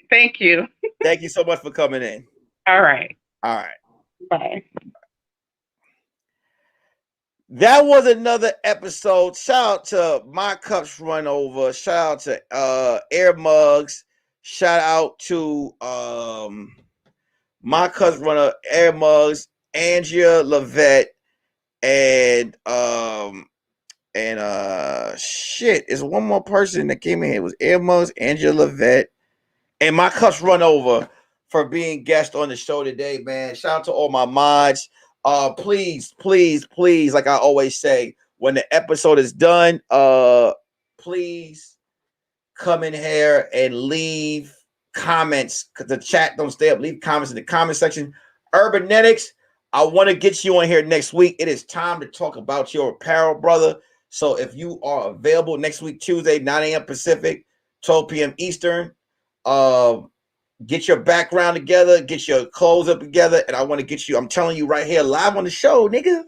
Thank you. Thank you so much for coming in. All right. Bye. That was another episode. Shout out to My Cups Run Over. Shout out to Air Mugs. Shout out to My Cups Runner, Air Mugs, Andrea Levette, and shit. There's one more person that came in here. It was Air Mugs, Andrea Levette, and My Cups Run Over for being guest on the show today, man. Shout out to all my mods. Please, like I always say, when the episode is done, please come in here and leave comments, because the chat don't stay up. Leave comments in the comment section. Urbanetics, I want to get you on here next week. It is time to talk about your apparel, brother. So if you are available next week, Tuesday, 9 a.m. Pacific, 12 p.m. Eastern, get your background together, get your clothes up together, and I want to get you, I'm telling you right here, live on the show, nigga.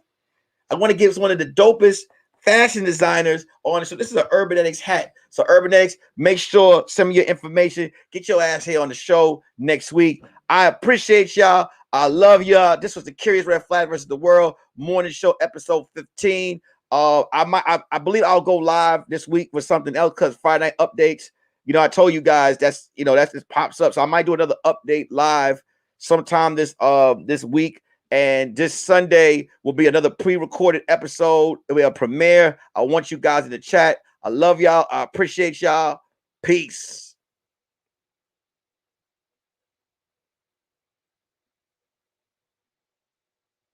I want to give one of the dopest fashion designers on the show. This is an Urbanetics hat. So Urbanetics, make sure, send me your information, get your ass here on the show next week. I appreciate y'all. I love y'all. This was the Curious Red Flag versus the World morning show, episode 15. I believe I'll go live this week with something else, because Friday night updates. I told you guys that just pops up. So I might do another update live sometime this week. And this Sunday will be another pre-recorded episode. It'll be a premiere. I want you guys in the chat. I love y'all. I appreciate y'all. Peace.